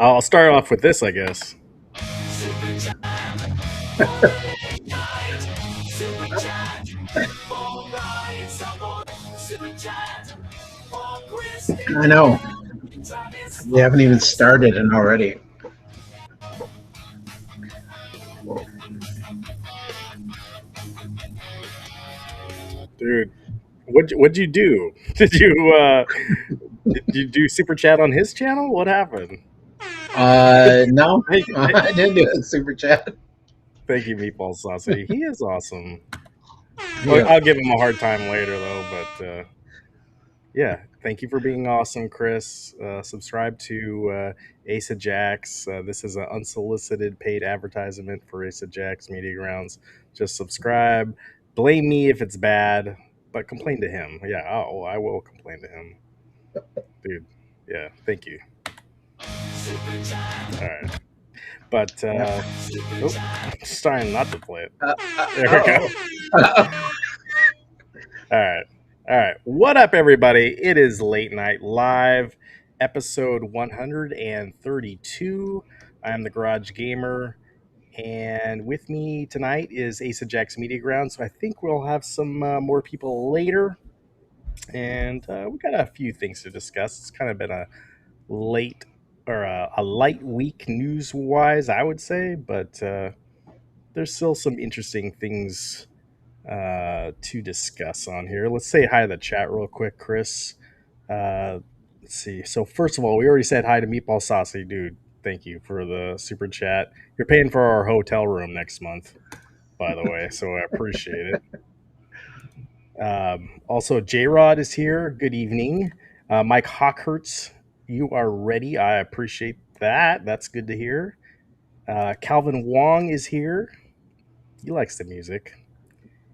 I'll start off with this, I guess. I know. We haven't even started and already. Dude, what'd you do? Did you do super chat on his channel? What happened? No, Hey, I didn't do a super chat. thank you, Meatball Saucy. He is awesome. Well, Yeah. I'll give him a hard time later, though. But yeah, thank you for being awesome, Chris. Subscribe to Asa Jax. This is an unsolicited paid advertisement for Asa Jax Media Grounds. Just subscribe. Blame me if it's bad, but complain to him. Yeah, I will complain to him, dude. Yeah, thank you. All right, but just trying not to play it. There we go. Oh. All right. All right. What up, everybody? It is Late Night Live, episode 132. I am the Garage Gamer, and with me tonight is Asa Jack's Media Ground. So I think we'll have some more people later, and we got a few things to discuss. It's kind of been a late or a light week news wise, I would say, but there's still some interesting things to discuss on here. Let's say hi to the chat real quick, Chris. Let's see. So first of all, we already said hi to Meatball Saucy, dude. Thank you for the super chat. You're paying for our hotel room next month, by the way, so I appreciate it. Also, J Rod is here. Good evening. Mike Hawkhurts, you are ready. I appreciate that. That's good to hear. Calvin Wong is here. He likes the music.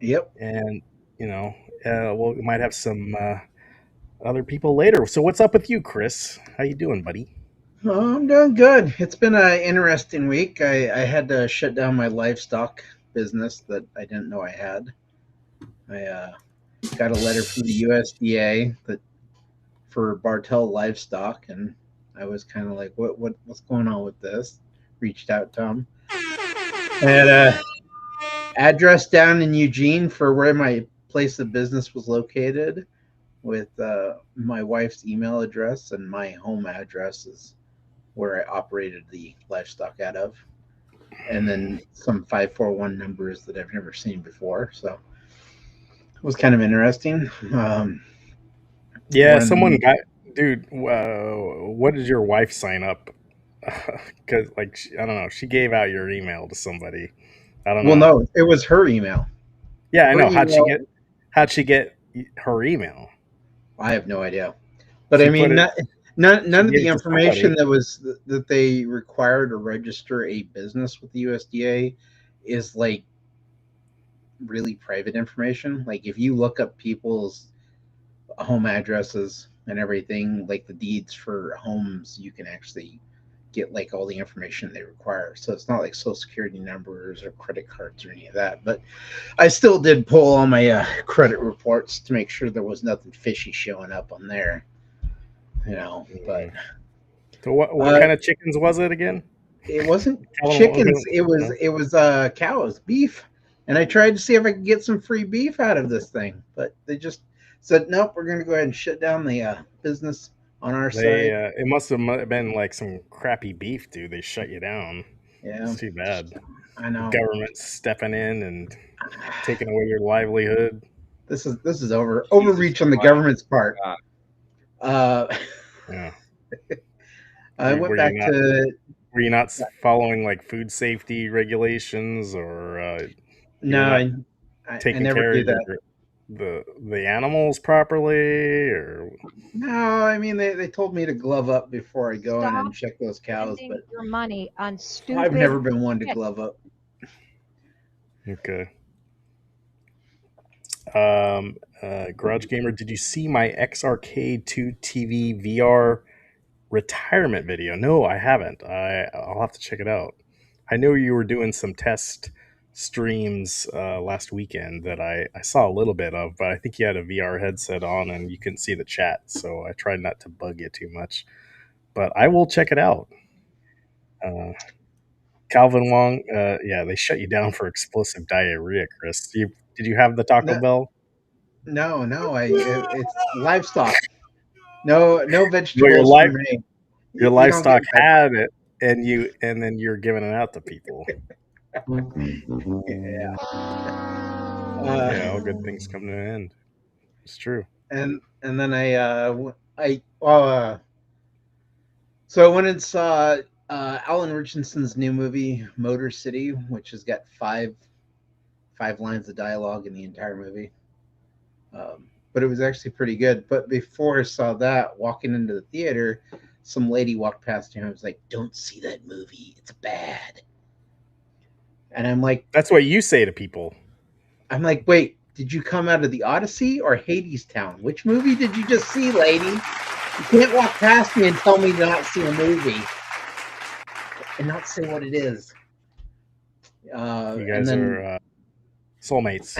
Yep. And we might have some other people later. So what's up with you, Chris? How you doing, buddy? Oh, I'm doing good. It's been an interesting week. I had to shut down my livestock business that I didn't know I had. I got a letter from the USDA that for Bartell livestock, and I was kind of like, what's going on with this? Reached out to them. I had a address down in Eugene for where my place of business was located, with my wife's email address, and my home address is where I operated the livestock out of, and then some 541 numbers that I've never seen before. So it was kind of interesting. Yeah, someone when got, dude. What did your wife sign up? Because like I don't know, she gave out your email to somebody. I don't well, know. no, it was her email. Yeah, I Her know. email. How'd she get her email? I have no idea, but I She put mean, it. She none of gave the it to information somebody. that they require to register a business with the USDA is like really private information. Like if you look up people's home addresses and everything, like the deeds for homes, you can actually get like all the information they require. So it's not like social security numbers or credit cards or any of that. But I still did pull all my credit reports to make sure there was nothing fishy showing up on there. But Mm. So what uh, kind of chickens was it again? it wasn't Calvin chickens. wasn't. It was No. it was cows, beef, and I tried to see if I could get some free beef out of this thing, but they just said nope. We're going to go ahead and shut down the business on our They side. it must have been like some crappy beef, dude. They shut you down. Yeah, It's too bad. I The know. government stepping in and taking away your livelihood. This is Jesus overreach on the Christ. government's part. God. Uh, Yeah. I went back to Were you not following like food safety regulations, or you were no, not I taking never care do of that. the animals properly, or No, I mean they told me to glove up before I go in and Stop check those cows, spending but your money on I've stupid never been one to shit. glove up. okay. Garage Gamer, did you see my X Arcade 2 TV VR retirement video? No, I haven't. I'll have to check it out. I know you were doing some test streams last weekend that I saw a little bit of, but I think you had a VR headset on and you couldn't see the chat, so I tried not to bug you too much. But I will check it out. Uh, Calvin Wong, yeah, they shut you down for explosive diarrhea, Chris. Did you have the Taco No, Bell? no, it's livestock. No Well, vegetables for me. your You don't get livestock had it, and then you're giving it out to people. yeah. Uh, Yeah, all good things come to an end. It's true. and then so I went and saw Alan Richardson's new movie Motor City, which has got five lines of dialogue in the entire movie. But it was actually pretty good. But before I saw that, walking into the theater, some lady walked past me and was like, "Don't see that movie. It's bad." And That's what you say to people. I'm like, wait, did you come out of the Odyssey or Hades Town? Which movie did you just see, lady? You can't walk past me and tell me to not see a movie and not say what it is. You And guys then are soulmates.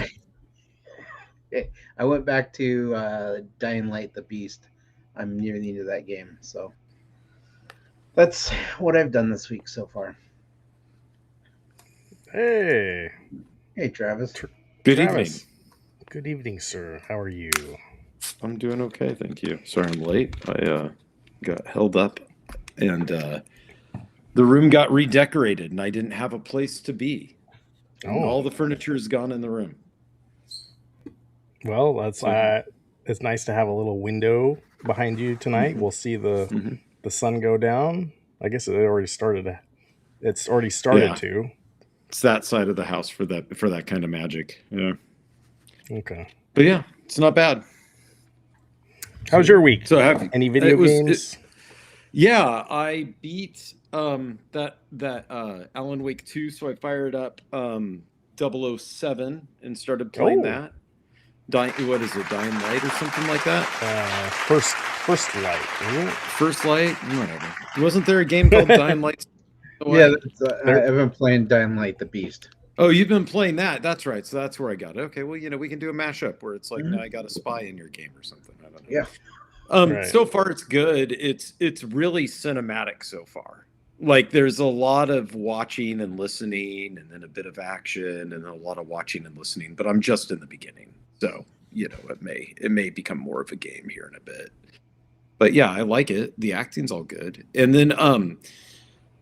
I went back to Dying Light: The Beast. I'm near the end of that game, so that's what I've done this week so far. Hey, Hey, Travis. Good Travis. evening. Good evening, sir. How are you? I'm doing okay, thank you. Sorry I'm late. I got held up, and the room got redecorated, and I didn't have a place to be. And Oh, all the furniture is gone in the room. well, that's So, it's nice to have a little window behind you tonight. Mhm. We'll see Mhm. the sun go down. I guess it already started. It's already started Yeah, to. it's that side of the house for that kind of magic. Yeah, Okay. but yeah, it's not bad. How was your week? So have Any video it was games? Yeah, I beat that Alan Wake 2, so I fired up 007 and started playing Oh, that. What is it, Dying Light or something like that? first light. Isn't it? First Light, whatever. Wasn't there a game called Dying Light Yeah, away? There, I've been playing Dying Light: The Beast. Oh, you've been playing that. That's right. So that's where I got it. Okay, well, we can do a mashup where it's like, Mhm. now I got a spy in your game or something. I don't know. Yeah. right. So far it's good. It's really cinematic so far. Like there's a lot of watching and listening, and then a bit of action, and a lot of watching and listening. But I'm just in the beginning, so it may become more of a game here in a bit. But yeah, I like it. The acting's all good. And then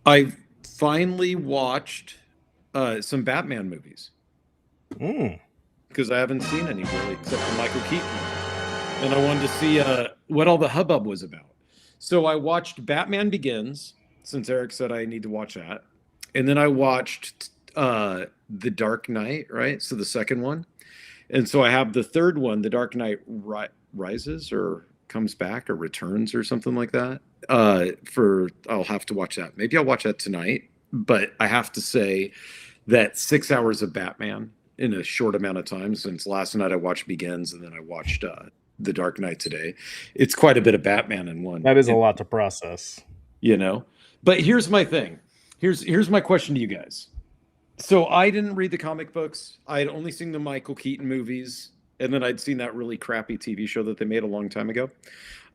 I finally watched some Batman movies Mm. because I haven't seen any really except for Michael Keaton. and I wanted to see what all the hubbub was about. So I watched Batman Begins, since Eric said I need to watch that, and then I watched The Dark Knight, right? So the second one, and so I have the third one, The Dark Knight Rises or comes back or returns or something like that. I'll have to watch that. Maybe I'll watch that tonight. But I have to say that 6 hours of Batman in a short amount of time, since last night I watched Begins and then I watched The Dark Knight today. It's quite a bit of Batman in one. That is a lot to process. You know? But here's my thing. Here's my question to you guys. So I didn't read the comic books. I had only seen the Michael Keaton movies, and then I'd seen that really crappy TV show that they made a long time ago.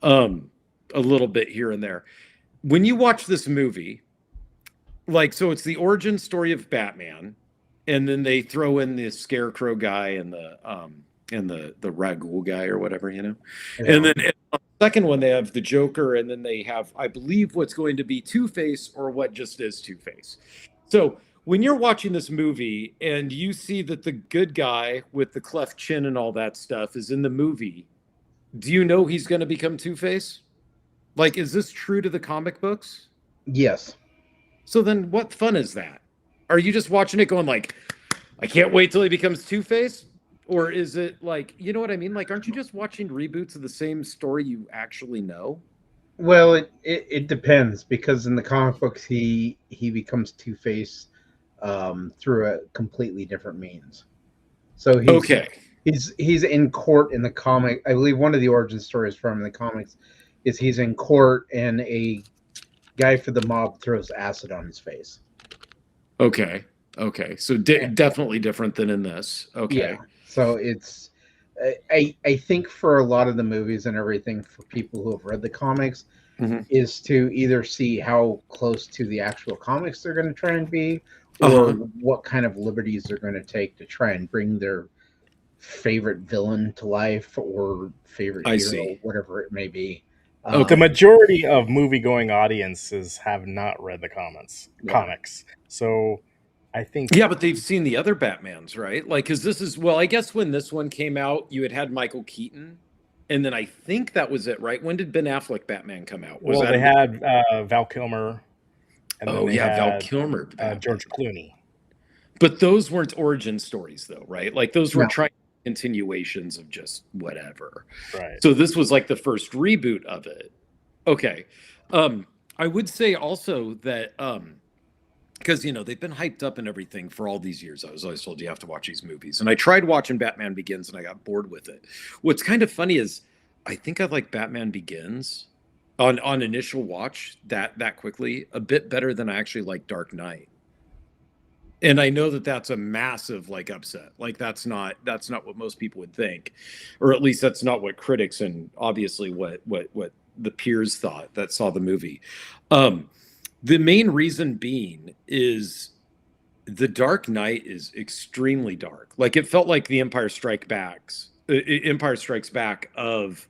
A little bit here and there. When you watch this movie, like, so it's the origin story of Batman, and then they throw in the Scarecrow guy and the Ragul guy or whatever, you know. Yeah. And then on the second one they have the Joker, and then they have, I believe, what's going to be Two-Face, or what just is Two-Face. So when you're watching this movie and you see that the good guy with the cleft chin and all that stuff is in the movie, do you know he's going to become Two-Face? Like, is this true to the comic books? Yes. So then what fun is that? Are you just watching it going like, I can't wait till he becomes Two-Face? Or is it like, you know what I mean? Like, aren't you just watching reboots of the same story you actually know? Well, it depends, because in the comic books he becomes Two-Face through a completely different means. So he's in court in the comic. I believe one of the origin stories from the comics is he's in court and a guy for the mob throws acid on his face. Okay. So definitely different than in this. Okay. Yeah. So it's, I think for a lot of the movies and everything, for people who have read the comics, is to either see how close to the actual comics they're going to try and be, or what kind of liberties they're going to take to try and bring their favorite villain to life or favorite hero, whatever it may be. The majority of movie-going audiences have not read the comics. So I think... Yeah, but they've seen the other Batmans, right? Like, because this is... Well, I guess when this one came out, you had Michael Keaton, and then I think that was it, right? When did Ben Affleck Batman come out? They had Val Kilmer. And Val Kilmer. George Clooney. But those weren't origin stories, though, right? Like, those were continuations of just whatever. Right. So this was like the first reboot of it. Okay. I would say also that because they've been hyped up and everything for all these years. I was always told you have to watch these movies, and I tried watching Batman Begins and I got bored with it. What's kind of funny is I think I like Batman Begins on initial watch that quickly a bit better than I actually like Dark Knight. And I know that that's a massive upset. Like that's not what most people would think, or at least that's not what critics and obviously what the peers thought that saw the movie. The main reason being is the Dark Knight is extremely dark. Like it felt like the Empire Strikes Back of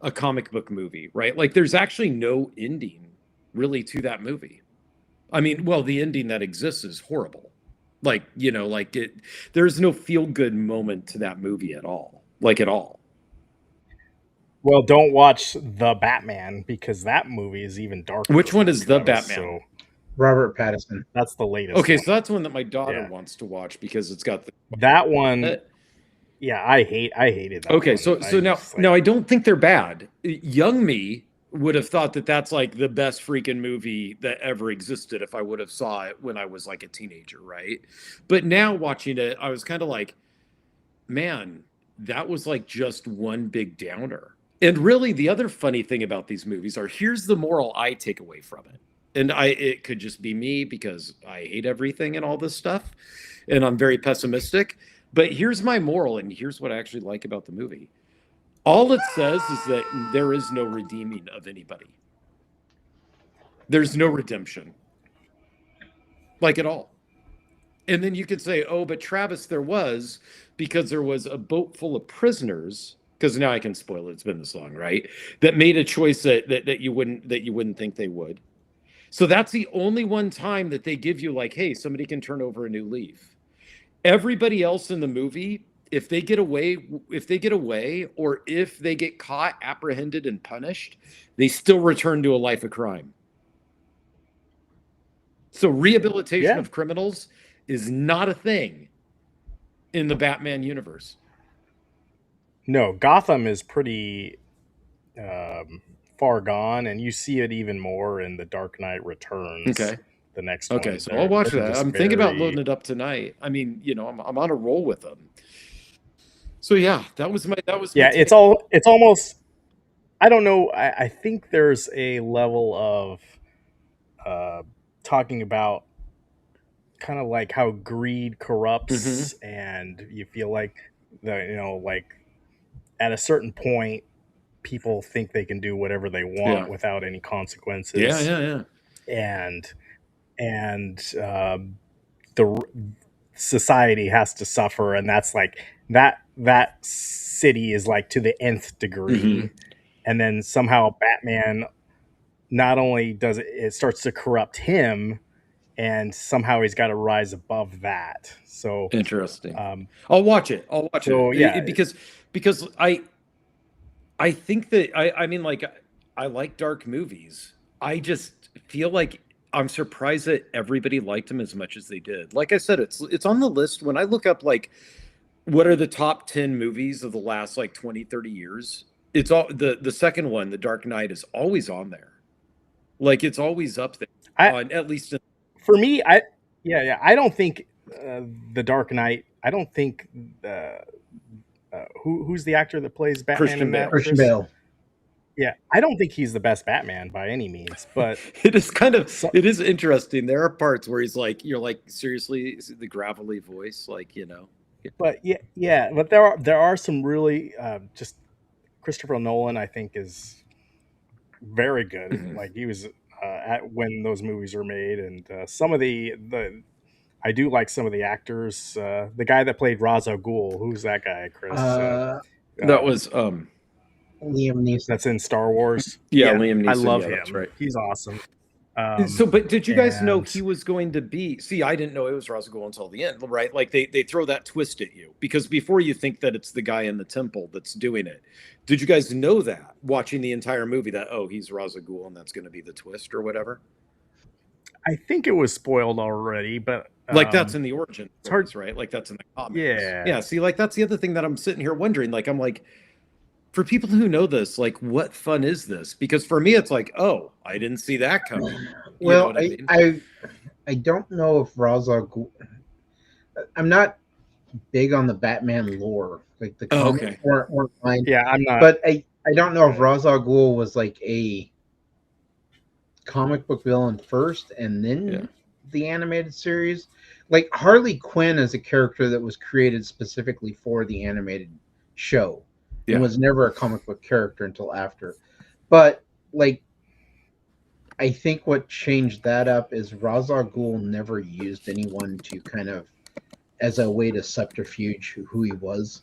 a comic book movie, right? Like there's actually no ending really to that movie. I mean, well, the ending that exists is horrible. There's no feel-good moment to that movie at all. At all. Well, don't watch The Batman, because that movie is even darker. Which one is The Batman? So Robert Pattinson. That's the latest. Okay, one. So that's one that my daughter wants to watch because it's got that one. Yeah, I hated that. Okay, one. so now I don't think they're bad. Young me would have thought that that's like the best freaking movie that ever existed if I would have saw it when I was like a teenager, right? But now watching it, I was kind of like, man, that was like just one big downer. And really, the other funny thing about these movies are, here's the moral I take away from it. And it could just be me because I hate everything and all this stuff, and I'm very pessimistic. But here's my moral, and here's what I actually like about the movie. All it says is that there is no redeeming of anybody. There's no redemption. Like at all. And then you could say, oh, but Travis, there was, because there was a boat full of prisoners, because now I can spoil it, it's been this long, right? That made a choice that you wouldn't think they would. So that's the only one time that they give you like, hey, somebody can turn over a new leaf. Everybody else in the movie if they get away, or if they get caught, apprehended, and punished, they still return to a life of crime. So rehabilitation Yeah. of criminals is not a thing in the Batman universe. No, Gotham is pretty far gone, and you see it even more in The Dark Knight Returns. Okay. The next Okay, one, so I'll watch they're that. just I'm thinking about very. loading it up tonight. I mean, I'm on a roll with them. So yeah, that was my Yeah, take. it's almost. I don't know. I think there's a level of uh, talking about kind of like how greed Mm-hmm. corrupts, and you feel like like at a certain point, people think they can do whatever they want Yeah. without any Yeah, consequences, yeah, yeah. and the society has to suffer, and that's like that city is like to the nth Mm-hmm. degree, and then somehow Batman not only does it starts to corrupt him, and somehow he's got to rise above that. So Interesting. um I'll watch it. I'll watch it. so yeah. Because I think that I mean, like, I like dark movies. I just feel like I'm surprised that everybody liked them as much as they did. Like I said, it's on the list. When I look up, like, what are the top 10 movies of the last, like, 20, 30 years, it's all the second one, The Dark Knight, is always on there. Like, it's always up there I on, at least in, For me, I don't think the Dark Knight. I don't think who's the actor that plays Batman Christian in that, Bale. Christian Chris? Bale. Yeah, I don't think he's the best Batman by any means, but It is kind of, so, it is interesting. There are parts where he's like, you're like, seriously, is it the gravelly voice, like, but yeah, but there are some really just Christopher Nolan. I think is very good. Mhm. Like he was at when those movies were made, and some of the I do like some of the actors. The guy that played Ra's al Ghul, who's that guy, Chris? Uh, That Uh, was Liam Neeson. that's in Star Wars. yeah, Yeah, Liam I Neeson. love Yeah, that's him. right. He's awesome. So, but did you guys know And he was going to be? See, I didn't know it was Ra's al Ghul until the end, right? Like they throw that twist at you, because before you think that it's the guy in the temple that's doing it. Did you guys know that watching the entire movie, that, oh, he's Ra's al Ghul and that's going to be the twist or whatever? I think it was spoiled already, but Like, that's in the origin it's hard. stories, right? Like, that's in the comics. Yeah, Yeah. See, like, that's the other thing that I'm sitting here wondering. Like, I'm like, for people who know this, like, what fun is this? Because for me, it's like, oh, I didn't see that coming. You know Well, what I mean? I don't know if Ra's al Ghul. I'm not big on the Batman lore. Like the Oh, comics okay. weren't mine, yeah. I'm not. but I don't know if Ra's al Ghul was like a comic book villain first and then Yeah. the animated series. Like Harley Quinn is a character that was created specifically for the animated show and Yeah. was never a comic book character until after. But like I think what changed that up is Ra's al Ghul never used anyone to kind of as a way to subterfuge who he was.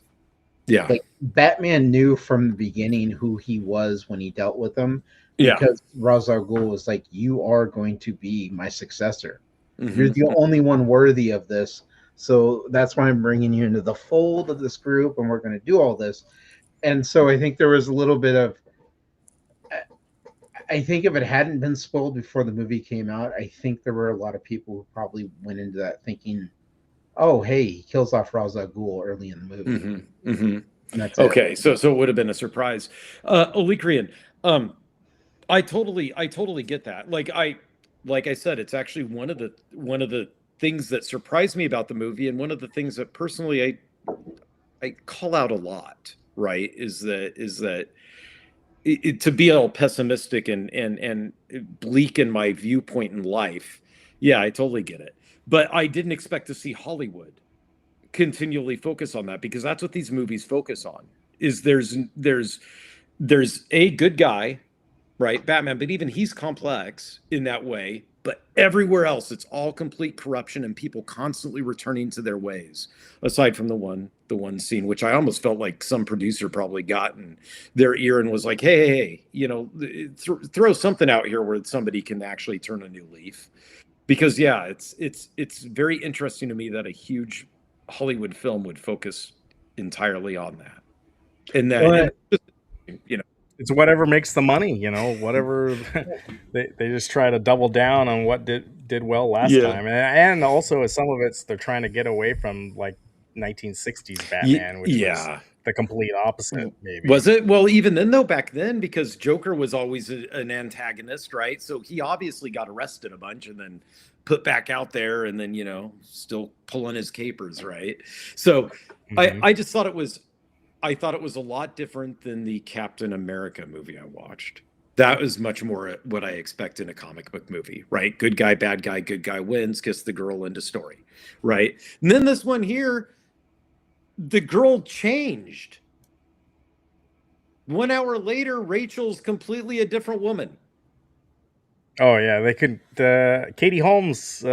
Yeah. Like Batman knew from the beginning who he was when he dealt with him, Yeah. because Ra's al Ghul was like, "You are going to be my successor. You're Mhm. the only one worthy of this. So that's why I'm bringing you into the fold of this group, and we're going to do all this." And so I think there was a little bit of. I think if it hadn't been spoiled before the movie came out, I think there were a lot of people who probably went into that thinking, "Oh, hey, he kills off Ra's al Ghul early in the movie," Mhm. Mhm. and that's it. Okay. So it would have been a surprise. Olikrian, I totally get that. Like I said, it's actually one of the things that surprised me about the movie, and one of the things that personally I call out a lot, right? Is that to be all pessimistic and bleak in my viewpoint in life. Yeah, I totally get it. But I didn't expect to see Hollywood continually focus on that, because that's what these movies focus on. Is there's a good guy, right? Batman, but even he's complex in that way. But everywhere else, it's all complete corruption and people constantly returning to their ways. Aside from the one scene, which I almost felt like some producer probably got in their ear and was like, "Hey, throw something out here where somebody can actually turn a new leaf." Because it's very interesting to me that a huge Hollywood film would focus entirely on that. And that, Well, you know, It's whatever makes the money, whatever. They just try to double down on what did well last yeah, time, and also some of it's they're trying to get away from like 1960s Batman, which was yeah. the complete opposite, maybe. Was it? Well, even then, though, back then, because Joker was always an antagonist, right? So he obviously got arrested a bunch and then put back out there and then, still pulling his capers, right? So Mhm. I just thought I thought it was a lot different than the Captain America movie I watched. That was much more what I expect in a comic book movie, right? Good guy, bad guy, good guy wins, kiss the girl, end of story, right? And then this one here, the girl changed. 1 hour later, Rachel's completely a different woman. Oh yeah, they could. Katie Holmes.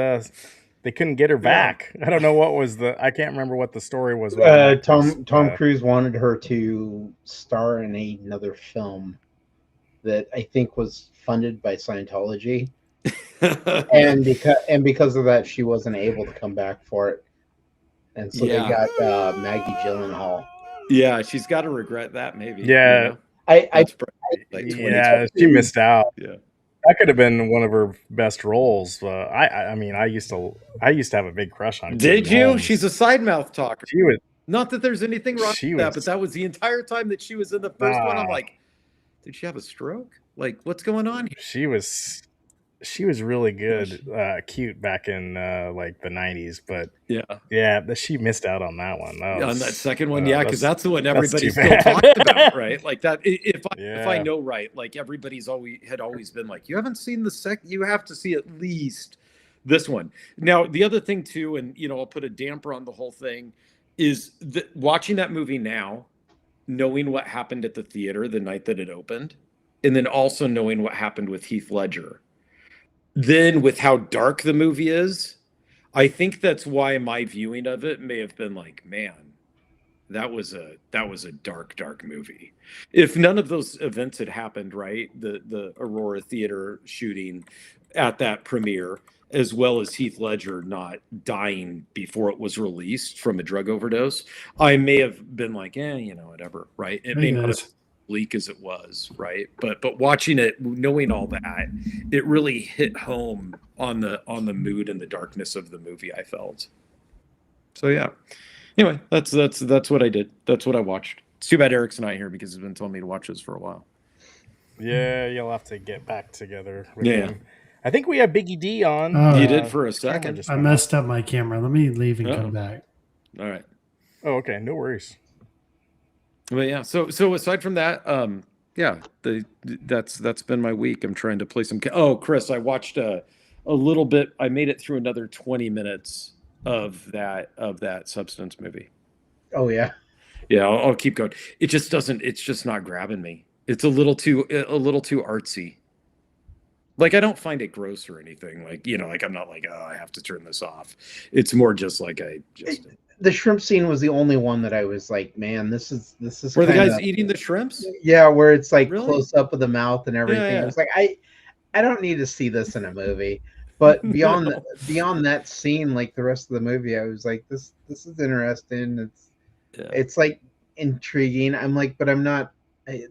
They couldn't get her back. I don't know what was I can't remember what the story was with an actress. Tom Cruise wanted her to star in another film that I think was funded by Scientology, and because of that, she wasn't able to come back for it, and so they got Maggie Gyllenhaal. Yeah, she's got to regret that, maybe. Yeah, I That's probably like 20. she missed out. Yeah. That could have been one of her best roles. I mean, I used to have a big crush on. Did Katie you? Holmes. She's a side mouth talker. She was. Not that there's anything wrong She with that, was- but that was the entire time that she was in the first one. I'm like, did she have a stroke? Like, what's going on here? She was really good, cute back in like the 90s, but she missed out on that one. On that second one, because that's the one everybody too still bad. talks about, right? Like that. If I know right, like everybody's always been like, you haven't seen you have to see at least this one. Now, the other thing too, and I'll put a damper on the whole thing, is that watching that movie now, knowing what happened at the theater the night that it opened, and then also knowing what happened with Heath Ledger. Then with how dark the movie is, I think that's why my viewing of it may have been like, man, that was a dark movie. If none of those events had happened, right? The Aurora Theater shooting at that premiere, as well as Heath Ledger not dying before it was released from a drug overdose, I may have been like, whatever, right? It may not have bleak as it was, right? But watching it, knowing all that, it really hit home on the mood and the darkness of the movie, I felt. So yeah. Anyway, that's what I did. That's what I watched. It's too bad Eric's not here because he's been telling me to watch this for a while. Yeah, you'll have to get back together with him. I think we have Biggie D on. You did for a second. I messed up my camera. Let me leave and come back. All right. Oh, okay. No worries. But yeah, so aside from that, that's been my week. I'm trying to play some. Chris, I watched a little bit. I made it through another 20 minutes of that Substance movie. Oh yeah. Yeah, I'll keep going. It just doesn't. It's just not grabbing me. It's a little too artsy. Like, I don't find it gross or anything. Like, like I'm not like, oh, I have to turn this off. It's more just like the shrimp scene was the only one that I was like, man, this is where the guy's eating the shrimps. Yeah, where it's like Really? close up of the mouth and everything. Yeah. I was like, I don't need to see this in a movie. But beyond that scene, like the rest of the movie, I was like, this is interesting. It's like intriguing. I'm like, but I'm not.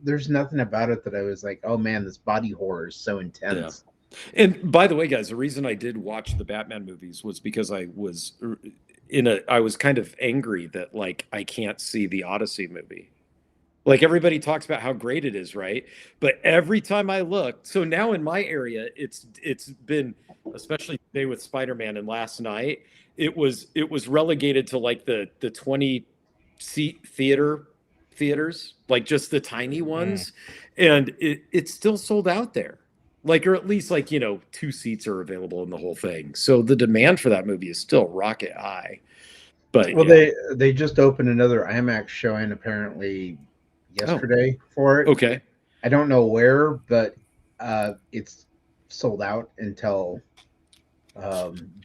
There's nothing about it that I was like, oh man, this body horror is so intense. Yeah. And by the way, guys, the reason I did watch the Batman movies was because I was kind of angry that like I can't see the Odyssey movie. Like everybody talks about how great it is, right? But every time I look, so now in my area, it's been, especially today with Spider-Man and last night, it was relegated to like the 20-seat theaters, like just the tiny ones, and it's still sold out there. Like, or at least like 2 seats are available in the whole thing. So the demand for that movie is still rocket high. But they just opened another IMAX showing apparently yesterday for it. Okay. I don't know where, but it's sold out until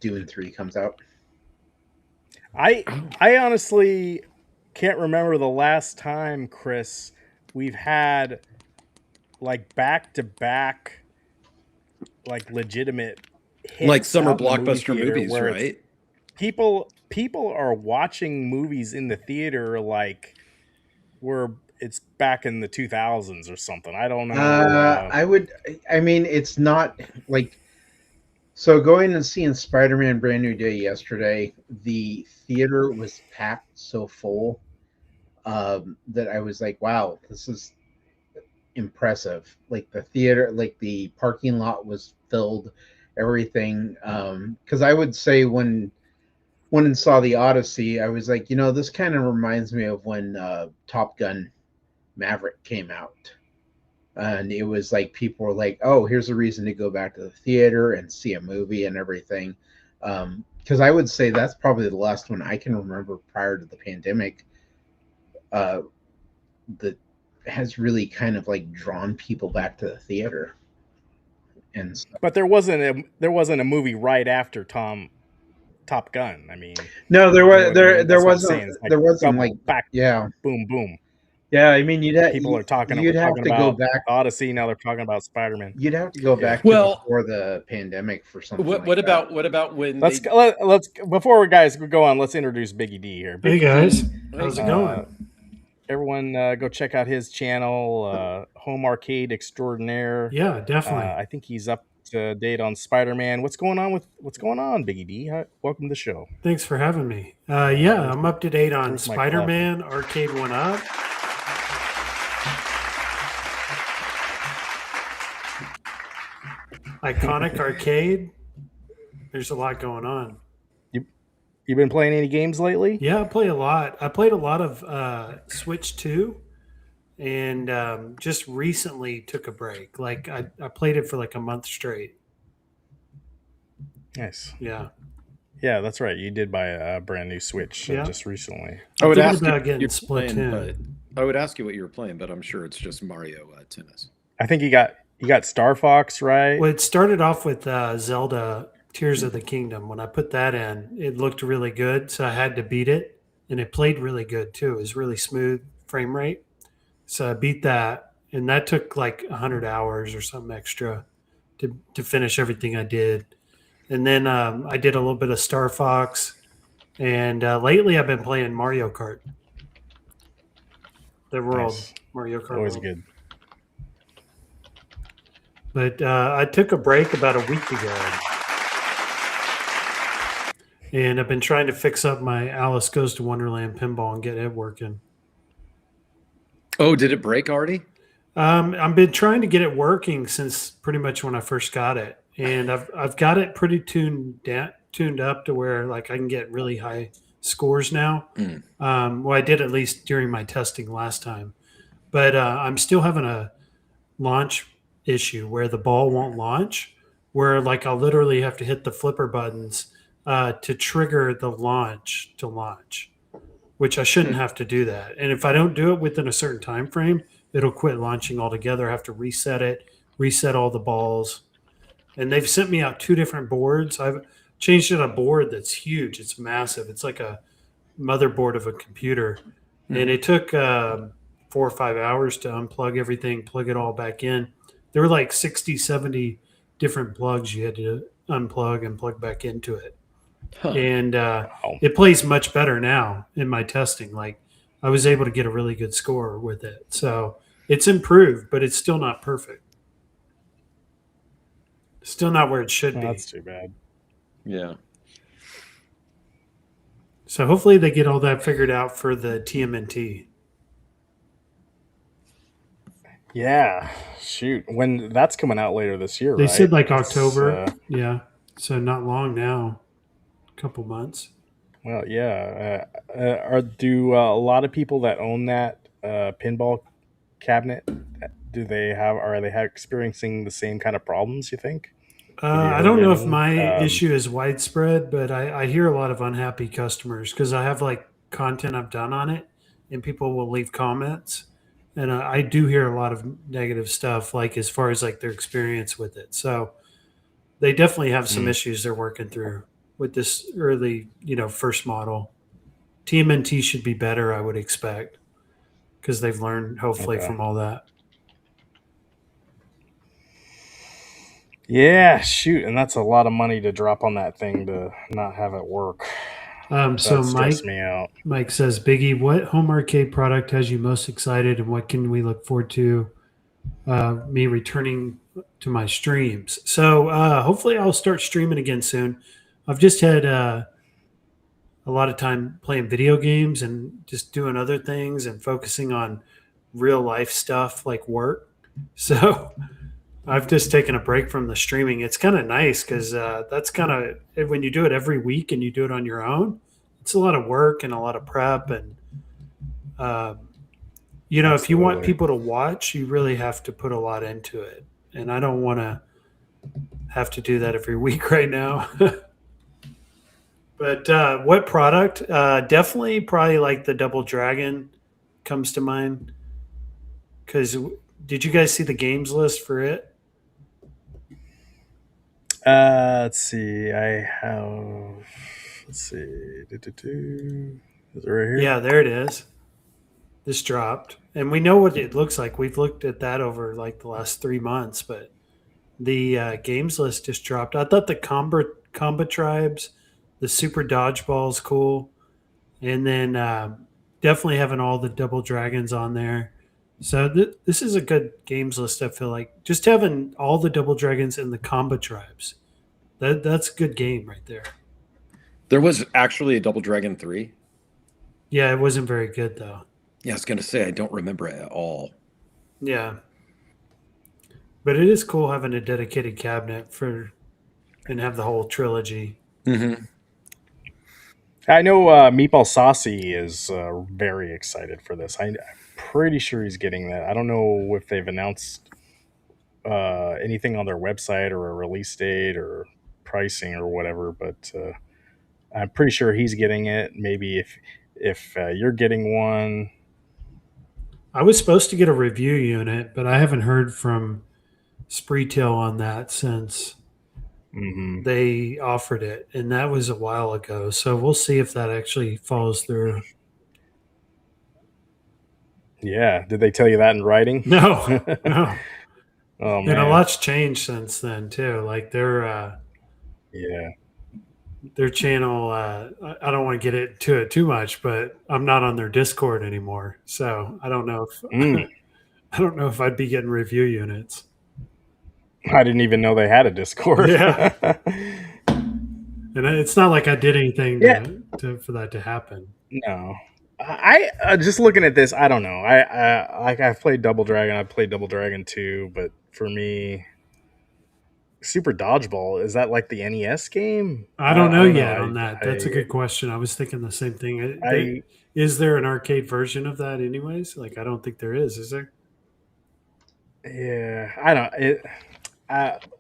Dune 3 comes out. I honestly can't remember the last time, Chris, we've had like back-to-back like legitimate hits like summer out in the blockbuster movie theater movies, right? people are watching movies in the theater like it's back in the 2000s or something. I don't know. I mean, it's not like, so going and seeing Spider-Man Brand New Day yesterday, the theater was packed so full that I was like, wow, this is impressive. Like the theater, like the parking lot was filled, everything. Because I would say when I saw the Odyssey, I was like, this kind of reminds me of when Top Gun Maverick came out. And it was like people were like, "Oh, here's a reason to go back to the theater and see a movie and everything." Because I would say that's probably the last one I can remember prior to the pandemic uh, that has really kind of like drawn people back to the theater. And so, But there wasn't a movie right after Top Gun. I mean, no, you know what I mean? That's what I'm saying. It's like there wasn't like, double back, yeah, boom, boom. yeah. I mean, People are talking. We're you'd have talking to go about back. Odyssey. Now they're talking about Spider-Man. You'd have to go Yeah. back to Well, before the pandemic for something what like that. what about when Let's they let's before we guys go on. Let's introduce Biggie D here. Hey Biggie guys, D, how's it going? everyone go check out his channel, Home Arcade Extraordinaire. Yeah, definitely. I think he's up to date on Spider-Man. What's going on, Biggie D? Welcome to the show. Thanks for having me. Yeah, I'm up to date on where's my Spider-Man Arcade 1-Up. Iconic Arcade. There's a lot going on. You been playing any games lately? Yeah, I play a lot. I played a lot of Switch 2 and just recently took a break. Like I played it for like a month straight. Nice. Yeah. Yeah, that's right. You did buy a brand new Switch just recently. I would thinking ask about you getting you're playing, Splatoon. but I would ask you what you were playing, but I'm sure it's just Mario Tennis. I think you got Star Fox, right? Well, it started off with Zelda Tears of the Kingdom. When I put that in, it looked really good, so I had to beat it, and it played really good too. It was really smooth frame rate, so I beat that, and that took like 100 hours or something extra to finish everything I did. And then I did a little bit of Star Fox, and lately I've been playing Mario Kart. The world, Nice. Mario Kart Always world. good. But I took a break about a week ago. And I've been trying to fix up my Alice Goes to Wonderland pinball and get it working. Oh, did it break already? I've been trying to get it working since pretty much when I first got it. And I've got it pretty tuned up to where like I can get really high scores now. Well, I did at least during my testing last time. But I'm still having a launch issue where the ball won't launch, where like I'll literally have to hit the flipper buttons to trigger the launch to launch, which I shouldn't have to do that. And if I don't do it within a certain time frame, it'll quit launching altogether. I have to reset it, reset all the balls. And they've sent me out 2 different boards. I've changed it a board that's huge. It's massive. It's like a motherboard of a computer. And it took 4 or 5 hours to unplug everything, plug it all back in. There were like 60, 70 different plugs you had to unplug and plug back into it. And it plays much better now in my testing. Like I was able to get a really good score with it. So it's improved, but it's still not perfect. Still not where it should be. That's too bad. Yeah. So hopefully they get all that figured out for the TMNT. Yeah, shoot. When that's coming out later this year, They right? said like October. Yeah. So not long now. A couple months. Well, yeah. Do a lot of people that own that pinball cabinet? Are they experiencing the same kind of problems? You think? I don't know if my issue is widespread, but I hear a lot of unhappy customers because I have like content I've done on it, and people will leave comments, and I do hear a lot of negative stuff, like as far as like their experience with it. So they definitely have some issues they're working through with this early, first model. TMNT should be better, I would expect, because they've learned hopefully from all that. Yeah, shoot, and that's a lot of money to drop on that thing to not have it work. So That stressed me out. Mike says, Biggie, what home arcade product has you most excited, and what can we look forward to? Me returning to my streams. So hopefully I'll start streaming again soon. I've just had a lot of time playing video games and just doing other things and focusing on real life stuff like work. So I've just taken a break from the streaming. It's kind of nice because that's kind of when you do it every week and you do it on your own, it's a lot of work and a lot of prep. And, um, if you want Absolutely. people to watch, you really have to put a lot into it. And I don't want to have to do that every week right now. But what product? Definitely probably like the Double Dragon comes to mind. Because did you guys see the games list for it? Let's see. I have. Let's see. Is it right here? Yeah, there it is. This dropped. And we know what it looks like. We've looked at that over like the last 3 months, but the games list just dropped. I thought the Combat Tribes, the Super Dodgeball is cool. And then definitely having all the Double Dragons on there. So this is a good games list. I feel like just having all the Double Dragons and the Combat Tribes. That's a good game right there. There was actually a Double Dragon 3. Yeah, it wasn't very good though. Yeah, I was going to say, I don't remember it at all. Yeah, but it is cool having a dedicated cabinet and have the whole trilogy. Mm-hmm. I know Meatball Saucy is very excited for this. I'm pretty sure he's getting that. I don't know if they've announced anything on their website or a release date or pricing or whatever, but I'm pretty sure he's getting it. Maybe if you're getting one. I was supposed to get a review unit, but I haven't heard from Spreetail on that since Hmm. they offered it, and that was a while ago. So we'll see if that actually follows through. Yeah, did they tell you that in writing? No, no. Oh And a man, lot's changed since then too. Like yeah. their channel. I don't want to get into it too much, but I'm not on their Discord anymore, so I don't know if Mm, I don't know if I'd be getting review units. I didn't even know they had a Discord. Yeah, and it's not like I did anything Yeah, for that to happen. no. I just looking at this, I don't know. I've played Double Dragon. I've played Double Dragon 2, but for me, Super Dodgeball is that like the NES game? I don't I know don't know. yet on that. That's a good question. I was thinking the same thing. I Is there an arcade version of that, anyways? Like, I don't think there is. Is there? yeah, I don't.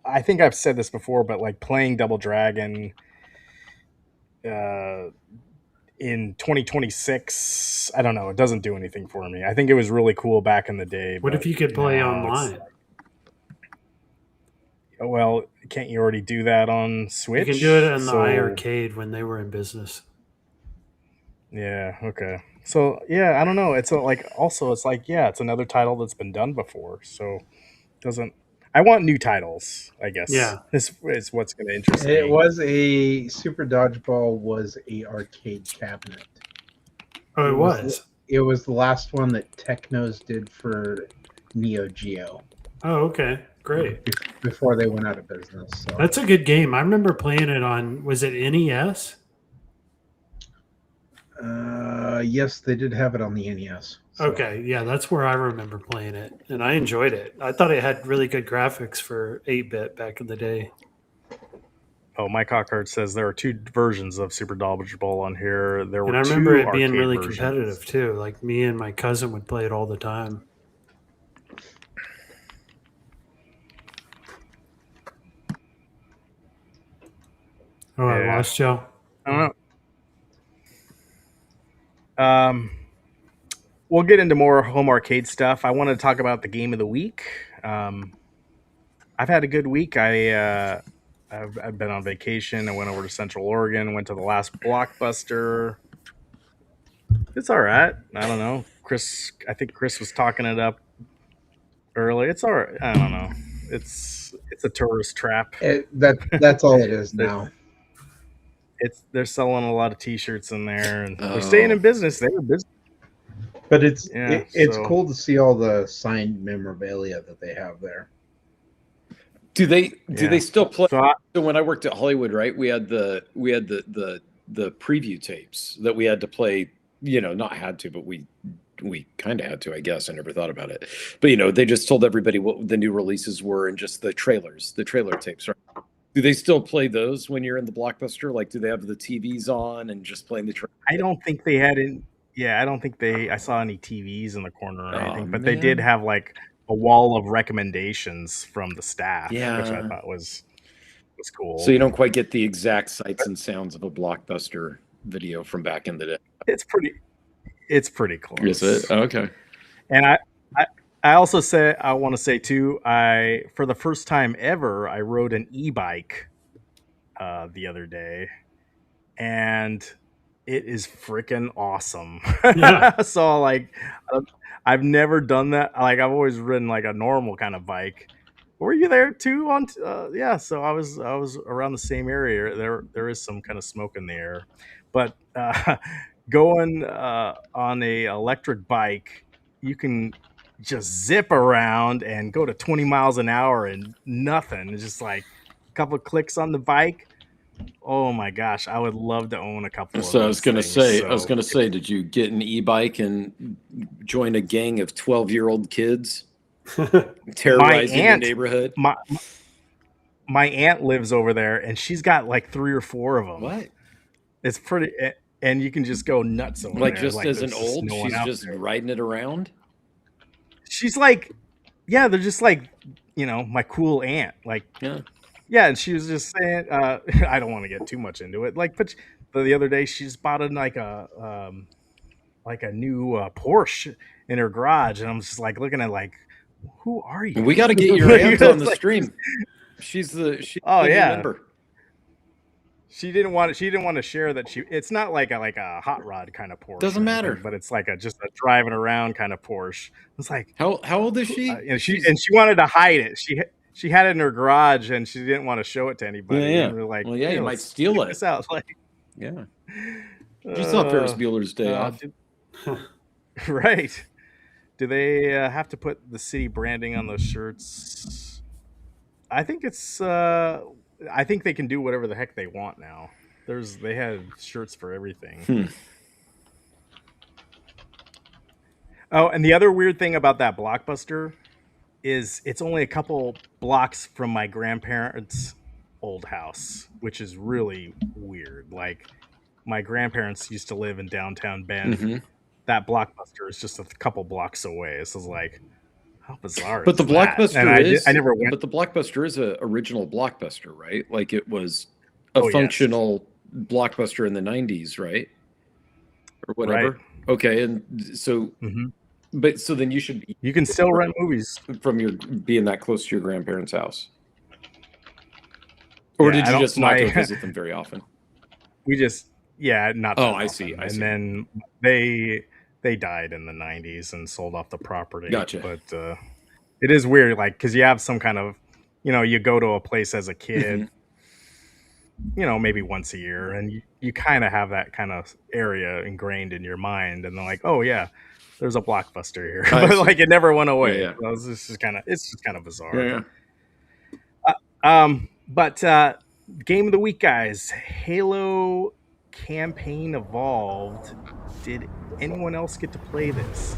I think I've said this before, but like playing Double Dragon uh, in 2026, I don't know. It doesn't do anything for me. I think it was really cool back in the day, What if but you could play now it's online? well, can't you already do that on You can do it Switch? in the So iArcade when they were in business. yeah, okay. So yeah, I don't know. It's like also it's like yeah, it's another title that's been done before. So doesn't I want new titles? I guess Yeah. this is what's going to interest It me. was a Super Dodgeball was a arcade cabinet. Oh, it was was. it was the last one that Technos did for Neo Geo Oh, okay. Great. before they went out of business. So That's a good game. I remember playing it on, was it NES? yes, they did have it on the NES. So. Okay. Yeah, that's where I remember playing it. And I enjoyed it. I thought it had really good graphics for 8-bit back in the day. Oh, Mike Cockhart says there are two versions of Super Dodgeball on here. There And were I remember two it being arcade really versions. competitive too. Like me and my cousin would play it all the time. Oh, I Yeah. lost you. I don't know. We'll get into more home arcade stuff. I want to talk about the game of the week. I've had a good week. I've been on vacation. I went over to Central Oregon. Went to the last Blockbuster. It's all right. I don't know. I think Chris was talking it up early. It's all right. I don't know. It's It's a tourist trap. That's all it is now. They're selling a lot of T-shirts in there, and they're staying in business. They were busy. But it's Yeah, it's so- cool to see all the signed memorabilia that they have there. Do they still play? So when I worked at Hollywood, right, we had the preview tapes that we had to play. Not had to, but we kind of had to, I guess. I never thought about it, but they just told everybody what the new releases were and just the trailer tapes. Right? Do they still play those when you're in the Blockbuster? Like, do they have the TVs on and just playing the trailer? I don't think they had it. Yeah, I don't think I saw any TVs in the corner or anything, but they did have like a wall of recommendations from the staff, which I thought was cool. So you don't quite get the exact sights and sounds of a Blockbuster video from back in the day. It's pretty close. Is it? Okay. And I also I want to say too, for the first time ever, I rode an e-bike the other day, and it is freaking awesome. Yeah. So like, I've never done that. Like, I've always ridden like a normal kind of bike. Were you there too? Yeah. So I was around the same area. There is some kind of smoke in the air, but going on a electric bike, you can just zip around and go to 20 miles an hour and nothing. It's just like a couple of clicks on the bike. Oh my gosh, I would love to own a couple of those. I was going to say, did you get an e-bike and join a gang of 12-year-old kids terrorizing the neighborhood? My aunt lives over there, and she's got like 3 or 4 of them. What? It's pretty, and you can just go nuts over like there. Just as an old, she's just riding it around. She's like, yeah, they're just like, my cool aunt, like, yeah, and she was just saying, I don't want to get too much into it. Like, but the other day she just bought a new Porsche in her garage, and I'm just like looking at like, who are you? We got to get your aunt on the stream. She's oh yeah. Member. She didn't want to share that it's not like a hot rod kind of Porsche. Doesn't matter, but it's like just a driving around kind of Porsche. It's like, how old is she? And she wanted to hide it. She had it in her garage, and she didn't want to show it to anybody. Yeah. And we're like, well, yeah, you might steal it. This out. Like, yeah. You saw Ferris Bueller's Day Off. Right. Do they have to put the city branding on those shirts? I think I think they can do whatever the heck they want now. They had shirts for everything. Oh, and the other weird thing about that Blockbuster is it's only a couple blocks from my grandparents' old house, which is really weird. Like, my grandparents used to live in downtown Bend. Mm-hmm. That Blockbuster is just a couple blocks away. This is like, how bizarre. But the Blockbuster is. I never went. But the Blockbuster is a original Blockbuster, right? Like, it was a functional Blockbuster in the 90s, right? Or whatever. Right. Okay, and so. Mm-hmm. But so then you can still rent movies from being that close to your grandparents' house, or did you just not go visit them very often? We just not. Oh, I see. And then they died in the 90s and sold off the property. Gotcha. But it is weird, like, because you have some kind of, you go to a place as a kid, maybe once a year, and you kind of have that kind of area ingrained in your mind, and they're like, oh yeah. There's a Blockbuster here, but like it never went away. Yeah. So it's just kind of bizarre. Yeah. But game of the week, guys. Halo Campaign Evolved. Did anyone else get to play this?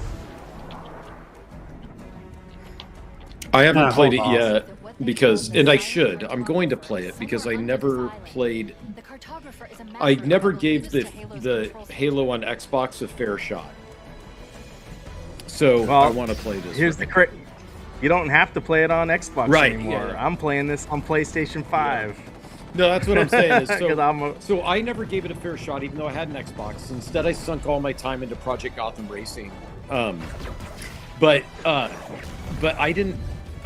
I haven't played it yet and I should. I'm going to play it because I never played. I never gave the Halo on Xbox a fair shot. So I want to play this. Here's you don't have to play it on Xbox anymore. Yeah. I'm playing this on PlayStation 5. Yeah. No, that's what I'm saying. So I never gave it a fair shot, even though I had an Xbox. Instead, I sunk all my time into Project Gotham Racing. But I didn't.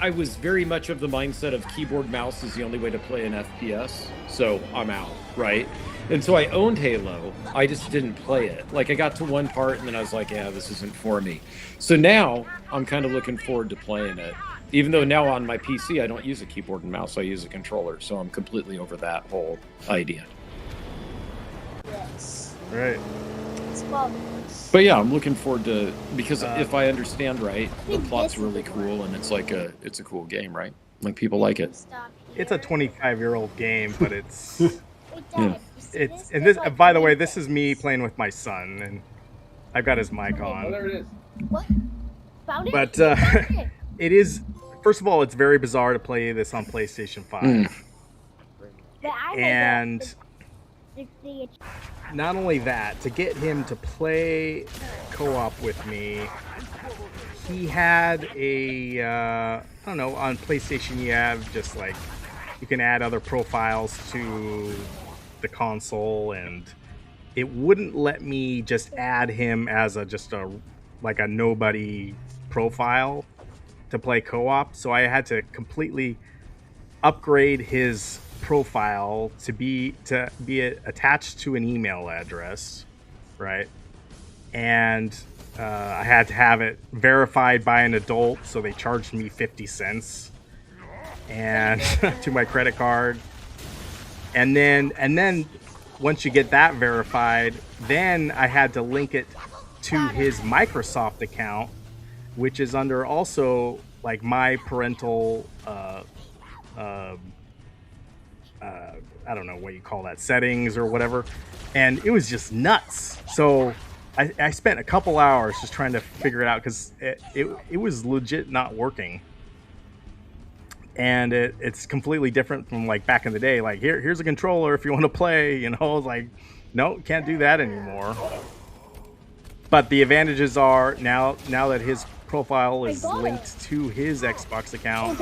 I was very much of the mindset of keyboard mouse is the only way to play an FPS, so I'm out, right? And so I owned Halo. I just didn't play it. Like I got to one part and then I was like, yeah, this isn't for me. So now I'm kind of looking forward to playing it. Even though now on my PC I don't use a keyboard and mouse, I use a controller. So I'm completely over that whole idea. Yes. Right. It's called. But yeah, I'm looking forward to, because if I understand right, the plot's really cool and it's a cool game, right? Like people like it. Stop It's a here. 25-year-old game, but it's Wait, Dad, Yeah. you see it's this? and There's this. like By the way, three this is me playing with my son, and I've got his mic Oh, on. there it is. What? Found it? But You found it. it is. First of all, it's very bizarre to play this on PlayStation 5, But I and the not only that, to get him to play co-op with me, he had a I don't know, on PlayStation you have just like you can add other profiles to the console, and it wouldn't let me just add him as just a like a nobody profile to play co-op, so I had to completely upgrade his profile to be attached to an email address, right? And I had to have it verified by an adult, so they charged me 50 cents and to my credit card. And then once you get that verified, then I had to link it to his Microsoft account, which is under also like my parental I don't know what you call that, settings or whatever, and it was just nuts. So I spent a couple hours just trying to figure it out because it was legit not working, and it's completely different from like back in the day. Like here's a controller if you want to play, like no, can't do that anymore. But the advantages are now that his profile is linked to his Xbox account,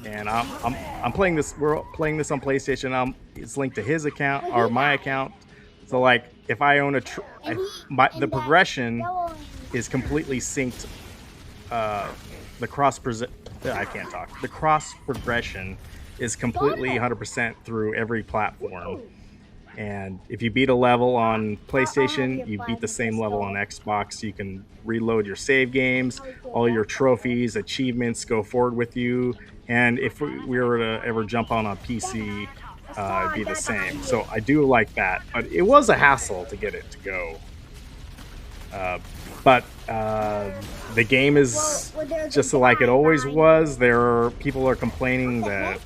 and I'm playing this. We're playing this on PlayStation. It's linked to his account or my account. So like, if I own the progression is completely synced. The cross progression is completely 100% through every platform. And if you beat a level on PlayStation, you beat the same level on Xbox. You can reload your save games, all your trophies, achievements go forward with you. And if we were to ever jump on a PC, it'd be the same. So I do like that, but it was a hassle to get it to go. But the game is just like it always was. People are complaining that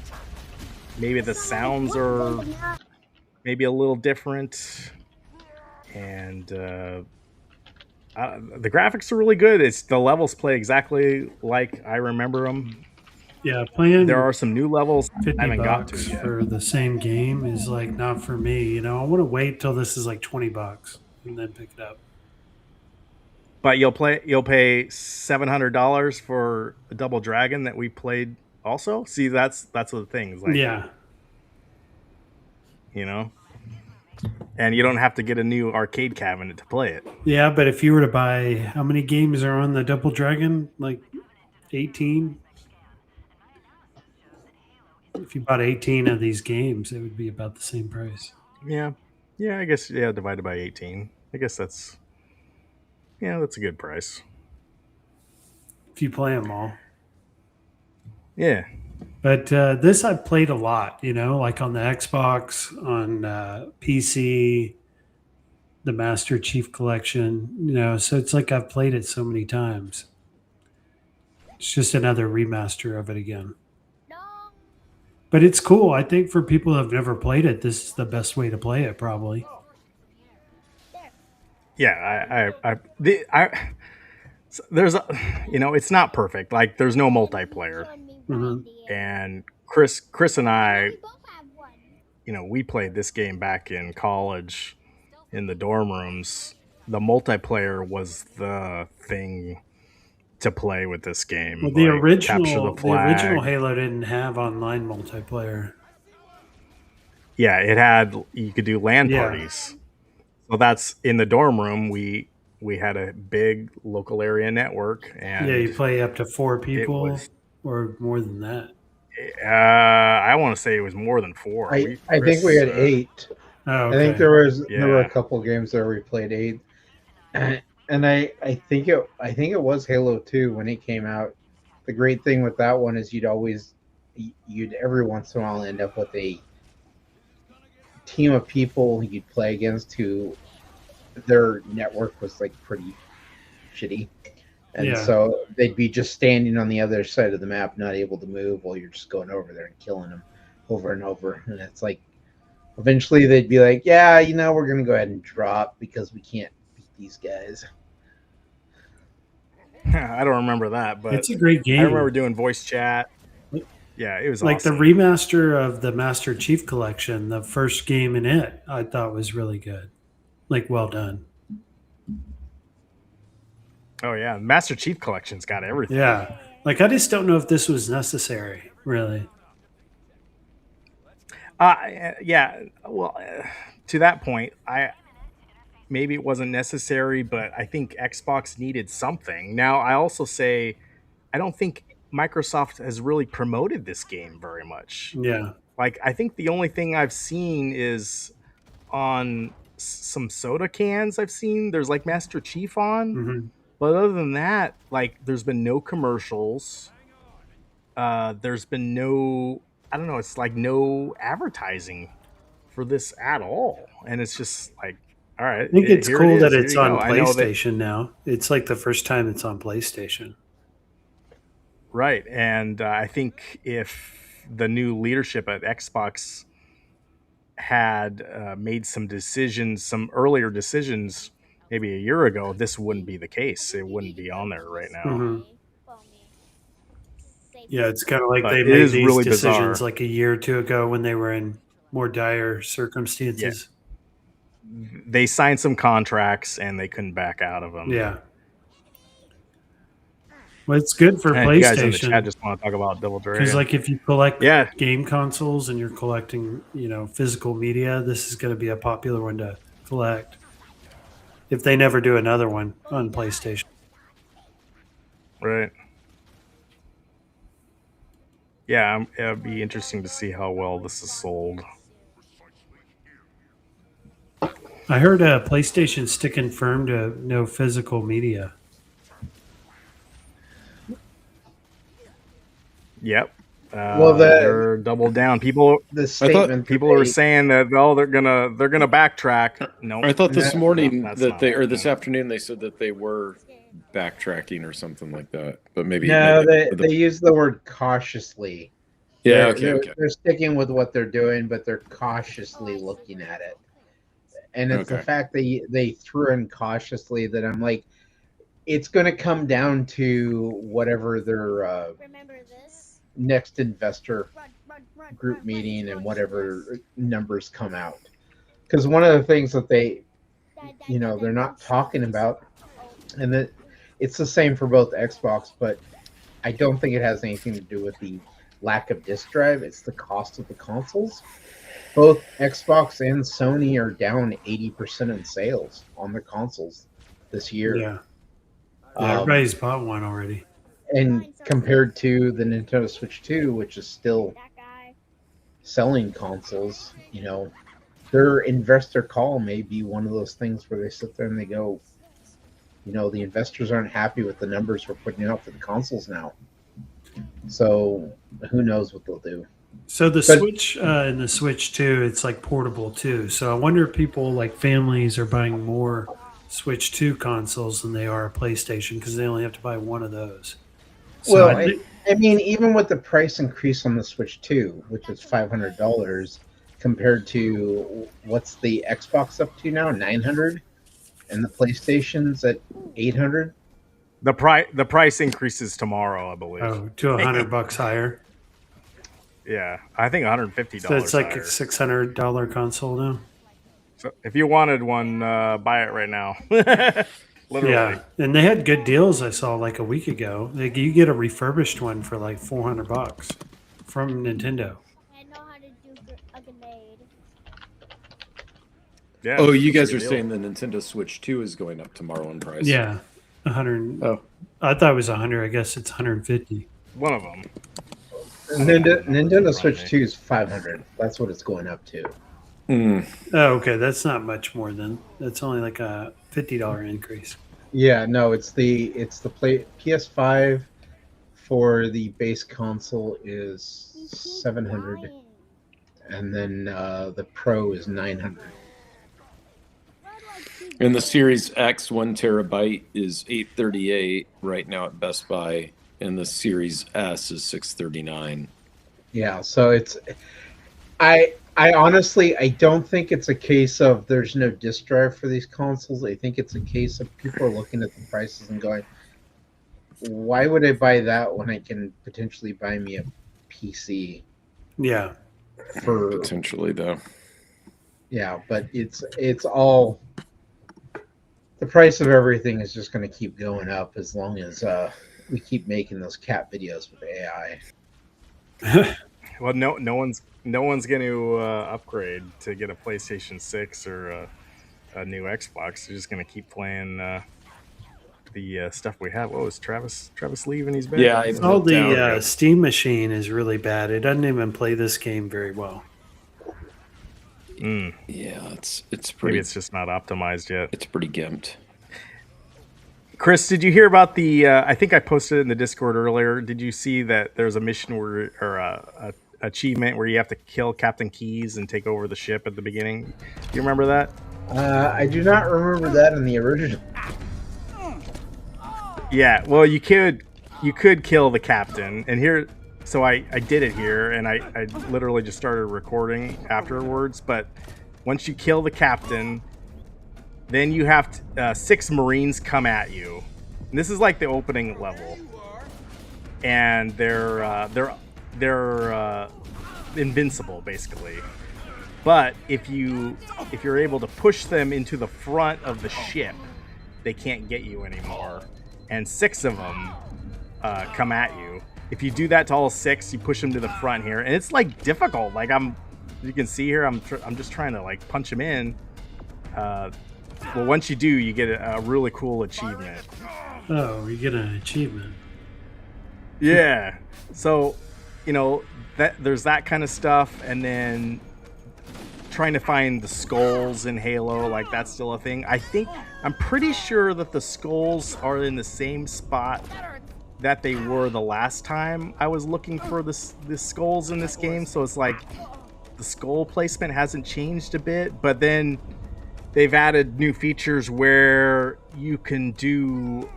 maybe the sounds are maybe a little different, and the graphics are really good. The levels play exactly like I remember them. Yeah, playing There are some new levels I 50 haven't got to bucks yet. for the same game is like not for me. I want to wait till this is like 20 bucks and then pick it up. But you'll pay $700 for a Double Dragon that we played also. See, that's the thing. Like, Yeah. And you don't have to get a new arcade cabinet to play it. Yeah, but if you were to buy, how many games are on the Double Dragon? Like 18? If you bought 18 of these games, it would be about the same price. Yeah, I guess, divided by 18. I guess that's a good price. If you play them all. Yeah. But this I've played a lot, like on the Xbox, on PC, the Master Chief Collection, so it's like I've played it so many times. It's just another remaster of it again. But it's cool. I think for people who have never played it, this is the best way to play it, probably. Yeah, there's it's not perfect. Like, there's no multiplayer. Mm-hmm. And Chris and I, we played this game back in college in the dorm rooms. The multiplayer was the thing to play with this game. Well, the Capture the Flag. original Halo didn't have online multiplayer. Yeah, you could do LAN parties. So that's in the dorm room. We had a big local area network, and you play up to 4 people. or more than that? I want to say it was more than 4. I think we had 8. Oh, I think okay. there were a Yeah. couple games that we played 8, and I think it was Halo 2 when it came out. The great thing with that one is you'd every once in a while end up with a team of people you'd play against who their network was like pretty shitty. And Yeah. so they'd be just standing on the other side of the map, not able to move while you're just going over there and killing them over and over. And it's like, eventually they'd be like, yeah, we're going to go ahead and drop because we can't beat these guys. I don't remember that, but It's a great game. I remember doing voice chat. Yeah, it was like awesome. the remaster of the Master Chief Collection, the first game in it, I thought was really good. Like, well done. Oh yeah, Master Chief Collection's got everything. Yeah. Like, I just don't know if this was necessary, really. Yeah. Well, to that point, maybe it wasn't necessary, but I think Xbox needed something. Now, I also say I don't think Microsoft has really promoted this game very much. Yeah. Like, I think the only thing I've seen is on some soda cans. I've seen there's like Master Chief on, Mm-hmm. but other than that, like, there's been no commercials. There's been no, I don't know, it's like no advertising for this at all, and it's just like, all right, I think it's here it cool is. that Here it's you on go. I know that, PlayStation now. It's like the first time it's on PlayStation. right? And I think if the new leadership at Xbox had made some earlier decisions, maybe a year ago, this wouldn't be the case. It wouldn't be on there right now. Mm-hmm. Yeah, it's kind of like But they it made is these really decisions bizarre. like a year or two ago when they were in more dire circumstances. They signed some contracts and they couldn't back out of them. Yeah. Well, it's good for And if you guys in the chat PlayStation just want to talk about Devil because, Dragon, like, if you collect yeah, game consoles and you're collecting, physical media, this is going to be a popular one to collect. If they never do another one on PlayStation. right. Yeah, it'd be interesting to see how well this is sold. I heard PlayStation's sticking firm to no physical media. Yep. Well, they're doubled down. the statement People are saying that they're gonna backtrack. No, I thought this No, morning that's that not they, or happening. this afternoon, they said that they were backtracking or something like that. But maybe no, maybe they use the word cautiously. yeah, They're sticking with what they're doing, but they're cautiously looking at it. And it's the Okay. fact that they threw in cautiously that I'm like, it's going to come down to whatever their next investor group meeting and whatever numbers come out. Because one of the things that they're not talking about, and that it's the same for both Xbox, but I don't think it has anything to do with the lack of disk drive. It's the cost of the consoles. Both Xbox and Sony are down 80% in sales on their consoles this year. Yeah. Everybody's bought one already. And compared to the Nintendo Switch 2, which is still selling consoles, their investor call may be one of those things where they sit there and they go, the investors aren't happy with the numbers we're putting out for the consoles now. So who knows what they'll do. So the Switch and the Switch 2, it's like portable too. So I wonder if people, like families, are buying more Switch 2 consoles than they are a PlayStation because they only have to buy one of those. So well, I mean, even with the price increase on the Switch 2, which is $500 compared to what's the Xbox up to now, $900, and the PlayStation's at $800. The price increases tomorrow, I believe. Oh, to $100 higher. Yeah, I think $150. So it's like higher. a $600 console now. So if you wanted one, buy it right now. Literally. Yeah, and they had good deals. I saw like a week ago. Like, you get a refurbished one for like $400 from Nintendo. I know how to do a grenade. Yeah. Oh, you guys it's a are good saying deal. the Nintendo Switch 2 is going up tomorrow in price. Yeah, 100. Oh, I thought it was 100. I guess it's 150. one of them. Nintendo Switch 2 is 500. That's what it's going up to. Oh, okay, that's not much more then. That's only like a $50 increase. Yeah, no, it's the PS5 for the base console is He keeps 700, lying. and then the Pro is 900. Why do I keep And the lying? Series X 1 terabyte is $838 right now at Best Buy, and the Series S is $639. Yeah, so it's I honestly I don't think it's a case of there's no disk drive for these consoles. I think it's a case of people are looking at the prices and going, why would I buy that when I can potentially buy me a PC Yeah. for Potentially, though. yeah, but it's all the price of everything is just going to keep going up as long as we keep making those cat videos with AI. Well, no one's going to upgrade to get a PlayStation 6 or a new Xbox. They're just going to keep playing the stuff we have. Oh, is Travis leaving? He's back. Yeah, I All flipped out. the Steam machine is really bad. It doesn't even play this game very well. Mm, Yeah, it's maybe pretty. it's just not optimized yet. It's pretty gimped. Chris, did you hear about the? I think I posted it in the Discord earlier. Did you see that there's a mission where, or a achievement where you have to kill Captain Keyes and take over the ship at the beginning? Do you remember that? I do not remember that in the original. Yeah. Well, you could kill the captain, and here. So I did it here, and I literally just started recording afterwards. But once you kill the captain, then you have 6 Marines come at you. And this is like the opening level, and they're invincible basically. But if you're able to push them into the front of the ship, they can't get you anymore. And 6 of them come at you. If you do that to all 6, you push them to the front here, and it's like difficult. Like you can see here, I'm just trying to like punch them in. Well, once you do, you get a really cool achievement. Oh, you get an achievement. Yeah. So, that there's that kind of stuff, and then trying to find the skulls in Halo, like that's still a thing. I'm pretty sure that the skulls are in the same spot that they were the last time I was looking for the skulls in this game. So it's like the skull placement hasn't changed a bit, but then they've added new features where you can do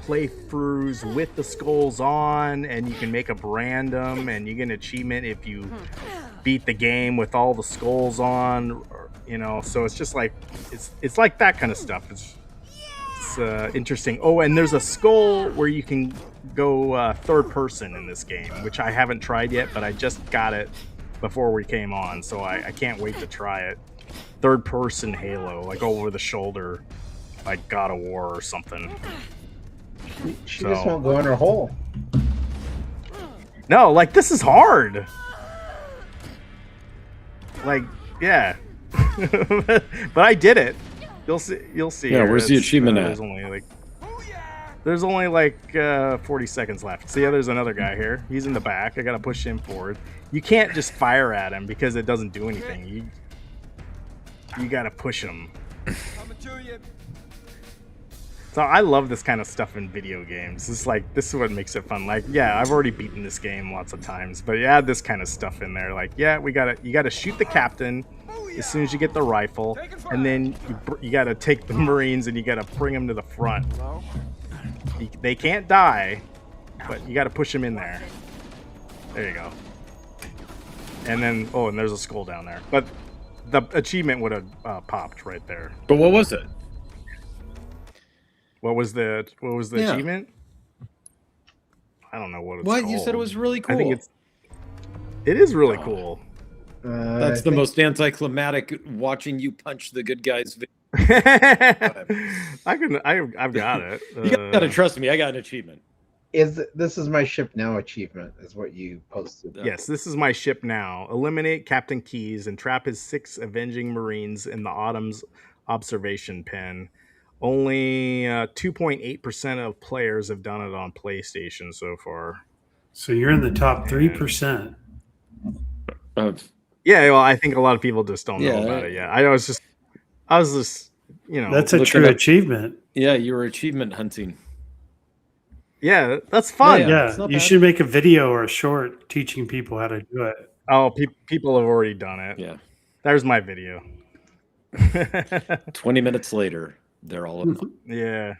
playthroughs with the skulls on, and you can make up random, and you get an achievement if you beat the game with all the skulls on, so it's just like it's like that kind of stuff. It's interesting. Oh, and there's a skull where you can go third person in this game, which I haven't tried yet, but I just got it before we came on, so I can't wait to try it. Third person Halo, like over the shoulder, like God of War or something. She just won't go in her hole. No, like this is hard. Like, yeah. But I did it. You'll see. Yeah, where's the achievement at? There's only like 40 seconds left. See, there's another guy here. He's in the back. I gotta push him forward. You can't just fire at him because it doesn't do anything. You gotta push him. So I love this kind of stuff in video games. This is what makes it fun. Like, yeah, I've already beaten this game lots of times, but you add this kind of stuff in there. Like, yeah, you gotta shoot the captain as soon as you get the rifle, and then you gotta take the Marines and you gotta bring them to the front. They can't die, but you gotta push them in there. There you go. And then, and there's a skull down there. But the achievement would have popped right there. But what was it? What was the achievement? I don't know what it's What? called. You said it was really cool. I think it is really cool. That's the most anticlimactic watching you punch the good guys. I've got it. You gotta trust me. I got an achievement. This is my ship now achievement is what you posted. Yes, this is my ship now. Eliminate Captain Keyes and trap his 6 avenging Marines in the Autumn's observation pen. Only 2.8% of players have done it on PlayStation so far. So you're in the top 3%. Of Yeah, well, I think a lot of people just don't know Yeah. about it. Yeah, I was just, That's a looking true up- achievement. yeah, you were achievement hunting. yeah, that's fun. Yeah. Yeah, it's not you bad. should make a video or a short teaching people how to do it. Oh, people have already done it. Yeah. There's my video. 20 minutes later, they're all Yeah.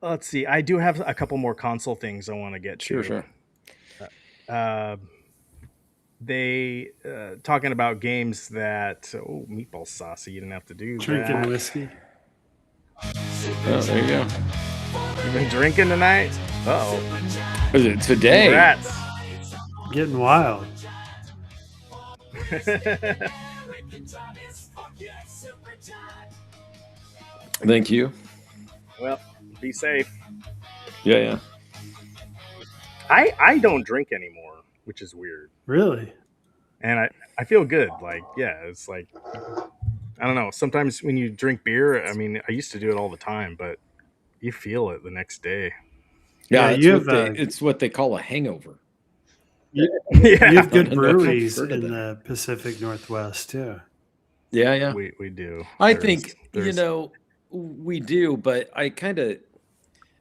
Let's see. I do have a couple more console things I want to get to. Sure. They talking about games that meatball saucy. You didn't have to do Drinking that. whiskey. Oh, there you go. You been drinking tonight? Uh-oh. Is it today? Congrats. Getting wild. Thank you. Well, be safe. Yeah. I don't drink anymore, which is weird. Really? And I feel good. Like, yeah, it's like, I don't know. Sometimes when you drink beer, I mean, I used to do it all the time, but you feel it the next day. Yeah, you it's what they call a hangover. You Yeah, have good I don't know if I've breweries heard of in that. the Pacific Northwest too. Yeah. we do. I There's- think, there's- we do, but I kind of,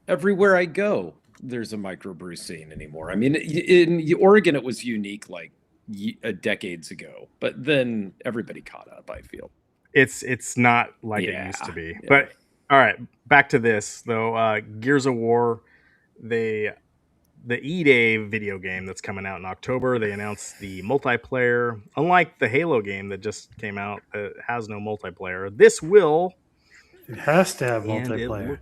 everywhere I go, there's a microbrew scene anymore. I mean, in Oregon, it was unique like decades ago, but then everybody caught up, I feel. it's not like it used to be. Yeah. But all right, back to this though. Gears of War, the E-Day video game that's coming out in October, they announced the multiplayer. Unlike the Halo game that just came out, that has no multiplayer. This will. It has to have And multiplayer.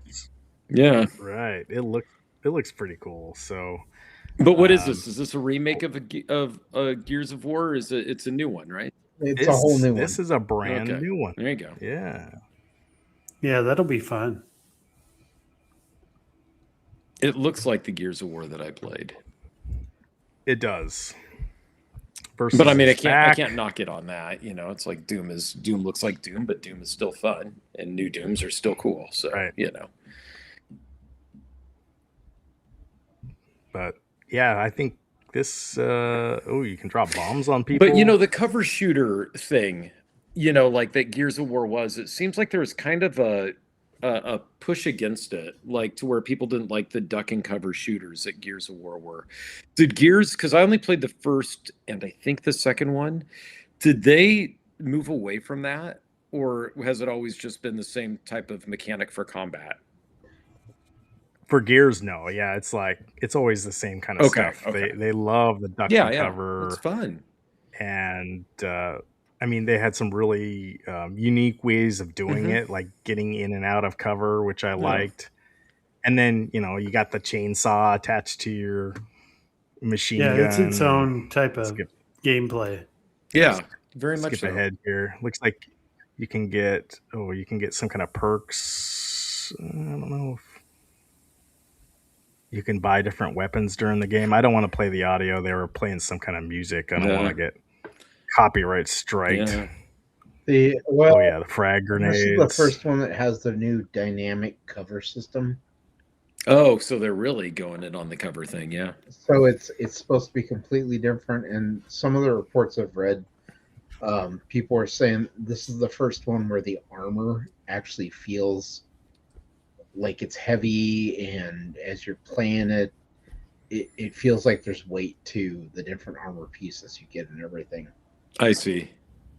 Yeah. Right. It looks pretty cool. So, But what is this? Is this a remake of Gears of War? Or it's a new one, right? It's a whole new one. This is a brand Okay. new one. There you go. Yeah. Yeah, that'll be fun. It looks like the Gears of War that I played. It does. Versus But I mean, I back. can't knock it on that. It's like Doom looks like Doom, but Doom is still fun, and new Dooms are still cool. So Right. But But yeah, I think this. You can drop bombs on people. But the cover shooter thing, like that Gears of War was. It seems like there was kind of a push against it, like to where people didn't like the duck and cover shooters that Gears of War were. Did Gears? Because I only played the first and I think the second one. Did they move away from that, or has it always just been the same type of mechanic for combat? For Gears, no. Yeah, it's like it's always the same kind of stuff. Okay. They love the duck and cover. It's fun. And I mean, they had some really unique ways of doing it, like getting in and out of cover, which I liked. And then you got the chainsaw attached to your machine gun. Yeah, it's its own type of gameplay. Yeah, very much Skip so. ahead here. Looks like you can get some kind of perks. I don't know if you can buy different weapons during the game. I don't want to play the audio. They were playing some kind of music. I don't want to get copyright striked. Yeah. The frag grenades. This is the first one that has the new dynamic cover system. Oh, so they're really going in on the cover thing, yeah. So it's supposed to be completely different. And some of the reports I've read, people are saying this is the first one where the armor actually feels like it's heavy, and as you're playing it, it feels like there's weight to the different armor pieces you get and everything. I see.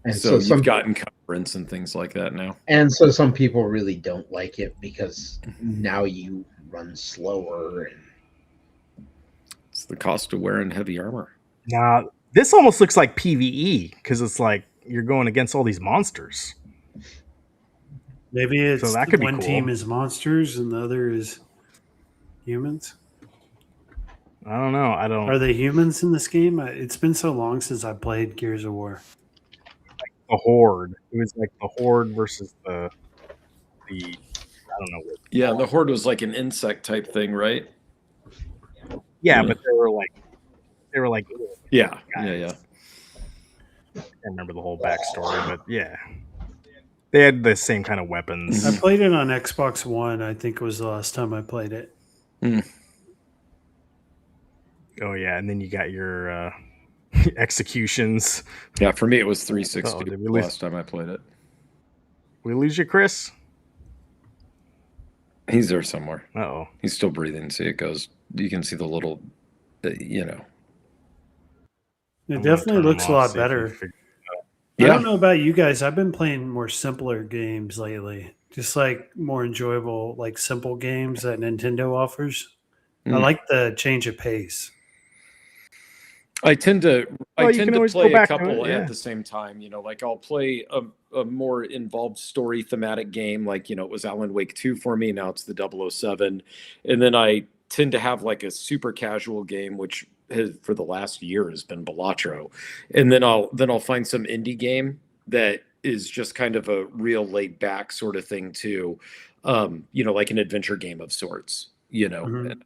And so some you've gotten coverings and things like that now. And so some people really don't like it because now you run slower, and it's the cost of wearing heavy armor. Now, this almost looks like PvE because it's like you're going against all these monsters. Maybe it's So that could be one cool. team is monsters and the other is humans. I don't know. I don't. Are they humans in this game? It's been so long since I played Gears of War. The Horde. It was like the Horde versus the I don't know what. Yeah, the Horde was like an insect type thing, right? Yeah, but they were like Yeah. I can't remember the whole backstory, but yeah. They had the same kind of weapons. I played it on Xbox One. I think it was the last time I played it. Oh yeah, and then you got your executions. Yeah, for me it was 360 Uh-oh, did we the lose? last time I played it. We lose you, Chris? He's there somewhere. Uh-oh. He's still breathing. See, it goes. You can see the little, you know. It I'm gonna definitely turn looks them a off, lot see if you better. figure- I Yeah. don't know about you guys. I've been playing more simpler games lately. Just like more enjoyable, like simple games that Nintendo offers. I Mm. like the change of pace. I tend to Well, you can always go play a back to couple it, yeah. at the same time. You know, like I'll play a more involved story thematic game, like, you know, it was Alan Wake 2 for me. Now it's the 007. And then I tend to have like a super casual game, which has, for the last year, has been Balatro. And then I'll find some indie game that is just kind of a real laid back sort of thing too. You know, like an adventure game of sorts, you know. Mhm.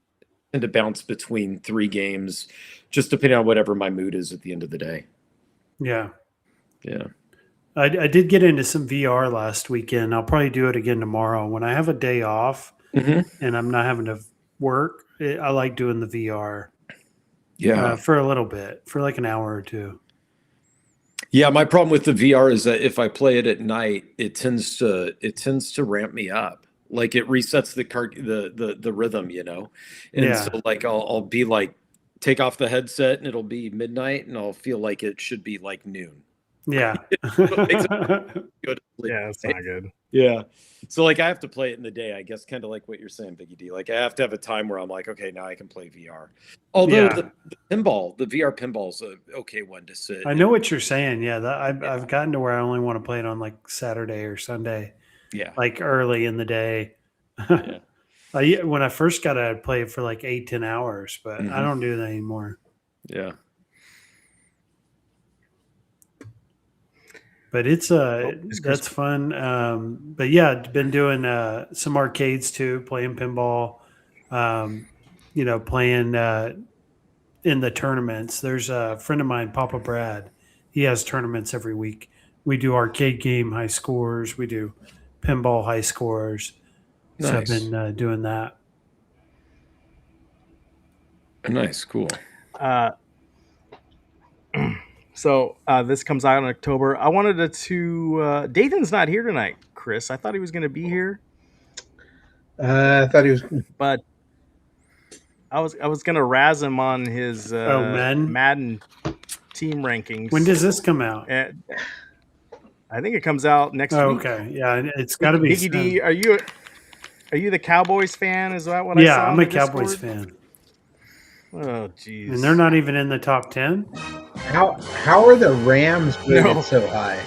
And to bounce between 3 games, just depending on whatever my mood is at the end of the day. Yeah. Yeah. I did get into some VR last weekend. I'll probably do it again tomorrow. When I have a day off Mm-hmm. and I'm not having to work, I like doing the VR Yeah. for a little bit, for like an hour or two. Yeah. My problem with the VR is that if I play it at night, it tends to ramp me up. Like it resets the rhythm, you know? And Yeah. so like I'll be like, take off the headset and it'll be midnight and I'll feel like it should be like noon. Yeah. It makes it go to sleep. Yeah, that's not good. Yeah. So like I have to play it in the day, I guess, kind of like what you're saying, Biggie D. Like I have to have a time where I'm like, okay, now I can play VR. Although Yeah. the pinball, the VR pinball's a okay one to sit. I know what you're saying. Yeah, I've gotten to where I only want to play it on like Saturday or Sunday, Yeah. like early in the day. Yeah. When I first got it, I'd play it for like 8-10 hours, but I Mhm. don't do that anymore. Yeah. But it's is Chris- that's fun. But yeah, been doing some arcades too, playing pinball. You know, playing in the tournaments. There's a friend of mine, Papa Brad. He has tournaments every week. We do arcade game high scores. We do pinball high scores. So I've Nice. been doing that. Nice. Cool. So this comes out in October. I wanted to. Dathan's not here tonight, Chris. I thought he was going to be here, I thought he was. but I was going to razz him on his Madden? Madden team rankings. When does this come out? And I think it comes out next Oh, week. okay. Yeah, it's got to be. Biggie D, are you the Cowboys fan? Is that what I Yeah, saw? I'm on a the Cowboys Discord? fan. Oh, jeez. And they're not even in the top 10? How are the Rams rated No. so high?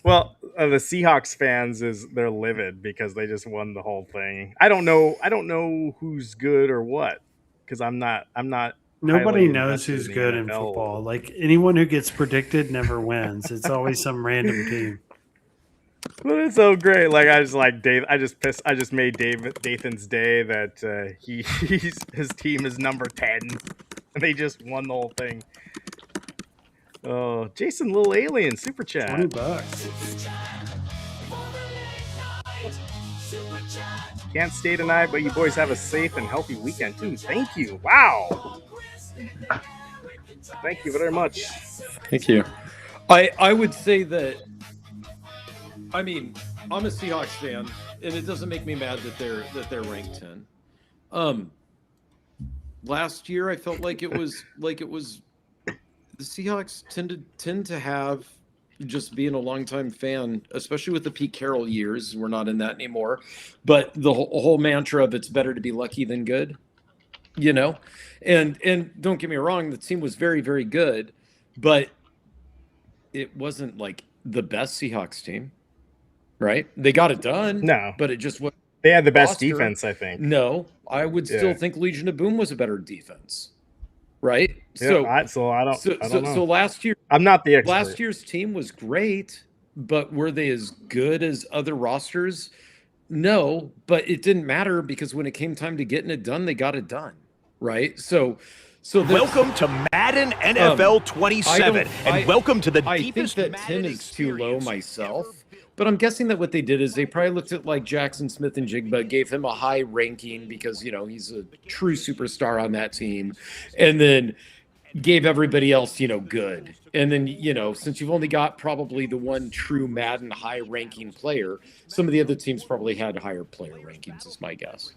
Well, the Seahawks fans they're livid because they just won the whole thing. I don't know who's good or what because I'm not. Nobody highly knows invested who's the good in NFL. football. Like anyone who gets predicted never wins. It's always some random team. But it's so great. Like I just made Dathan's day that his team is number 10, and they just won the whole thing. Oh, Jason, Little Alien, super chat. $20. Can't stay tonight, but you boys have a safe and healthy weekend too. Thank you. Wow. Thank you very much. Thank you. I would say that. I mean, I'm a Seahawks fan, and it doesn't make me mad that they're ranked 10. Last year I felt like it was the Seahawks tend to have, just being a longtime fan, especially with the Pete Carroll years. We're not in that anymore, but the whole mantra of it's better to be lucky than good, you know. And don't get me wrong, the team was very, very good, but it wasn't like the best Seahawks team. Right? They got it done. No. But it just was. They had the best Oscar. defense, I think. No, I would still think Legion of Boom was a better defense. Right? Yeah, I don't know. So last year, I'm not the expert. Last year's team was great, but were they as good as other rosters? No, but it didn't matter because when it came time to getting it done, they got it done. Right? So welcome to Madden NFL 27, and welcome to the I deepest think that Madden 10 is too low experience myself. ever built. But I'm guessing that what they did is they probably looked at like Jackson Smith and Jigba, gave him a high ranking because, you know, he's a true superstar on that team. And then gave everybody else, you know, good. And then, you know, since you've only got probably the one true Madden high ranking player, some of the other teams probably had higher player rankings, is my guess.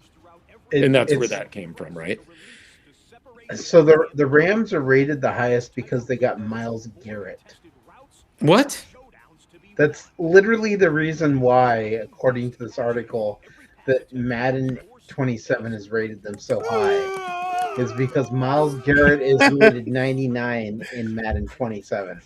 And that's where that came from, right? So the Rams are rated the highest because they got Myles Garrett. What? That's literally the reason why, according to this article, that Madden 27 has rated them so high, is because Myles Garrett is rated 99 in Madden 27.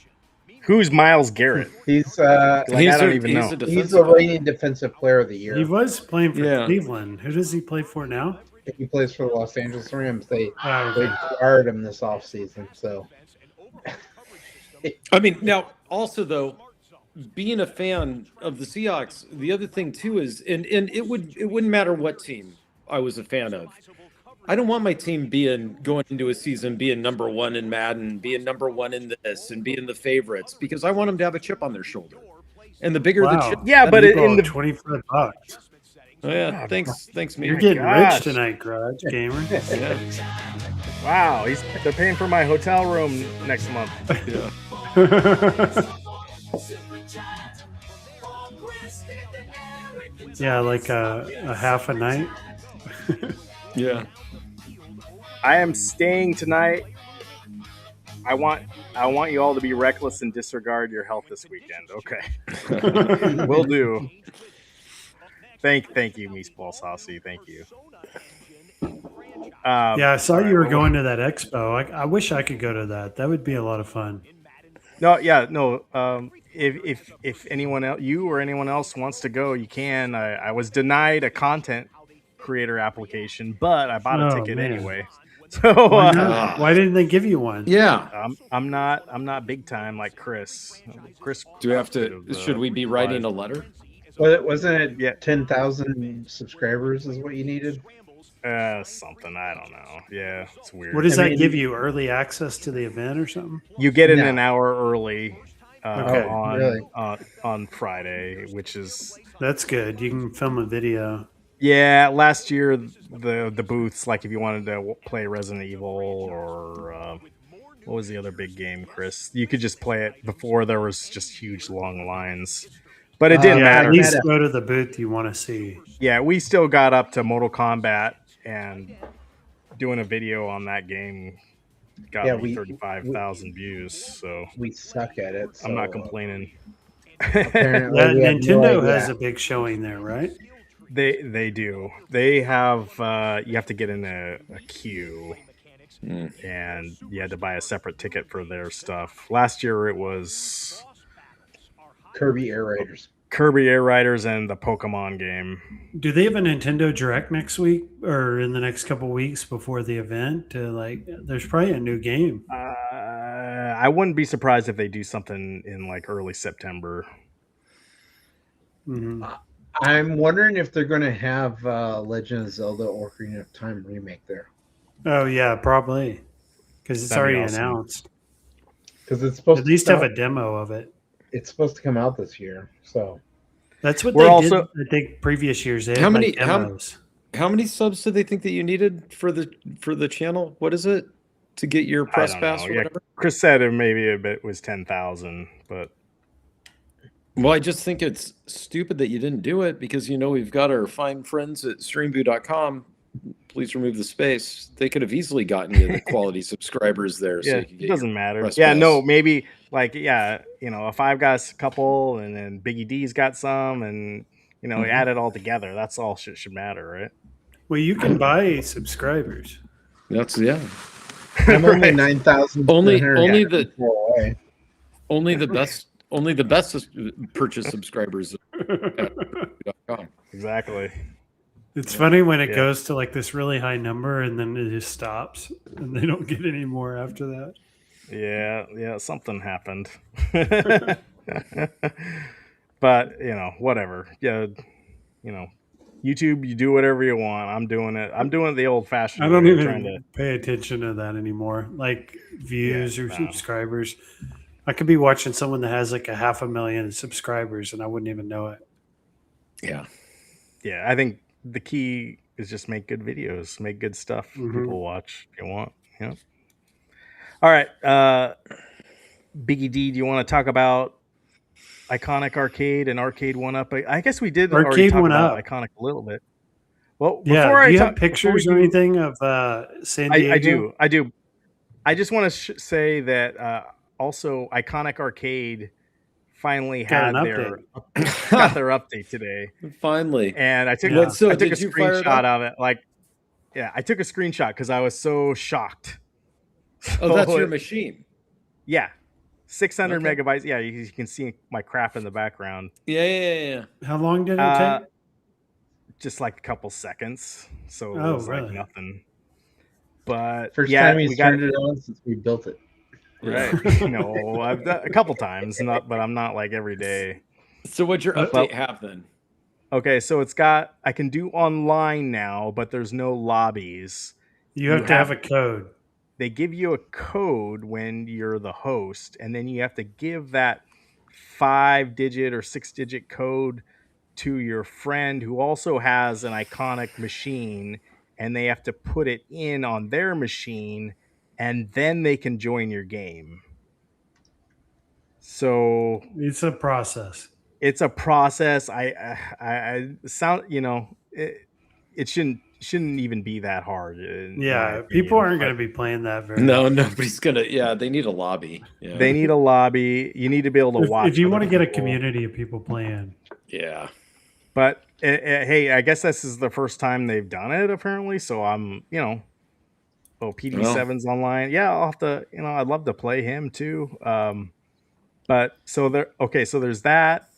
Who's Myles Garrett? He's I don't even know. He's the reigning defensive player of the year. He was playing for Cleveland. Who does he play for now? He plays for the Los Angeles Rams. They acquired him this offseason. So, I mean, now also though, being a fan of the Seahawks, the other thing too is, and it wouldn't matter what team I was a fan of. I don't want my team going into a season being number one in Madden, being number one in this, and being the favorites, because I want them to have a chip on their shoulder. And the bigger the chip, but in the $25. Oh, yeah, thanks, me. You're getting rich tonight, Garage Gamer. Yeah. Wow, they're paying for my hotel room next month. Yeah. Yeah, like a half a night. Yeah. I am staying tonight. I want you all to be reckless and disregard your health this weekend. Okay. Will do. Thank you, Meatball Saucy. Thank you. Yeah, I saw you were going to that expo. I wish I could go to that. That would be a lot of fun. No. If anyone else, you or anyone else wants to go, you can. I was denied a content creator application, but I bought a ticket anyway. So why didn't they give you one? Yeah, I'm not big time like Chris. Do we have to? Should we be writing a letter? Well, wasn't it 10,000 subscribers is what you needed? Something, I don't know. Yeah, it's weird. What does that give you? Early access to the event or something? You get in an hour early really? on Friday, which is that's good. You can film a video. Yeah, last year the booths, like if you wanted to play Resident Evil or what was the other big game, Chris? You could just play it before there was just huge long lines. But it didn't matter. At least go to the booth you want to see. Yeah, we still got up to Mortal Kombat, and doing a video on that game got me 35,000 views. So we suck at it. So I'm not complaining. Nintendo has a big showing there, right? They do. They have you have to get in a queue, and you had to buy a separate ticket for their stuff. Last year it was Kirby Air Raiders. And the Pokemon game. Do they have a Nintendo Direct next week or in the next couple weeks before the event? There's probably a new game. I wouldn't be surprised if they do something in like early September. Mm-hmm. I'm wondering if they're going to have Legend of Zelda Ocarina of Time remake there. Oh yeah, probably because it's already announced. Because it's supposed at least have a demo of it. It's supposed to come out this year, so that's what they did. I think previous years. They had demos. How many subs did they think that you needed for the channel? What is it to get your press pass or whatever? Chris said it was 10,000, but. Well, I just think it's stupid that you didn't do it because, we've got our fine friends at streamboo.com. Please remove the space. They could have easily gotten you the quality subscribers there. Yeah, so it doesn't matter. Yeah, no, maybe if I've got a couple and then Biggie D's got some and, add it all together. That's all should matter, right? Well, you can buy subscribers. That's, yeah. I'm only 9,000. Only the best purchase subscribers. Exactly. It's funny when it goes to like this really high number and then it just stops and they don't get any more after that. Yeah, something happened. But, whatever. Yeah, YouTube, you do whatever you want. I'm doing it the old-fashioned way. I don't even pay attention to that anymore. Like views or subscribers. I could be watching someone that has like 500,000 subscribers and I wouldn't even know it. Yeah. Yeah, I think the key is just make good videos, make good stuff. People will watch if you want. Yeah. All right. Biggie D, do you want to talk about Iconic Arcade and Arcade 1-Up? I guess we did already Arcade talk about 1-Up. Iconic a little bit. Well, Yeah. before Do I you talk, have before we pictures or do, anything of San Diego? I do. I just want to say that also Iconic Arcade finally Got an had got their update today, Finally. and I took Yeah. I took a did you fire it screenshot up? of it. Like, yeah, I took a screenshot because I was so shocked. Oh, that's So your machine. Yeah, 600 Okay. megabytes. Yeah, you can see my crap in the background. Yeah. How long did it take? Just like a couple seconds, so it Oh, was like really? nothing. But First yeah, time we he's got turned it on since we built it. right. No, I've done a couple times, but I'm not like every day. So what'd your But- update have then? Okay, so I can do online now, but there's no lobbies. You have to have a code. They give you a code when you're the host, and then you have to give that 5-digit or 6-digit code to your friend who also has an Iconic machine, and they have to put it in on their machine, and then they can join your game. So It's a process. it's a process. I sound, it shouldn't even be that hard. Yeah, people aren't going to be playing that very No, often. nobody's gonna. Yeah, they need a lobby. Yeah. They need a lobby. You need to be able to watch. If you other want to get a people. community of people playing. Yeah. But hey, I guess this is the first time they've done it apparently. So I'm, PD7's online. Yeah, I'll have to. I'd love to play him too. But so there's that.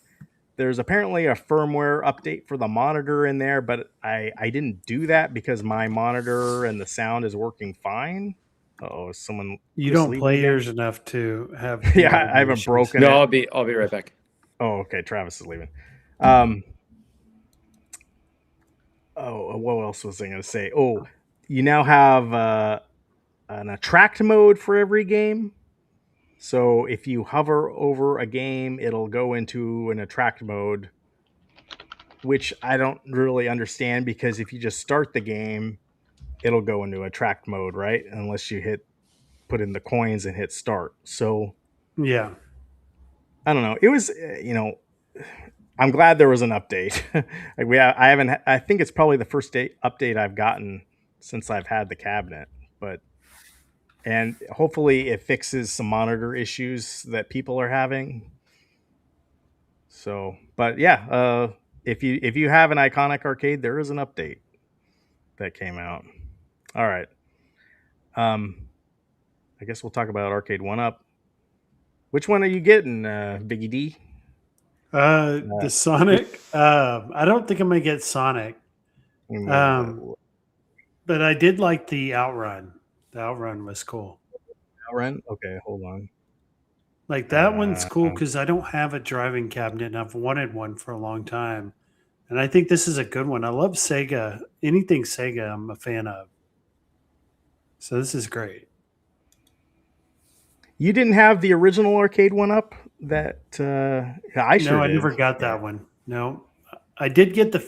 There's apparently a firmware update for the monitor in there, but I didn't do that because my monitor and the sound is working fine. Oh, someone. You Chris don't leaving play again? yours enough to have. Yeah, I haven't broken No, it. I'll be right back. Oh, okay. Travis is leaving. What else was I going to say? Oh, you now have an attract mode for every game. So if you hover over a game, it'll go into an attract mode, which I don't really understand because if you just start the game, it'll go into attract mode, right? Unless you put in the coins and hit start. So Yeah. I don't know. It was, I'm glad there was an update. I think it's probably the first update I've gotten since I've had the cabinet, and hopefully it fixes some monitor issues that people are having. So, but yeah, if you have an Iconic Arcade, there is an update that came out. All right. I guess we'll talk about Arcade 1-Up. Which one are you getting, Biggie D? The Sonic. I don't think I'm gonna get Sonic. But I did like the Outrun. The Outrun was cool. Outrun? Okay, hold on. Like that one's cool because I don't have a driving cabinet and I've wanted one for a long time. And I think this is a good one. I love Sega. Anything Sega, I'm a fan of. So this is great. You didn't have the original Arcade 1-Up that I sure No, I did. never got that one. No, I did get the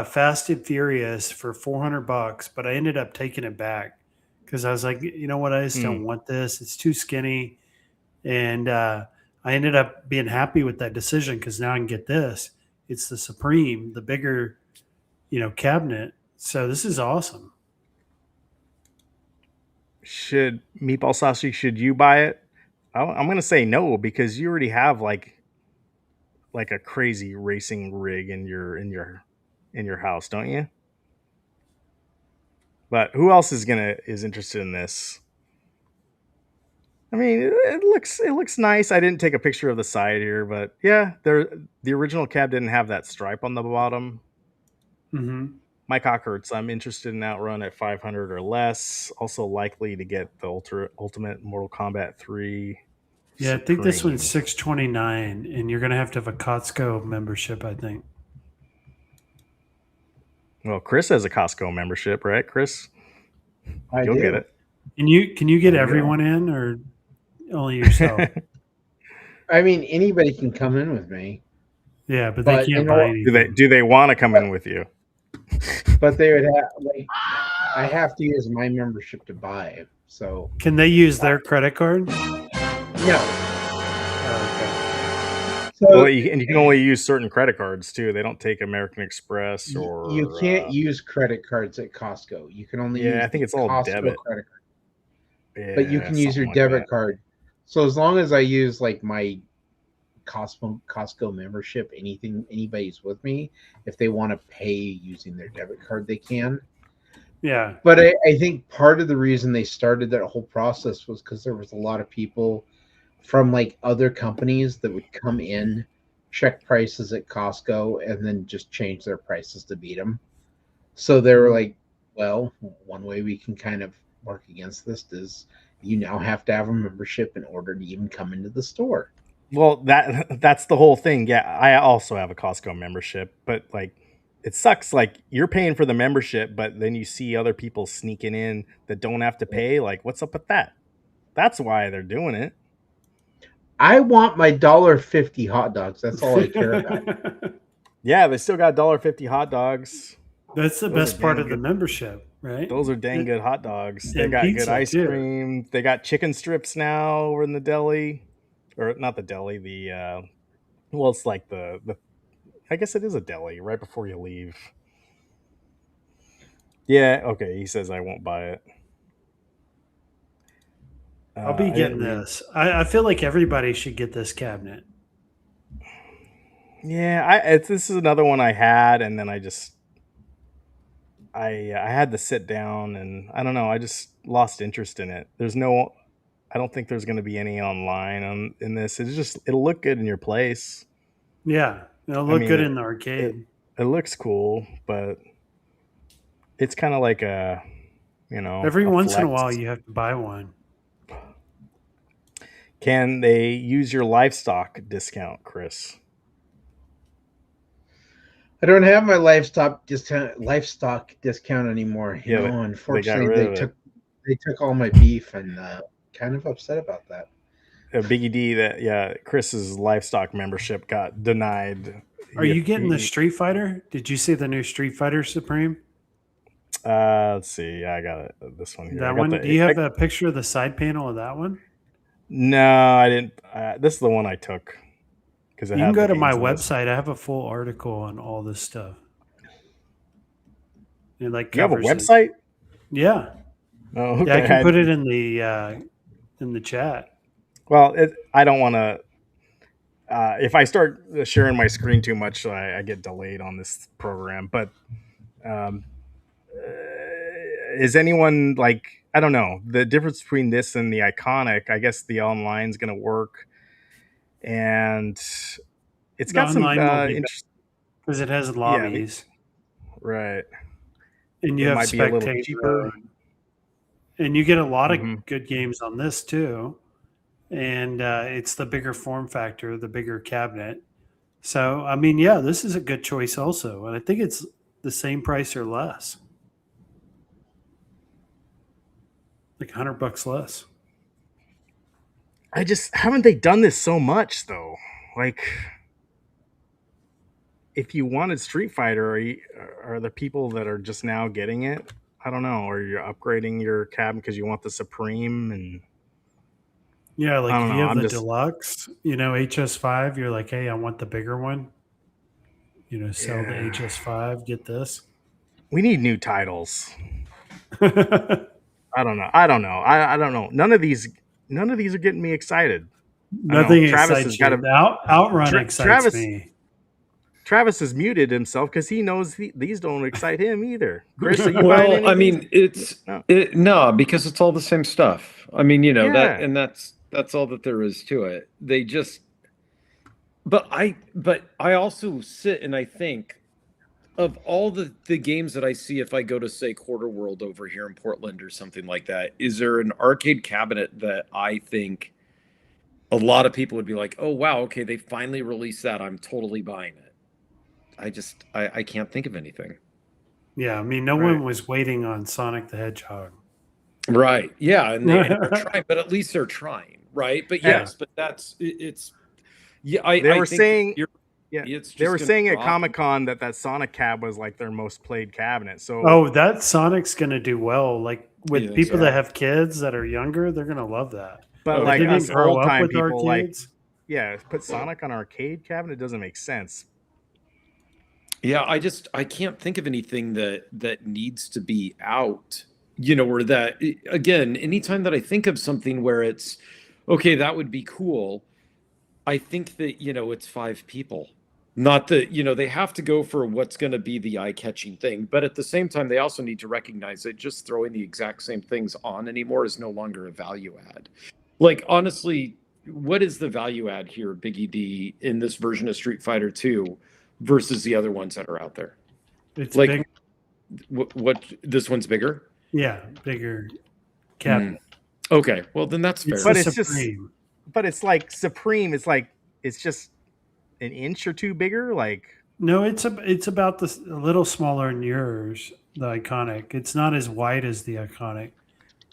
Fast and Furious for $400, but I ended up taking it back because I was like, you know what? I just don't want this. It's too skinny. And I ended up being happy with that decision because now I can get this. It's the Supreme, the bigger, cabinet. So this is awesome. Should Meatball Sausage, should you buy it? I'm going to say no because you already have like a crazy racing rig in your house, don't you? But who else is interested in this? I mean, it looks nice. I didn't take a picture of the side here, but yeah, the original cab didn't have that stripe on the bottom. Mm-hmm. Mike Hockerts, I'm interested in Outrun at 500 or less. Also likely to get the Ultimate Mortal Kombat 3. Yeah, Supreme. I think this one's $629, and you're going to have a Costco membership, I think. Well, Chris has a Costco membership, right, Chris? You'll get it. Can you get everyone in, or only yourself? I mean, anybody can come in with me, Yeah, but they but can't in buy or, anything. Do they want to come in with you? but they would have like I have to use my membership to buy. So Can they use their credit card? no. Oh, So And you can only use certain credit cards too. They don't take American Express you or can't use credit cards at Costco. You can only yeah, I use think the it's all Costco debit. credit card, but you Yeah, can use your something like that. debit card. So as long as I use like my Costco membership, anybody's with me, if they want to pay using their debit card, they can. yeah. But I think part of the reason they started that whole process was because there was a lot of people from like other companies that would come in, check prices at Costco, and then just change their prices to beat them. So they were like, well, one way we can kind of work against this is you now have to have a membership in order to even come into the store. Well, that's the whole thing. Yeah, I also have a Costco membership, but like it sucks like you're paying for the membership, but then you see other people sneaking in that don't have to pay. Like, what's up with that? That's why they're doing it. I want my $1.50 hot dogs. That's all I care about. Yeah, they still got $1.50 hot dogs. That's the Those are best part dang of the good. membership, right? Those are dang good hot dogs. They And got good pizza ice too. cream. They got chicken strips now over in the deli, or not the deli. Well, it's like the. I guess it is a deli right before you leave. Yeah. Okay. He says I won't buy it. I'll be I didn't getting read. this. I feel like everybody should get this cabinet. Yeah. This is another one I had, and then I had to sit down, and I don't know. I just lost interest in it. There's no. I don't think there's going to be any online in this. It'll look good in your place. Yeah, it'll I look mean, good in the it, arcade. it looks cool, but it's kind of like Every a once in a flex. while, you have to buy one. Can they use your livestock discount, Chris? I don't have my livestock discount anymore. You Yeah, know, they got unfortunately, rid of it. they took all my beef, and kind of upset about that. Biggie D, that yeah, Chris's livestock membership got denied. Are you getting the Street Fighter? Did you see the new Street Fighter Supreme? Let's see. Yeah, I got it. This one here. I That got one? Do you have a picture of the side panel of that one? No, I didn't. This is the one I took because it You can had go the to my games list. website. I have a full article on all this stuff. It like You have a covers it. website? Yeah. Oh, okay. Yeah, I can put it in the chat. Well, I don't want to. If I start sharing my screen too much, I get delayed on this program. But um, is anyone like, I don't know, the difference between this and the iconic? I guess the online's going to work, and it's The got some online will be better interesting. because it has Yeah, lobbies right. and you It have might be a little spectator, cheaper. and you get a lot of Hmm. good games on this too. And it's the bigger form factor, the bigger cabinet. So I mean, yeah, this is a good choice also, and I think it's the same price or less, like $100 less. I just haven't they done this so much though. Like, if you wanted Street Fighter, are the people that are just now getting it? I don't know. Or you're upgrading your cabin because you want the Supreme, and Yeah, I like don't if know. you have I'm the just deluxe, HS5, you're like, hey, I want the bigger one. Sell the yeah. HS5, get this. We need new titles. I don't know. I don't know. I don't know. None of these are getting me excited. I don't know. Nothing Travis has excites got you. a Outrun excites Travis. me. Travis has muted himself because he knows these don't excite him either. Chris, are you buying Well, any I of these? mean, No. no, because it's all the same stuff. I mean, Yeah. that's all that there is to it. They just, but I also sit and I think of all the games that I see if I go to say Quarter World over here in Portland or something like that. Is there an arcade cabinet that I think a lot of people would be like, oh wow, okay, they finally released that. I'm totally buying it. I can't think of anything. Yeah, I mean, no Right. one was waiting on Sonic the Hedgehog. Right. Yeah, and they're trying, but at least they're trying, right? But Yeah. yes, but it's Yeah, They I were think saying, yeah, it's they just were gonna saying at drop. Comic-Con that Sonic cab was like their most played cabinet. So Oh, that Sonic's gonna do well. Like You with think people so? that have kids that are younger, they're gonna love that. but Oh, That like didn't us grow old up time with our people, like, kids. yeah, put Sonic on arcade cabinet, it doesn't make sense. Yeah, I can't think of anything that needs to be out, or that again, anytime that I think of something where it's okay, that would be cool, I think that, it's five people. Not that, they have to go for what's going to be the eye-catching thing, but at the same time, they also need to recognize that just throwing the exact same things on anymore is no longer a value add. Like, honestly, what is the value add here, Biggie D, in this version of Street Fighter 2 versus the other ones that are out there? It's Like, big. what this one's bigger? Yeah, bigger cabinet. Okay, well, then that's fair. It's But the it's just, Supreme. but it's like Supreme. It's like it's just an inch or two bigger. Like, No, it's about a little smaller than yours. The iconic. It's not as wide as the iconic,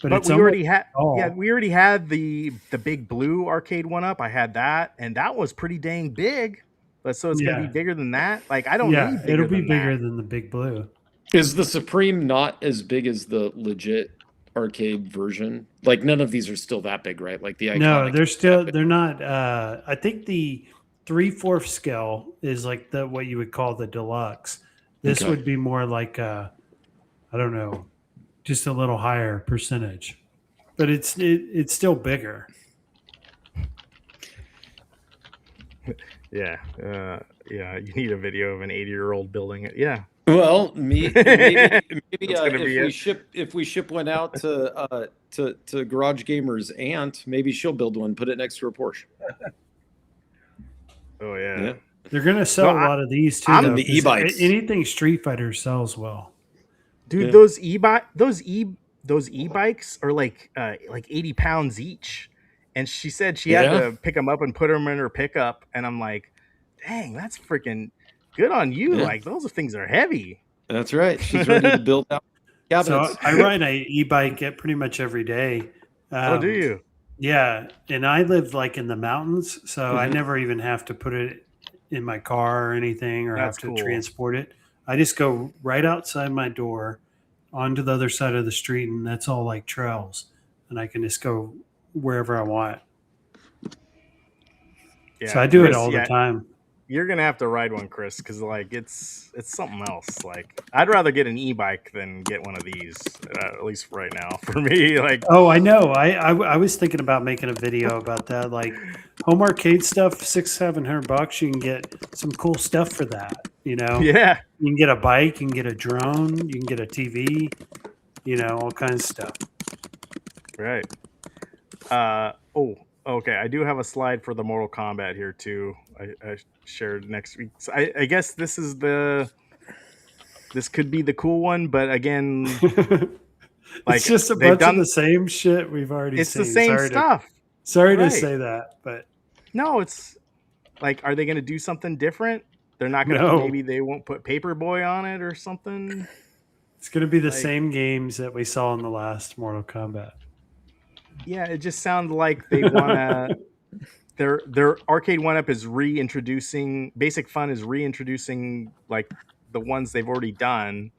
but but it's we almost already had, yeah, tall. we already had the big blue arcade one up. I had that, and that was pretty dang big. But so it's gonna be Yeah, bigger than that. Like, I don't yeah. need It'll bigger be than that. bigger than the big blue. Is the Supreme not as big as the legit arcade version? Like none of these are still that big, right? Like the No, iconic. they're not. I think the 3/4 scale is like what you would call the deluxe. This Okay. would be more like I don't know, just a little higher percentage, but it's still bigger. Yeah, yeah. You need a video of an 80-year-old building it. Yeah, Maybe That's gonna be it. if we ship one out to Garage Gamer's aunt, maybe she'll build one, put it next to her Porsche. Oh yeah. Yeah. They're gonna sell No, a lot of these too. I'm though, the 'cause e-bikes. Anything Street Fighter sells well. Dude, Yeah. those e-bikes are like 80 pounds each. And she said she had Yeah. to pick them up and put them in her pickup. And I'm like, dang, that's freaking good on you. Yeah. Like, those things are heavy. That's right. She's ready to build out So cabinets. I ride a e-bike pretty much every day. Oh, do you? Yeah, and I live like in the mountains, so I Mhm. never even have to put it in my car or anything, or That's have to cool. transport it. I just go right outside my door onto the other side of the street, and that's all like trails, and I can just go wherever I want. Yeah. So I do it Chris, all the yeah, time. you're gonna have to ride one, Chris, because like it's something else. Like, I'd rather get an e-bike than get one of these, at least right now for me. Like, Oh, I know. I was thinking about making a video about that, like home arcade stuff, $600-700. You can get some cool stuff for that. yeah. You can get a bike, you can get a drone, you can get a TV, all kinds of stuff. Right. Oh, okay. I do have a slide for the Mortal Kombat here too. I shared next week. So I guess this could be the cool one, but again, like, It's just a they've bunch of done, the same shit we've already it's seen. the same stuff. Sorry to Right. say that, but No, it's like, are they going to do something different? They're not going to. No. Maybe they won't put Paperboy on it or something. it's going to be the Like- same games that we saw in the last Mortal Kombat. Yeah, it just sounded like they want to. Their arcade one up is reintroducing. Basic Fun is reintroducing like the ones they've already done.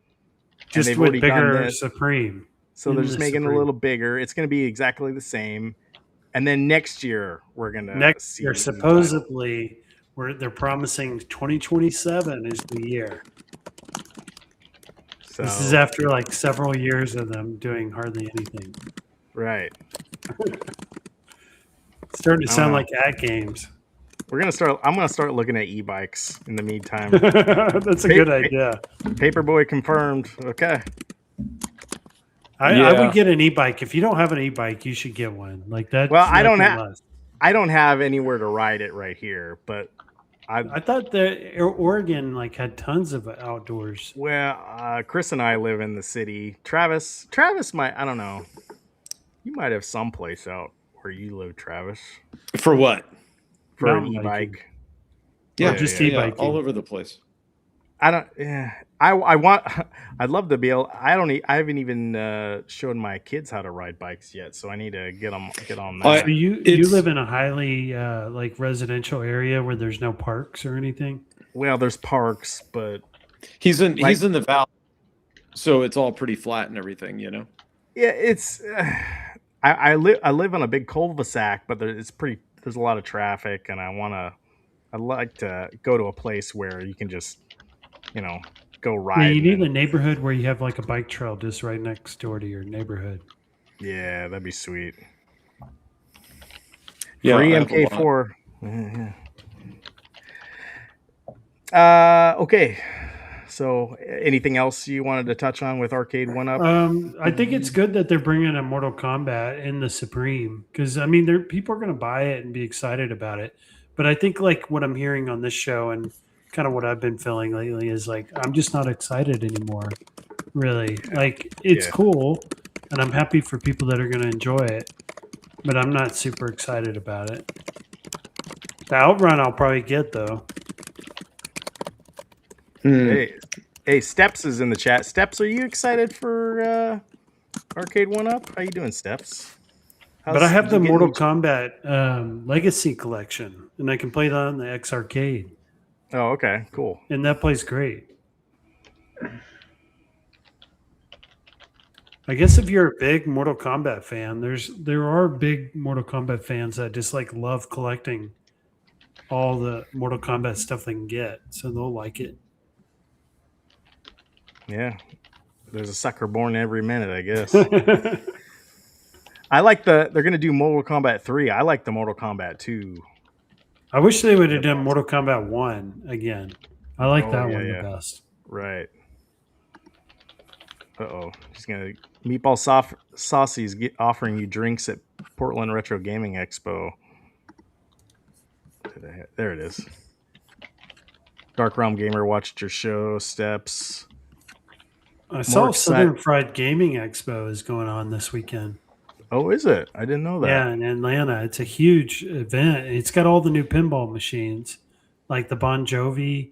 Just they've with already done bigger this. Supreme. So they're in just the making it a Supreme. little bigger. It's going to be exactly the same. And then next year we're going to Next see year, the new title. supposedly, they're promising 2027 is the year. So, This is after like several years of them doing hardly anything. right. It's starting to I don't sound know. like ad games. I'm going to start looking at e-bikes in the meantime. That's a good idea. Paperboy confirmed. Okay. I Yeah. would get an e-bike. If you don't have an e-bike, you should get one. Like that. Well, I don't nothing have- less. I don't have anywhere to ride it right here, but I thought that Oregon like had tons of outdoors. Chris and I live in the city. Travis might, I don't know. You might have some place out where you live, Travis, For what? for an Mountain biking. e-bike. Yeah, just yeah, e-biking. all over the place. I don't. I want. I'd love to be able. I haven't even shown my kids how to ride bikes yet, so I need to get on I- So that. you live in a highly like residential area where there's no parks or anything? Well, there's parks, but he's in like- the valley, so it's all pretty flat and everything, you know. yeah, it's. I live on a big cul-de-sac, but it's pretty. There's a lot of traffic, and I'd like to go to a place where you can just, go Yeah, ride. you need a neighborhood where you have like a bike trail just right next door to your neighborhood. Yeah, that'd be sweet. Yeah, Free I have a lot. MK4. Okay. So, anything else you wanted to touch on with Arcade 1-Up? I think it's good that they're bringing a Mortal Kombat in the Supreme because I mean, people are going to buy it and be excited about it. But I think like what I'm hearing on this show and kind of what I've been feeling lately is like I'm just not excited anymore. Really, like it's Yeah. cool, and I'm happy for people that are going to enjoy it. But I'm not super excited about it. The Outrun I'll probably get though. Hey, Steps is in the chat. Steps, are you excited for Arcade 1-Up? How you doing, Steps? But I have the did you get Mortal any- Kombat Legacy Collection, and I can play that on the X Arcade, Oh, okay, cool. and that plays great. I guess if you're a big Mortal Kombat fan, there are big Mortal Kombat fans that just like love collecting all the Mortal Kombat stuff they can get, so they'll like it. Yeah, there's a sucker born every minute, I guess. I like they're gonna do Mortal Kombat 3. I like the Mortal Kombat 2. I wish they would have done Mortal Kombat 1 again. I like that one yeah. the best. Right. She's gonna Meatball Saucy's offering you drinks at Portland Retro Gaming Expo. There it is. Dark Realm Gamer watched your show. Steps. I saw exci- Southern Fried Gaming Expo is going on this weekend. Oh, is it? I didn't know that. Yeah, in Atlanta. It's a huge event. It's got all the new pinball machines, like the Bon Jovi,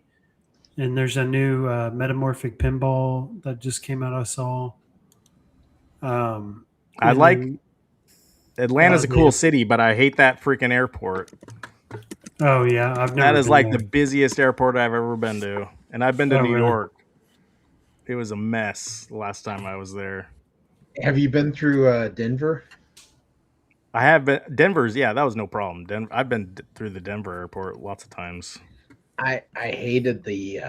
and there's a new Metamorphic pinball that just came out. I saw. I like Atlanta's a cool city, but I hate that freaking airport. Oh yeah, I've never. That is been like there. the busiest airport I've ever been to, and I've been to Oh, New really? York. It was a mess the last time I was there. Have you been through Denver? I have been Denver's. Yeah, that was no problem. I've been through the Denver airport lots of times. I hated the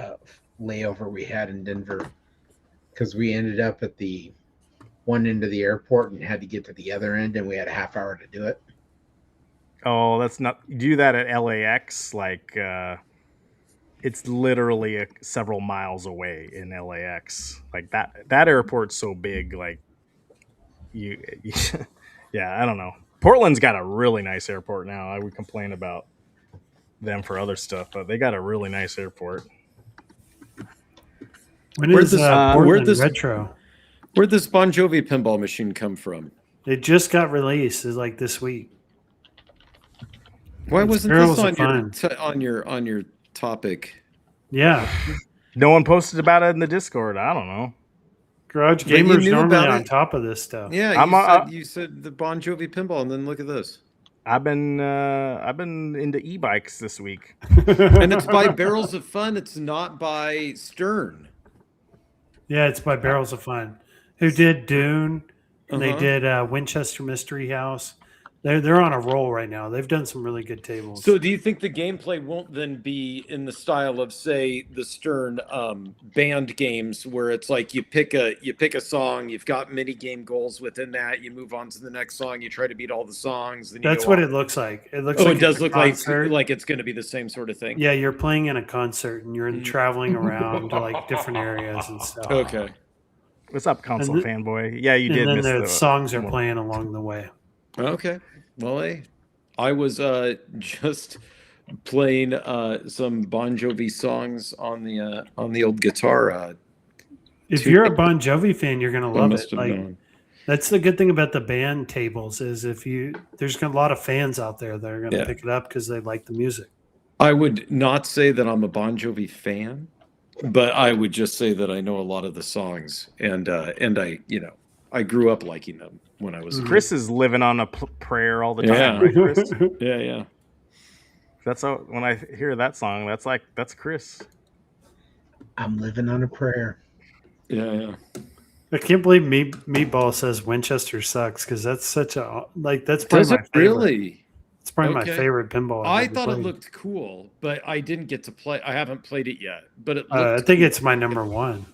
layover we had in Denver because we ended up at the one end of the airport and had to get to the other end, and we had a half hour to do it. Oh, that's not. You do that at LAX, like it's literally several miles away in LAX. Like that airport's so big. Like you yeah, I don't know. Portland's got a really nice airport now. I would complain about them for other stuff, but they got a really nice airport. When Where'd is this- Portland where'd this- Retro? Where'd this Bon Jovi pinball machine come from? It just got released. It's like this week. Why It's wasn't barrels this of fun. on your topic? Yeah, No one posted about it in the Discord. I don't know. Garage But you Gamer's knew normally about on it. top of this stuff. Yeah, you said the Bon Jovi pinball, and then look at this. I've been into e-bikes this week. And it's by Barrels of Fun. It's not by Stern. Yeah, it's by Barrels of Fun, who did Dune, and they Uh-huh. did Winchester Mystery House. They're on a roll right now. They've done some really good tables. So do you think the gameplay won't then be in the style of, say, the Stern band games, where it's like you pick a song, you've got mini game goals within that, you move on to the next song, you try to beat all the songs. Then you That's go what on. it looks like. It looks Oh, like it does it's a look concert. like it's going to be the same sort of thing. Yeah, you're playing in a concert and you're Mm. traveling around to like different areas and stuff. Okay. What's up, console And fanboy? Yeah, you And did then miss the songs are playing along the way. Okay. Well, hey, I was just playing some Bon Jovi songs on the old guitar. If you're a Bon Jovi fan, you're gonna I love must it. have Like known. that's the good thing about the band tables is there's a lot of fans out there that are gonna Yeah. pick it up because they like the music. I would not say that I'm a Bon Jovi fan, But I would just say that I know a lot of the songs, and I, I grew up liking them when I was a Chris kid. is living on a prayer all the time, Yeah. right, Chris? Yeah. That's how, when I hear that song, that's Chris. I'm living on a prayer. Yeah. I can't believe Meatball says Winchester sucks because that's such a that's probably Does my it favorite. really? It's probably my Okay. favorite pinball. I I've ever thought it played. looked cool, but I didn't get to play. I haven't played it yet, but it I looked think cool. it's my number one.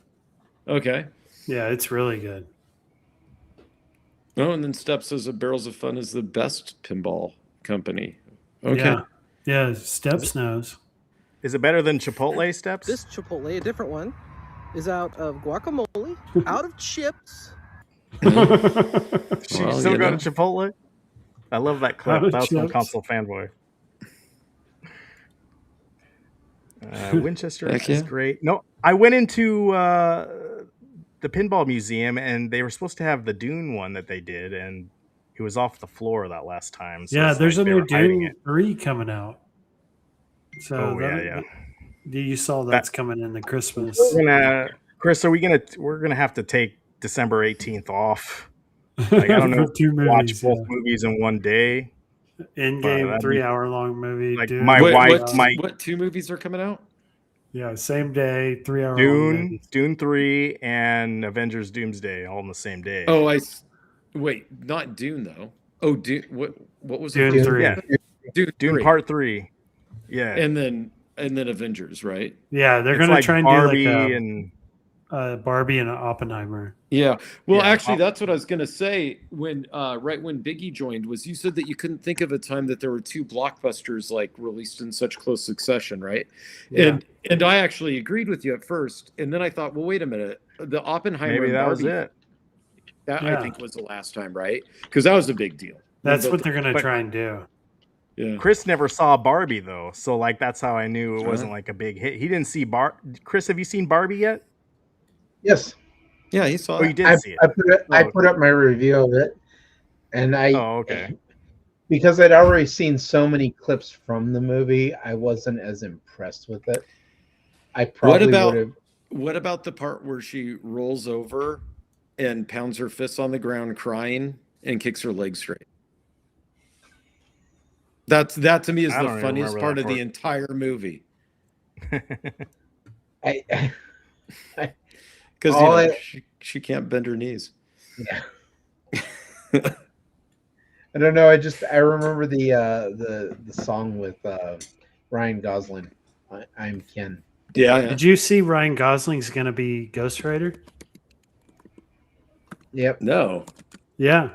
Okay. Yeah, it's really good. Oh, and then Step says that Barrels of Fun is the best pinball company. Okay. Yeah. Steps knows. Is it better than Chipotle Steps? This Chipotle, a different one, is out of guacamole, out of chips. She Well, still you go know. to Chipotle? I love that clip. Out of That was from chips. Console Fanboy. Winchester Heck is yeah. great. No, I went into the pinball museum, and they were supposed to have the Dune one that they did, and it was off the floor that last time. So Yeah, it's there's like a they new were hiding Dune it. 3 coming out. So Oh yeah. You saw that's coming in the Christmas. Chris, we're gonna have to take December 18th off. Like, I don't know, For 2 watch movies. both movies in one day. In-game that'd be- 3-hour-long movie. like, Dune, my wife might- What 2 movies are coming out? Yeah, same day, 3-hour-long movies. Dune 3 and Avengers Doomsday all on the same day. Oh, wait, not Dune though. Oh, Dune. What was Dune it? 3. Yeah. Dune Dune 3. Part 3. Yeah. And then Avengers, right? Yeah, they're It's going to like try and Barbie do like and Barbie and Oppenheimer. Yeah. Well, Yeah, actually, that's what I was going to say when right when Biggie joined was you said that you couldn't think of a time that there were 2 blockbusters like released in such close succession, right? Yeah. And I actually agreed with you at first, and then I thought, well, wait a minute, the Oppenheimer maybe and that was Barbie, it. that Yeah. I think was the last time, right? Because that was a big deal. That's But- what they're going to but- try and do. Yeah. Chris never saw Barbie though, so like that's how I knew it Sure. wasn't like a big hit. He didn't see Chris, have you seen Barbie yet? Yes, Yeah, he saw Oh, you it. did I see it. I Oh. put up my review of it, and Oh, okay. because I'd already seen so many clips from the movie, I wasn't as impressed with it. I probably would have. What about the part where she rolls over and pounds her fists on the ground crying and kicks her legs straight? That to me is I the don't even funniest remember part that of the part. entire movie. I Because All I- she can't bend her knees. yeah. I don't know. I remember the song with Ryan Gosling. I'm Ken. Yeah. Did you see Ryan Gosling's going to be Ghost Rider? Yep. No. Yeah.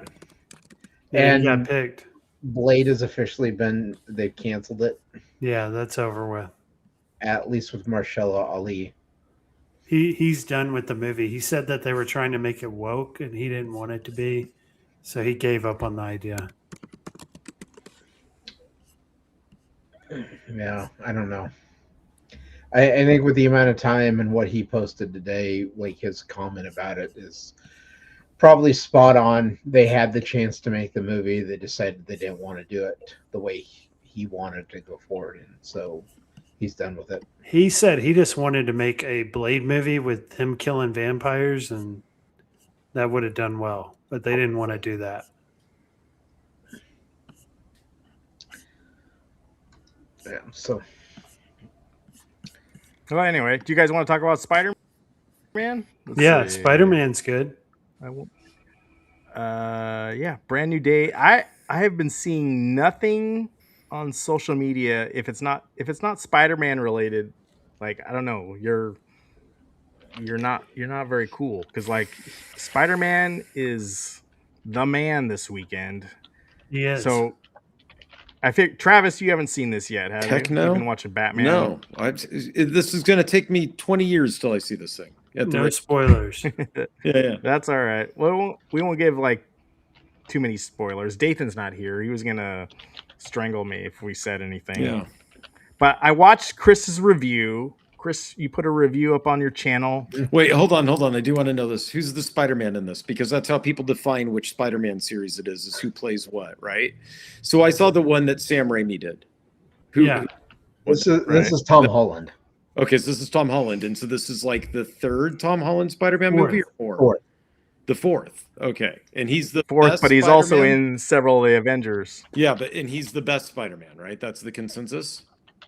Yeah, he got And picked. Blade has officially been. They've canceled it, Yeah, that's over with. at least with Mahershala Ali. He's done with the movie. He said that they were trying to make it woke and he didn't want it to be. So he gave up on the idea. Yeah, I don't know. I think with the amount of time and what he posted today, like his comment about it is probably spot on. They had the chance to make the movie. They decided they didn't want to do it the way he wanted to go forward, and so he's done with it. He said he just wanted to make a Blade movie with him killing vampires and that would have done well. But they didn't want to do that. Yeah. So Well, anyway, do you guys want to talk about Spider-Man? Yeah, Spider-Man's good. I won't. Yeah, brand new day. I have been seeing nothing on social media if it's not Spider-Man related. Like, I don't know, you're not very cool because like Spider-Man is the man this weekend. He is. So I think Travis, you haven't seen this yet, have Heck you? no. You've been watching Batman. No. This is going to take me 20 years till I see this thing. At the no rate- spoilers. Yeah. That's all right. Well, we won't give like too many spoilers. Dathan's not here. He was gonna strangle me if we said anything. Yeah. But I watched Chris's review. Chris, you put a review up on your channel. Wait, hold on. I do want to know this. Who's the Spider-Man in this? Because that's how people define which Spider-Man series it is who plays what, right? So I saw the one that Sam Raimi did. Yeah. this is Tom Holland. Okay, so this is Tom Holland, and so this is like the third Tom Holland Spider-Man movie, or fourth? Fourth. The fourth. Okay, and he's the Fourth, best but he's also Spider-Man? in several of the Avengers. Yeah, and he's the best Spider-Man, right? That's the consensus.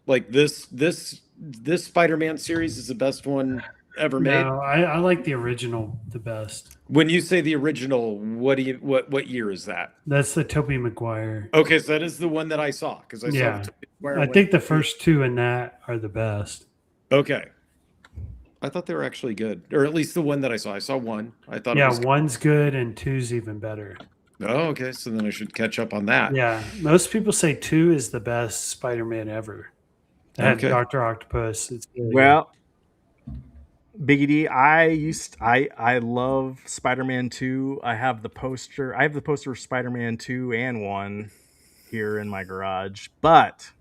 Like this Spider-Man series is the best one ever made. No, I like the original the best. When you say the original, what year is that? That's the Tobey Maguire. Okay, so that is the one that I saw because I saw. Yeah. The Tobey Maguire I one. think the first two in that are the best. Okay, I thought they were actually good, or at least the one that I saw. I saw one. I thought. Yeah, It was one's good and two's even better. Oh, okay. So then I should catch up on that. Yeah, most people say 2 is the best Spider-Man ever. It had Okay. Dr. Octopus. It's really Well, Biggie D, I love Spider-Man 2. I have the poster of Spider-Man 2 and 1 here in my garage. But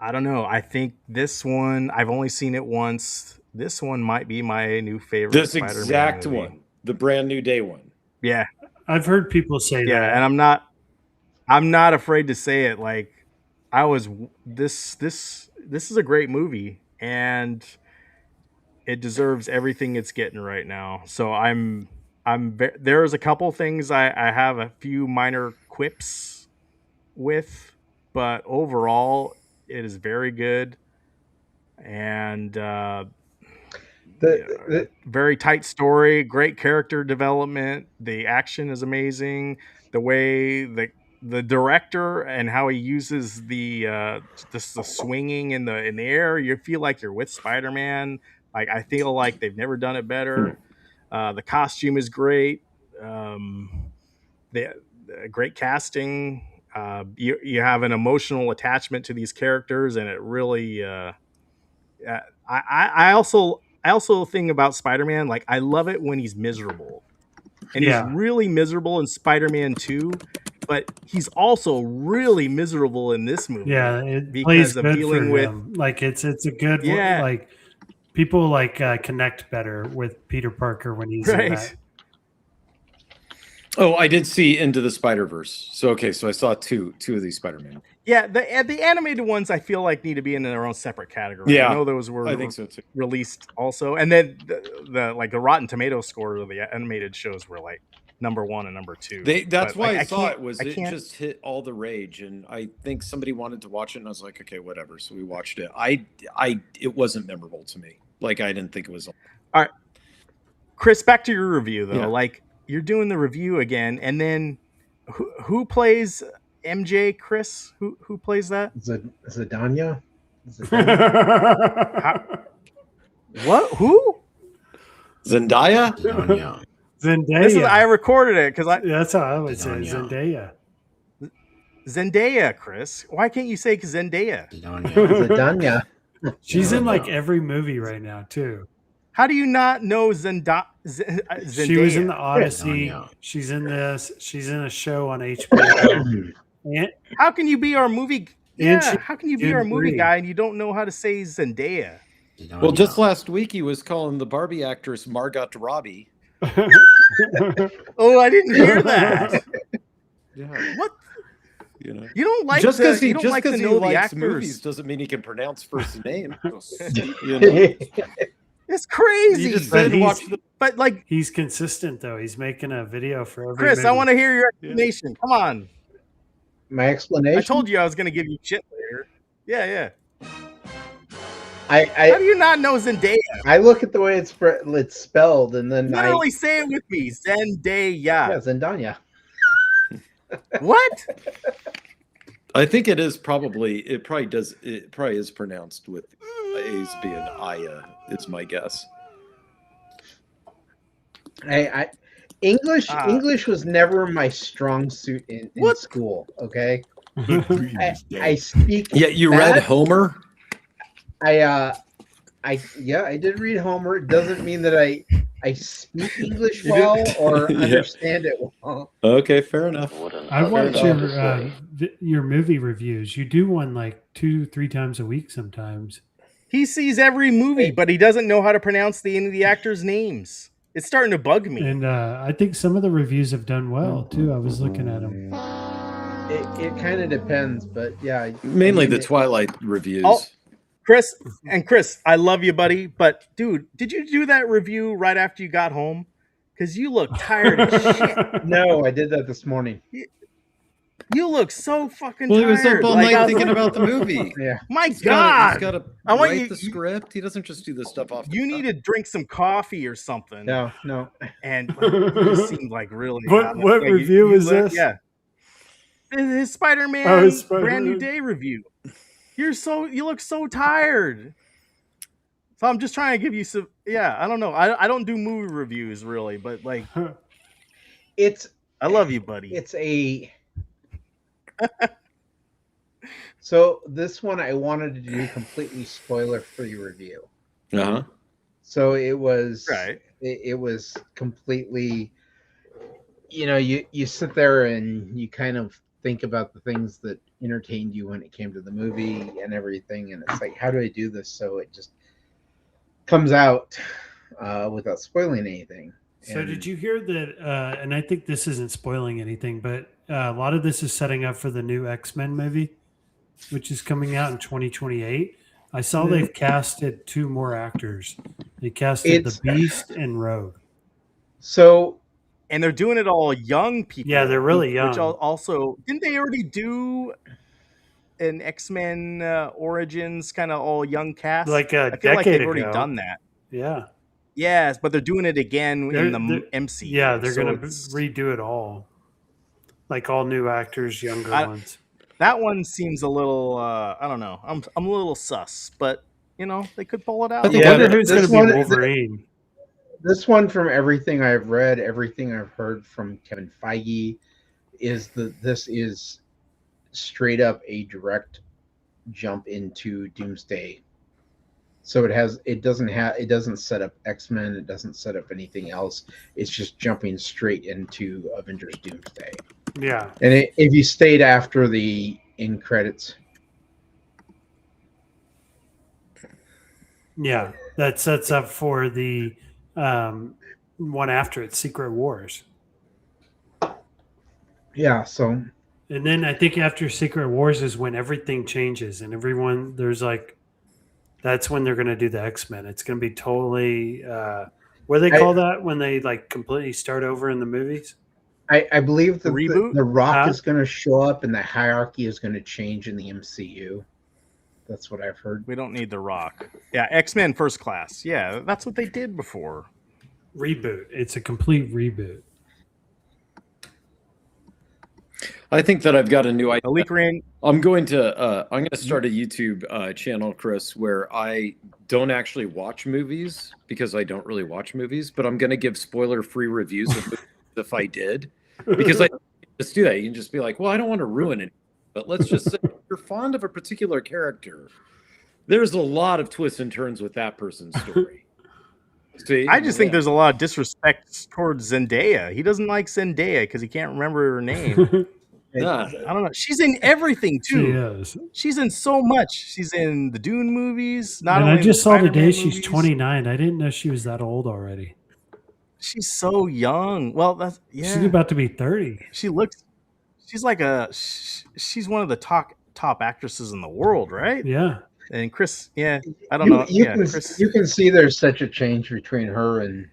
I don't know. I think this one, I've only seen it once. This one might be my new favorite This Spider-Man exact movie. one, the brand new day one. Yeah. I've heard people say Yeah, that. and I'm not afraid to say it. Like, this is a great movie, and it deserves everything it's getting right now. So there's a couple things I have a few minor quips with, but overall it is very good, and very tight story, great character development. The action is amazing. The way the director and how he uses the swinging in the air, you feel like you're with Spider-Man. Like, I feel like they've never done it better. The costume is great. The great casting. You have an emotional attachment to these characters, and it really. I also think about Spider-Man. Like, I love it when he's miserable, and he's really miserable in Spider-Man 2. But he's also really miserable in this movie. Yeah, it because plays of good dealing for with him. Like it's a good Yeah. like people like connect better with Peter Parker when he's in right. that. Oh, I did see Into the Spider-Verse. So okay, so I saw two of these Spider-Man. Yeah, the animated ones I feel like need to be in their own separate category. Yeah, I know those were I think so too. released also, and then the Rotten Tomato scores of the animated shows were like number 1 and number 2. That's But, why like, I saw can't- it was I it can't- just hit all the rage, and I think somebody wanted to watch it, and I was like, okay, whatever. So we watched it. It wasn't memorable to me. Like, I didn't think it was. All right, Chris, back to your review though. Yeah. Like, you're doing the review again, and then who plays MJ? Chris, who plays that? Zidania? What? Who? Zendaya? Zidania. Zendaya. I recorded it because That's how I would say Zendaya. Zendaya. Zendaya, Chris. Why can't you say Zendaya? Zidania. She's in like every movie right now too. How do you not know Zendaya? She was in the Odyssey. Zendaya. She's in this. She's in a show on HBO. and, How can you be our movie? Yeah, And she- how can you be June our movie Green. guy and you don't know how to say Zendaya? Well, just last week he was calling the Barbie actress Margot Robbie. Oh, I didn't hear that. Yeah. What? You know, You don't like just the, because you he don't just like to because he know the likes actors. movies doesn't mean he can pronounce first name. You know? It's crazy. You just But said he's- watch the. But like, He's consistent though. He's making a video for every Chris, movie. I want to hear your explanation. Come on. My explanation. I told you I was going to give you shit later. Yeah. I How do you not know Zendaya? I look at the way it's spelled, and then Literally say it with me. yeah, Zendaya. Zendaya. What? I think it is probably. It probably is pronounced with A's being Aya. It's my guess. English was never my strong suit in What? school. Okay, I speak. Yeah, you bad. read Homer. I did read Homer. It doesn't mean that I speak English You well did- or Yeah. understand it well. Okay, fair enough. I watch enough. your movie reviews. You do one like 2-3 times a week sometimes. He sees every movie, but he doesn't know how to pronounce any of the actors' names. It's starting to bug me. And I think some of the reviews have done well too. I was looking at them. It kind of depends, but yeah. Mainly the Twilight reviews. Oh, Chris, I love you, buddy. But dude, did you do that review right after you got home? Because you look tired as shit. No, I did that this morning. You look so fucking Well, he tired. was up all Like, I night was thinking like, about the movie. Yeah. my He's God, got to I want write you- the script. He doesn't just do this stuff off. you need to drink some coffee or something. No. And like, you just seemed like really. What like, review is this? Yeah, his Spider-Man Oh, his Brand New Spider-Man. Day review. You look so tired. So I'm just trying to give you some. Yeah, I don't know. I don't do movie reviews really, but like, I love you, buddy. It's a. So this one I wanted to do completely spoiler-free review. Uh-huh. So it was Right. It was completely. You sit there and you kind of think about the things that entertained you when it came to the movie and everything, and it's like, how do I do this so it just comes out without spoiling anything? So did you hear that? And I think this isn't spoiling anything, but a lot of this is setting up for the new X-Men movie, which is coming out in 2028. I saw they've casted 2 more actors. They casted the Beast and Rogue. So, and they're doing it all young people. Yeah, they're really young. Which also didn't they already do an X-Men Origins kind of all young cast? Like a I feel like decade they've already ago. done that. Yeah. Yes, but they're doing it again in the MCU. Yeah, they're so going to redo it all. Like all new actors, younger ones. That one seems a little, I don't know. I'm a little sus, but they could pull it out. I wonder who's going to be Wolverine. This one, from everything I've read, everything I've heard from Kevin Feige, is that this is straight up a direct jump into Doomsday. So it doesn't set up X-Men, it doesn't set up anything else. It's just jumping straight into Avengers Doomsday. Yeah. And if you stayed after the end credits. Yeah, that sets up for the one after it, Secret Wars. Yeah, so. And then I think after Secret Wars is when everything changes and everyone, that's when they're going to do the X-Men. It's going to be totally, what do they call that when they like completely start over in the movies? I believe that reboot? the Rock is going to show up and the hierarchy is going to change in the MCU. That's what I've heard. We don't need the Rock. Yeah, X-Men First Class. Yeah, that's what they did before. Reboot. It's a complete reboot. I think that I've got a new idea. I'm going to start a YouTube channel, Chris, where I don't actually watch movies because I don't really watch movies, but I'm going to give spoiler-free reviews of movies if I did. Because I just do that. You can just be like, well, I don't want to ruin it. But let's just say if you're fond of a particular character, there's a lot of twists and turns with that person's story. See? I just think there's a lot of disrespect towards Zendaya. He doesn't like Zendaya because he can't remember her name. I don't know. She's in everything too. She is. She's in so much. She's in the Dune movies. And I just saw today she's 29. I didn't know she was that old already. She's so young. Well, She's about to be 30. She's one of the top actresses in the world, right? Yeah. And Chris, I don't know. Chris, you can see there's such a change between her and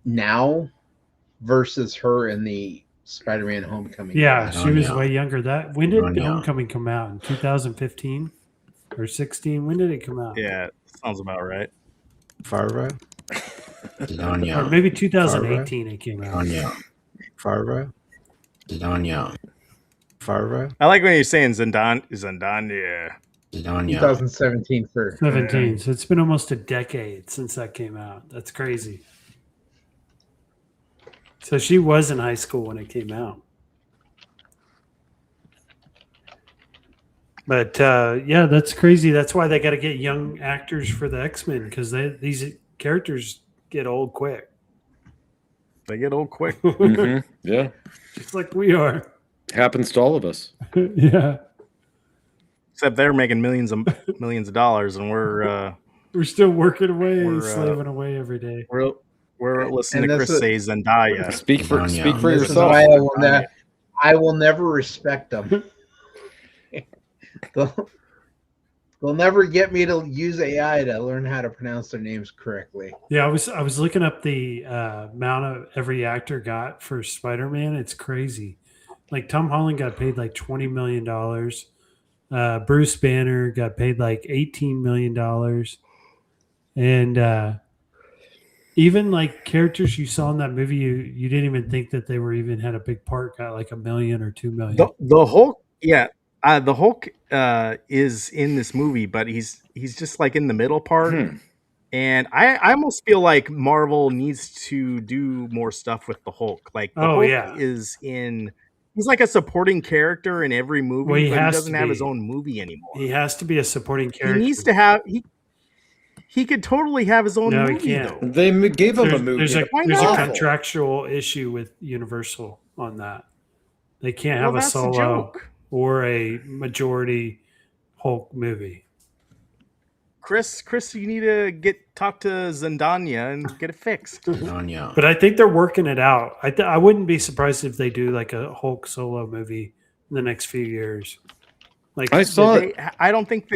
now versus her in the Spider-Man Homecoming. Yeah, she was way younger. When did Homecoming come out? In 2015 or 16? When did it come out? Yeah, sounds about right. Farva? Or maybe 2018 it came out. Farva? Farva? I like when you're saying Zendaya. 2017 for 17. So it's been almost a decade since that came out. That's crazy. So she was in high school when it came out. But yeah, that's crazy. That's why they got to get young actors for the X-Men because these characters get old quick. They get old quick. Mm-hmm. Yeah. Just like we are. Happens to all of us. Yeah. Except they're making millions of dollars, and we're still working away, slaving away every day. We're listening to Chris say Zendaya. Speak for yourself. Why I will never respect them. They'll never get me to use AI to learn how to pronounce their names correctly. Yeah, I was looking up the amount of every actor got for Spider-Man. It's crazy. Like Tom Holland got paid like $20 million. Bruce Banner got paid like $18 million. And even like characters you saw in that movie, you didn't even think that they were even had a big part, got like $1 million or $2 million. The Hulk, yeah, the Hulk is in this movie, but he's just like in the middle part. And I almost feel like Marvel needs to do more stuff with the Hulk. Like the Hulk is in, he's like a supporting character in every movie, Well, but he doesn't have his own movie anymore. He has to be a supporting character. He needs to have he could totally have his own movie. He can't. Though. They gave him a movie. There's a contractual issue with Universal on that. They can't have a solo or a majority Hulk movie. Chris, you need to talk to Zendaya and get it fixed. But I think they're working it out. I wouldn't be surprised if they do like a Hulk solo movie in the next few years. Like I saw I don't think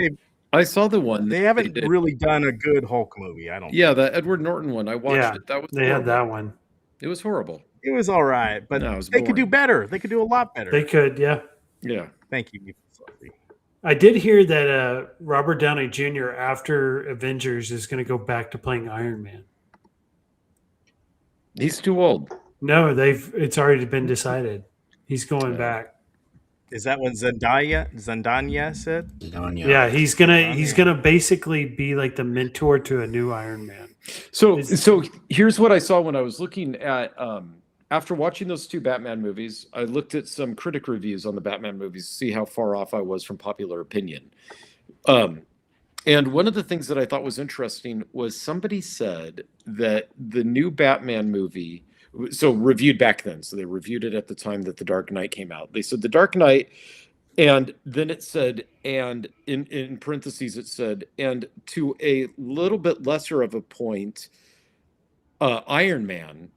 I saw the one. They haven't really done a good Hulk movie. I don't. Yeah, the Edward Norton one. I watched it. That was they had that one. It was horrible. It was all right, but they could do better. They could do a lot better. They could, yeah. Yeah. Thank you. I did hear that Robert Downey Jr. after Avengers is going to go back to playing Iron Man. He's too old. No, it's already been decided. He's going back. Is that what Zendaya said? Yeah, he's gonna basically be like the mentor to a new Iron Man. So here's what I saw when I was looking at after watching those two Batman movies. I looked at some critic reviews on the Batman movies to see how far off I was from popular opinion. And one of the things that I thought was interesting was somebody said that the new Batman movie, so reviewed back then, so they reviewed it at the time that The Dark Knight came out. They said The Dark Knight, and then it said, and in parentheses it said, and to a little bit lesser of a point, Iron Man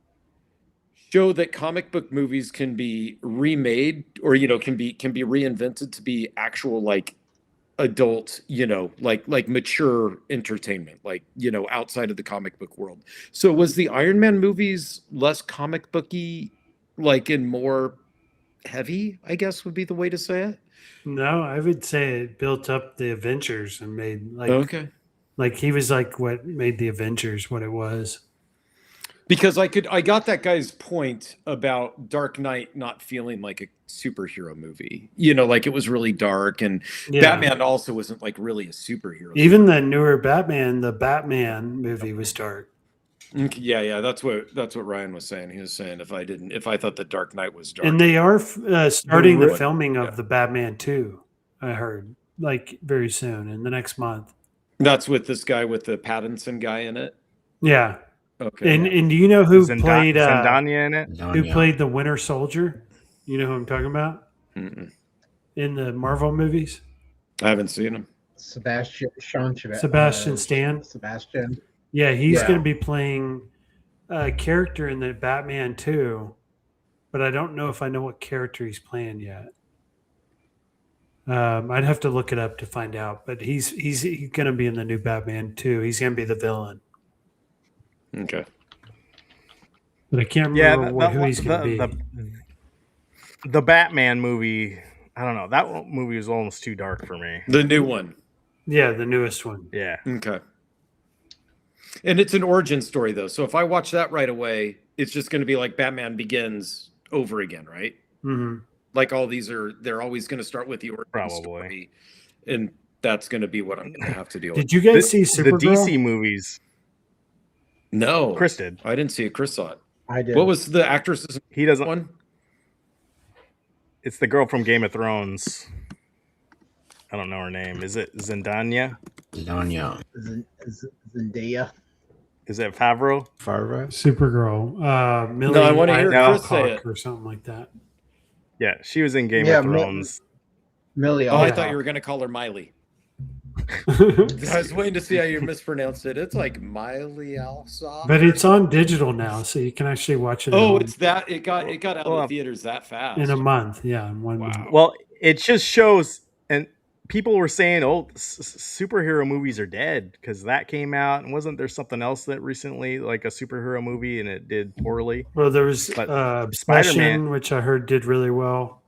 show that comic book movies can be remade, or can be reinvented to be actual like adult, like mature entertainment, like outside of the comic book world. So was the Iron Man movies less comic booky, like and more heavy, I guess would be the way to say it? No, I would say it built up the Avengers and made like he was like what made the Avengers what it was. Because I got that guy's point about Dark Knight not feeling like a superhero movie. Like it was really dark, and Batman also wasn't like really a superhero. Even the newer Batman, the Batman movie was dark. Yeah, that's what Ryan was saying. He was saying if I thought the Dark Knight was dark. And they are starting the filming of the Batman 2, I heard, like very soon in the next month. That's with this guy with the Pattinson guy in it. Yeah. Okay. And do you know who played Zendaya in it? Who played the Winter Soldier? You know who I'm talking about? Mm-mm. In the Marvel movies? I haven't seen him. Sebastian Stan. Sebastian. Yeah, he's going to be playing a character in the Batman 2, but I don't know if I know what character he's playing yet. I'd have to look it up to find out, but he's going to be in the new Batman 2. He's going to be the villain. Okay. But I can't remember who he's going to be. The Batman movie, I don't know. That movie was almost too dark for me. The new one. Yeah, the newest one. Yeah. Okay. And it's an origin story, though. So if I watch that right away, it's just going to be like Batman Begins over again, right? Mm-hmm. Like all these they're always going to start with the origin story. And that's going to be what I'm going to have to deal with. Did you guys see Supergirl? The DC movies? No. Chris did. I didn't see it. Chris saw it. I did. What was the actress's He doesn't. one? It's the girl from Game of Thrones. I don't know her name. Is it Zendaya? Zendaya. Is it Favreau? Supergirl. Millie No, I want to hear Chris say it. Or something like that. Yeah, she was in Game of Thrones. Millie. I thought you were going to call her Miley. I was waiting to see how you mispronounced it. It's like Miley Alsop. But it's on digital now, so you can actually watch it. It's that it got out of theaters that fast in a month. Yeah, in 1 month. Well, it just shows, and people were saying, "Oh, superhero movies are dead," because that came out, and wasn't there something else that recently, like a superhero movie, and it did poorly? Well, there was But Spider-Man, Obsession, which I heard did really well.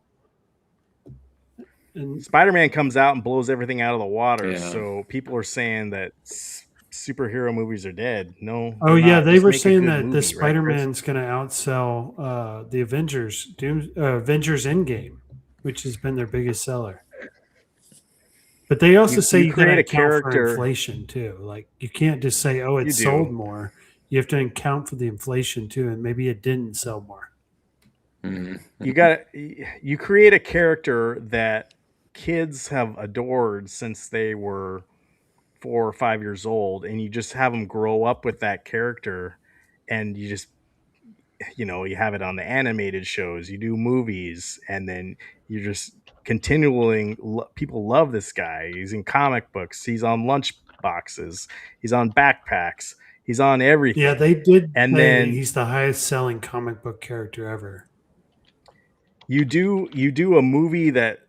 And Spider-Man comes out and blows everything out of the water. Yeah. So people are saying that superhero movies are dead. No, oh they're yeah, not. they Just were make a saying good that the movie, right, Chris? Spider-Man's going to outsell the Avengers, Avengers Endgame, which has been their biggest seller. But they also say you got to create a account for character. inflation too. Like you can't just say, "Oh, it You sold do. more." You have to account for the inflation too, and maybe it didn't sell more. You create a character that kids have adored since they were 4 or 5 years old, and you just have them grow up with that character, and you just you have it on the animated shows, you do movies, and then you're just continually people love this guy. He's in comic books, he's on lunch boxes, he's on backpacks, he's on everything. Yeah, they did And say then he's the highest selling comic book character ever. you do a movie that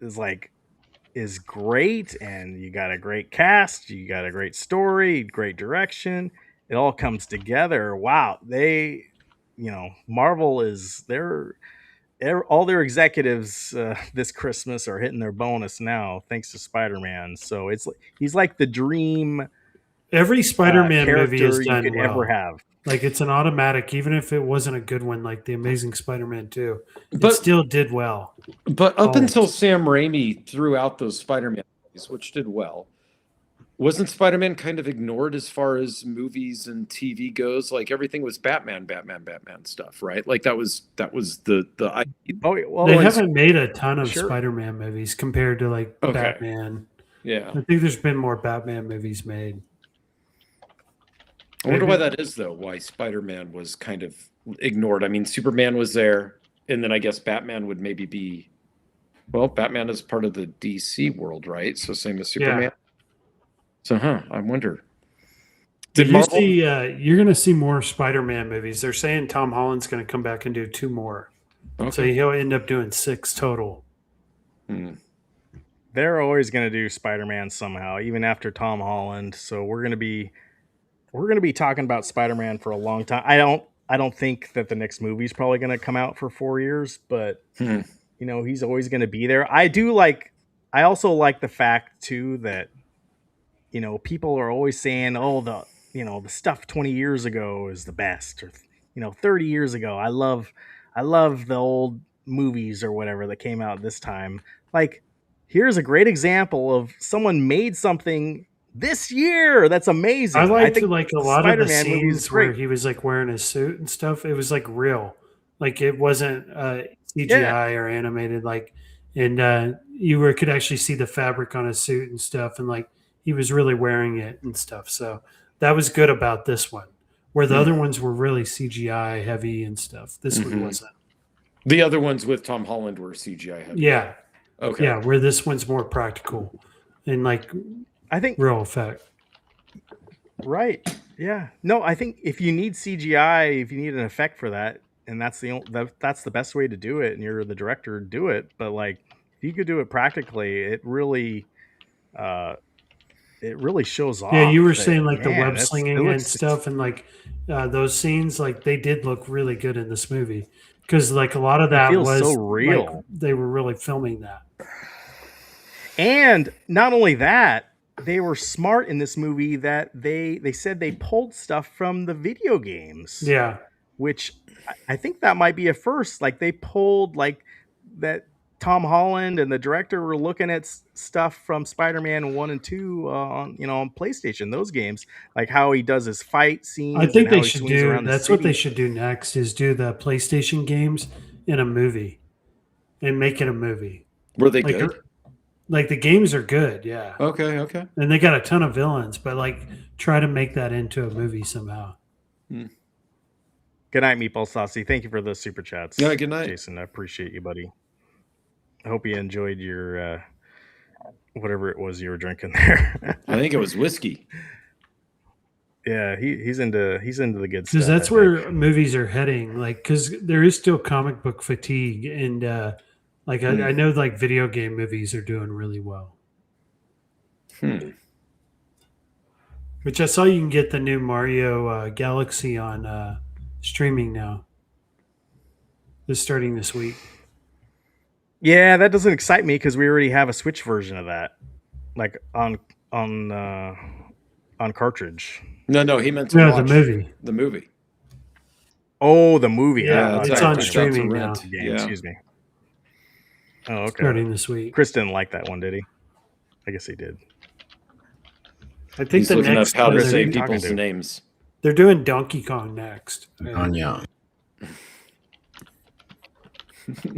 is great, and you got a great cast, you got a great story, great direction, it all comes together. Wow, Marvel is all their executives this Christmas are hitting their bonus now thanks to Spider-Man. So he's like the dream Every Spider-Man movie is character you done could well. ever have. Like it's an automatic, even if it wasn't a good one, like the Amazing Spider-Man 2, it But- still did well. But up Always. until Sam Raimi threw out those Spider-Man movies, which did well, wasn't Spider-Man kind of ignored as far as movies and TV goes? Like everything was Batman stuff, right? Like that was the Oh well, They haven't made a ton of Sure. Spider-Man movies compared to like Okay. Batman. yeah. I think there's been more Batman movies made. I wonder why that is though. Why Spider-Man was kind of ignored. I mean, Superman was there, and then I guess Batman would maybe be. Well, Batman is part of the DC world, right? So same as Superman. Yeah. So, I wonder. Did you Marvel- see? You're going to see more Spider-Man movies. They're saying Tom Holland's going to come back and do 2 more, so Okay. he'll end up doing 6 total. They're always going to do Spider-Man somehow, even after Tom Holland. So we're going to be talking about Spider-Man for a long time. I don't think that the next movie is probably going to come out for 4 years, but he's always going to be there. I also like the fact too that people are always saying, "Oh, the stuff 20 years ago is the best," or 30 years ago. I love the old movies or whatever that came out this time. Like, here's a great example of someone made something this year that's amazing. I liked think like a lot of the Spider-Man movie is scenes where great. he was like wearing his suit and stuff. It was like real, like it wasn't CGI or animated. Like, and you could actually see the fabric on his suit and stuff, and like he was really wearing it and stuff. So that was good about this one, where the other ones were really CGI heavy and stuff. This one wasn't. The other ones with Tom Holland were CGI heavy. Yeah. Okay. Yeah, where this one's more practical and like I think real effect. Right. Yeah. No, I think if you need CGI, if you need an effect for that, and that's the best way to do it, and you're the director, do it. But like, if you could do it practically, it really shows off. Yeah, you were that, saying like the man, web that's- slinging it and looks- stuff, and like those scenes, like they did look really good in this movie because like a lot of that feels was so like, real. they were really filming that. And not only that, they were smart in this movie that they said they pulled stuff from the video games. Yeah, Which I think that might be a first. Like they pulled like that. Tom Holland and the director were looking at stuff from Spider-Man 1 and 2 on PlayStation, those games, like how he does his fight scenes. I think and how they he should swings do. around the That's what they city. should do next is do the PlayStation games in a movie and make it a movie. Were they Like, good? like the games are good, yeah, Okay. and they got a ton of villains, but like try to make that into a movie somehow. Good night, Meatball Saucy. Thank you for the super chats. Yeah, good night. Jason. I appreciate you, buddy. I hope you enjoyed your whatever it was you were drinking there. I think it was whiskey. Yeah, he's into the good stuff. Because that's I think. where movies are heading. Like, because there is still comic book fatigue, and like I know like video game movies are doing really well. Which I saw you can get the new Mario Galaxy on streaming now. It's starting this week. Yeah, that doesn't excite me because we already have a Switch version of that, like on cartridge. No, he meant to No, watch the movie. The movie. Oh, the movie. Yeah, I it's thought on you were streaming talking now. about the game, Yeah. Excuse me. Oh, okay. Starting this week. Chris didn't like that one, did he? I guess he did. I think He's the looking up next how to one say talking people's to? names. they're doing Donkey Kong next. Anya.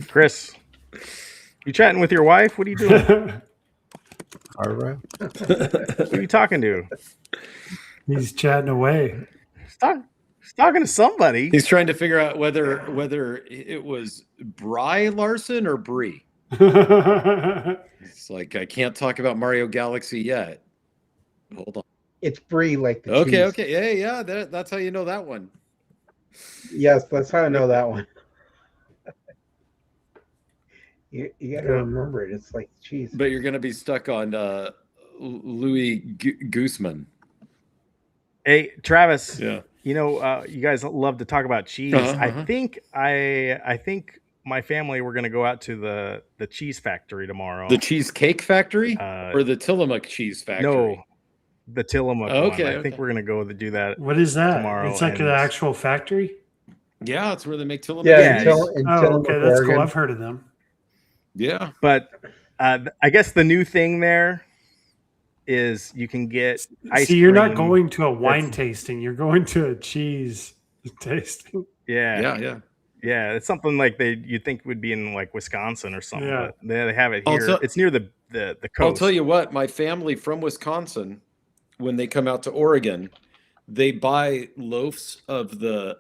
Chris, you chatting with your wife? What are you doing? Farva. Who are you talking to? He's chatting away. He's talking to somebody. He's trying to figure out whether it was Bry Larson or Brie. It's like, I can't talk about Mario Galaxy yet. Hold on. It's brie like the Okay, cheese. yeah. That's how you know that one. Yes, that's how I know that one. You got to remember it. It's like cheese. But you're going to be stuck on Louis Guzman. Hey, Travis. Yeah. You know, you guys love to talk about cheese. I think my family we're going to go out to the cheese factory tomorrow. The Cheesecake Factory or the Tillamook Cheese Factory? No, the Tillamook Okay, one. I think we're going to go do that. What is that? Tomorrow, It's like and- an actual factory? Yeah, it's where they make Tillamook. Yeah, cheese. in Oh, Tillamook, okay. That's Oregon. cool. I've heard of them. Yeah. But I guess the new thing there is you can get ice See, you're not cream going to a wine that's- tasting. You're going to a cheese tasting. Yeah. It's something like you'd think would be in like Wisconsin or something. Yeah. But they have it I'll here. tell- It's near the coast. I'll tell you what, my family from Wisconsin, when they come out to Oregon, they buy loaves of the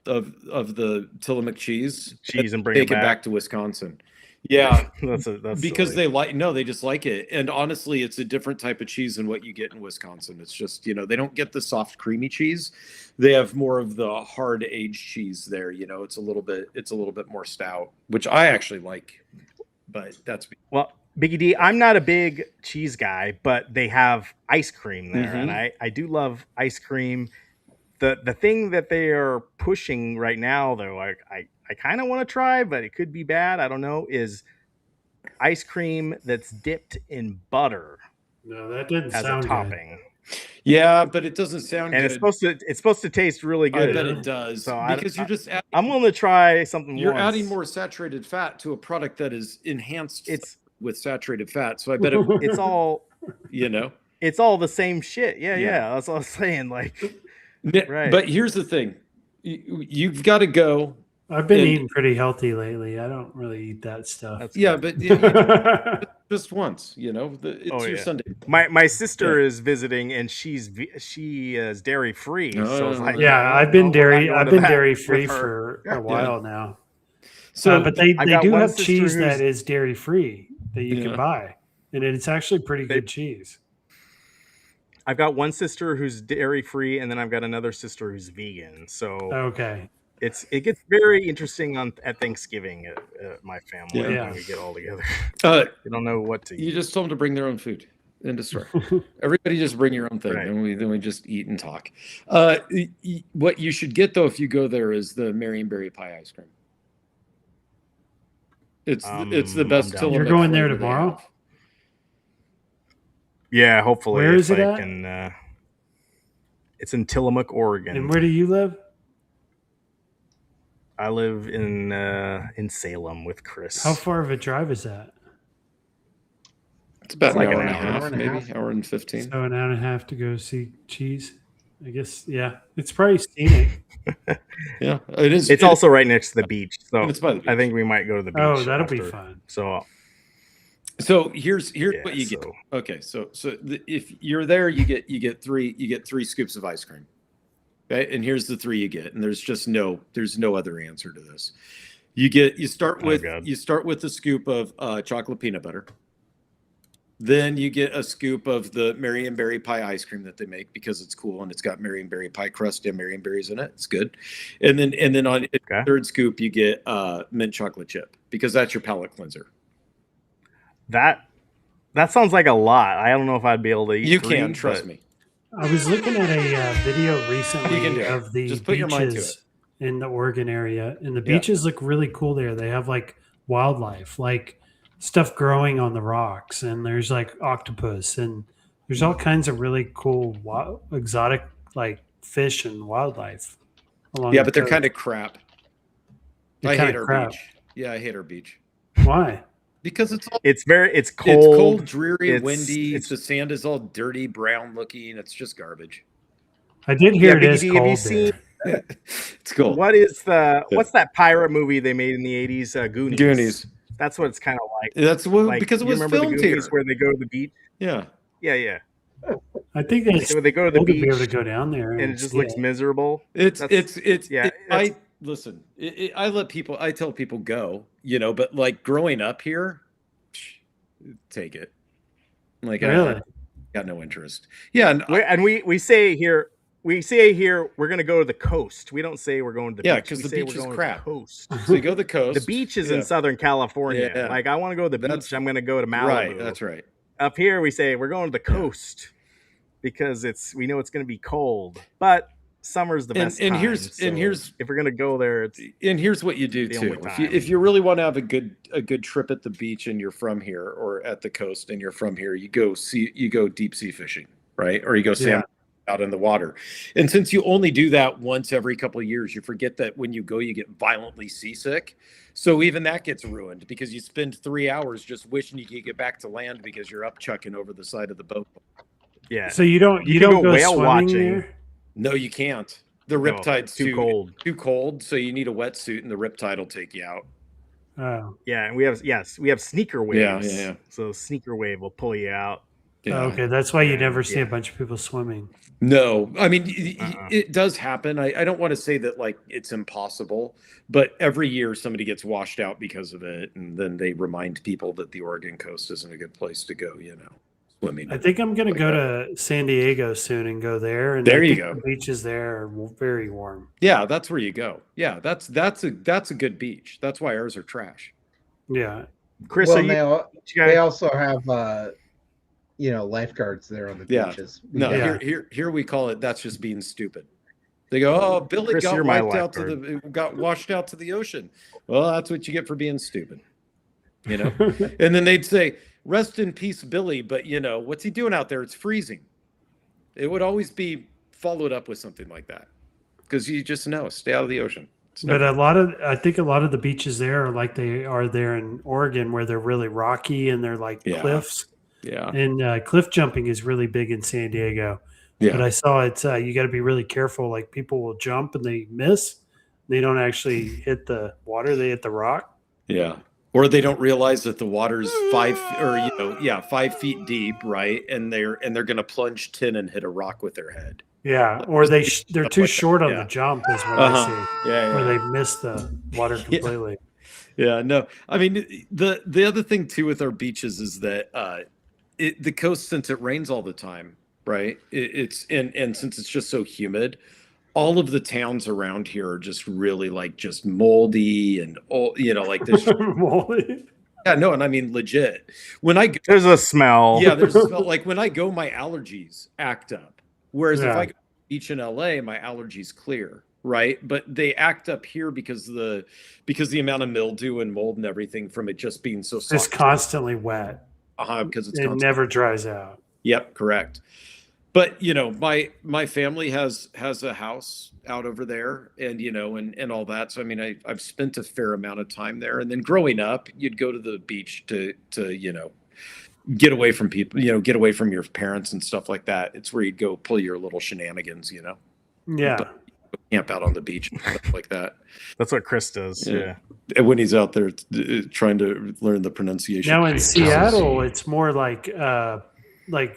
of the Tillamook cheese Cheese and bring take it it back. back to Wisconsin. Yeah, that's because silly. they just like it. And honestly, it's a different type of cheese than what you get in Wisconsin. It's just, they don't get the soft creamy cheese. They have more of the hard aged cheese there. It's a little bit more stout, which I actually like. But that's Well, Biggie D, I'm not a big cheese guy, but they have ice cream there, and I do love ice cream. The thing that they are pushing right now, though, I kind of want to try, but it could be bad. I don't know. Is ice cream that's dipped in butter No, that didn't as a sound good. topping, yeah, but it doesn't sound and good. it's supposed to taste really I good. bet it does. So Because you're just I'm willing to try something. you're once. adding more saturated fat to a product that is enhanced It's with saturated fat. So I bet it's all it's all the same shit. Yeah. That's what I was saying. Like, right. But here's the thing. You've got to go. I've been And- eating pretty healthy lately. I don't really eat that stuff. That's Yeah, good. but just once, it's Oh, your yeah. Sunday. My sister is visiting, and she is dairy free. So it's like, Yeah, I've been we're not going I've to been that dairy with free her. for a while now. So, But they I got do one have sister cheese who's- that is dairy free that you Yeah. can buy, and it's actually pretty good cheese. I've got one sister who's dairy free, and then I've got another sister who's vegan. So Okay, it gets very interesting at Thanksgiving at my family Yeah. when we get all together. You don't know what to you eat. just told them to bring their own food. End of story. Everybody just bring your own thing, Right. and then we just eat and talk. What you should get though, if you go there, is the Marionberry pie ice cream. It's the I'm best. down. Tillamook You're going there flavor they tomorrow? have. Yeah, hopefully. Where is if it I at? can, it's in Tillamook, Oregon. and where do you live? I live in Salem with Chris. How far of a drive is that? It's about It's like an an hour and a hour half, and a maybe half. hour and 15. So an hour and a half to go see cheese. I guess it's probably scenic. Yeah, it is. It's also right next to the beach, so And it's by the I beach. think we might go to the beach. Oh, that'll be after. fun. So here's yeah, what you get. so- Okay, if you're there, you get three scoops of ice cream. Okay, and here's the three you get, and there's no other answer to this. You start Oh, with God. a scoop of chocolate peanut butter. Then you get a scoop of the Marionberry pie ice cream that they make because it's cool and it's got Marionberry pie crust and Marionberries in it. It's good. And then on the third scoop you get mint chocolate chip because that's your palate cleanser. that That sounds like a lot. I don't know if I'd be able to eat You three, can, trust but me. I was looking at a video You can recently do it. of the Just put your mind to beaches in the Oregon area, and the Yeah. beaches look really cool there. They have like wildlife, like stuff growing on the rocks, and there's like octopus, and there's all kinds of really cool, exotic like fish and wildlife along Yeah, the but they're coast. kind of crap. They're I kinda hate our crap. beach. Yeah, I hate our beach. Why? Because it's it's cold. it's It's cold. cold, dreary, It's- windy. it's- The sand is all dirty, brown looking. It's just garbage. I did hear Yeah, it Biggie is D, have you cold seen- there. It's cool. What's that pirate movie they made in the 80s? Goonies. Goonies. That's what it's kind of like. That's what Like, because it you was remember the filmed Goonies here. where they go to the beach? Yeah. Yeah. I think it's So they go to the cool to be able beach to go down there and it just see looks it. miserable. It's yeah. I listen. I tell people go, but like growing up here, take it. Like Really? I got no interest. Yeah, And we say here we're gonna go to the coast. We don't say we're going to the Yeah, beach. 'cause We the say beach we're is going crap. to the coast. so you go to the coast. The beach is Yeah. in Southern California. Yeah. Like, I want to go to the beach. That's- I'm gonna go to Malibu. Right, that's right. Up here we say we're going to the coast because we know it's gonna be cold. But summer's the best And time. here's if we're gonna go there, here's what you do the too. only time. If you really want to have a good trip at the beach and you're from here, or at the coast and you're from here, you go deep sea fishing, right? Or you go salmon out in the water. And since you only do that once every couple of years, you forget that when you go, you get violently seasick. So even that gets ruined because you spend 3 hours just wishing you could get back to land because you're up chucking over the side of the boat. Yeah. So you don't can go whale swimming watching. there? No, you can't. The No, riptide's too cold. Too cold, so you need a wetsuit, and the riptide will take you out. Oh. Yeah, and we have sneaker waves. Yeah. So sneaker wave will pull you out. Yeah. Oh, okay, that's why you never see Yeah. a bunch of people swimming. No, I mean Uh-uh. it does happen. I don't want to say that like it's impossible, but every year somebody gets washed out because of it, and then they remind people that the Oregon coast isn't a good place to go. Swimming. I think I'm going to go to San Diego soon and go there. And There I you think go. The beaches there are very warm. Yeah, that's where you go. Yeah, that's a good beach. That's why ours are trash. Yeah. Chris, Well, are they also have lifeguards there on the Yeah. beaches. No, Yeah. here we call it. That's just being stupid. They go, oh, Billy Chris, got you're my wiped out lifeguard. got washed out to the ocean. Well, that's what you get for being stupid. And then they'd say, rest in peace, Billy. But what's he doing out there? It's freezing. It would always be followed up with something like that because you just know, stay out of the ocean. But I think a lot of the beaches there are like they are there in Oregon, where they're really rocky and they're like cliffs. Yeah. And cliff jumping is really big in San Diego. Yeah. But I saw it's you got to be really careful. Like people will jump and they miss. They don't actually hit the water; they hit the rock. Yeah. Or they don't realize that the water's 5 feet deep, right? And they're going to plunge 10 and hit a rock with their head. Yeah, or they're too like short that. on Yeah. the jump is what Uh-huh. I see. Yeah. Where they miss the water completely. Yeah, no. I mean, the other thing too with our beaches is that the coast, since it rains all the time, right? It's and since it's just so humid, all of the towns around here are just really like just moldy and like this. Moldy. Yeah, no, and I mean legit. When I go, there's a smell. yeah, there's a smell. Like when I go, my allergies act up. Whereas if Yeah. I go to the beach in LA, my allergies clear, right? But they act up here because the amount of mildew and mold and everything from it just being so It's soft. constantly wet. Because it's It constant. never dries out. Yep, correct. But my family has a house out over there, and and all that. So I mean, I've spent a fair amount of time there. And then growing up, you'd go to the beach to get away from people, get away from your parents and stuff like that. It's where you'd go pull your little shenanigans, Yeah. camp out on the beach and stuff like that. That's what Chris does. Yeah. And when he's out there trying to learn the pronunciation. Now in Seattle, it's more like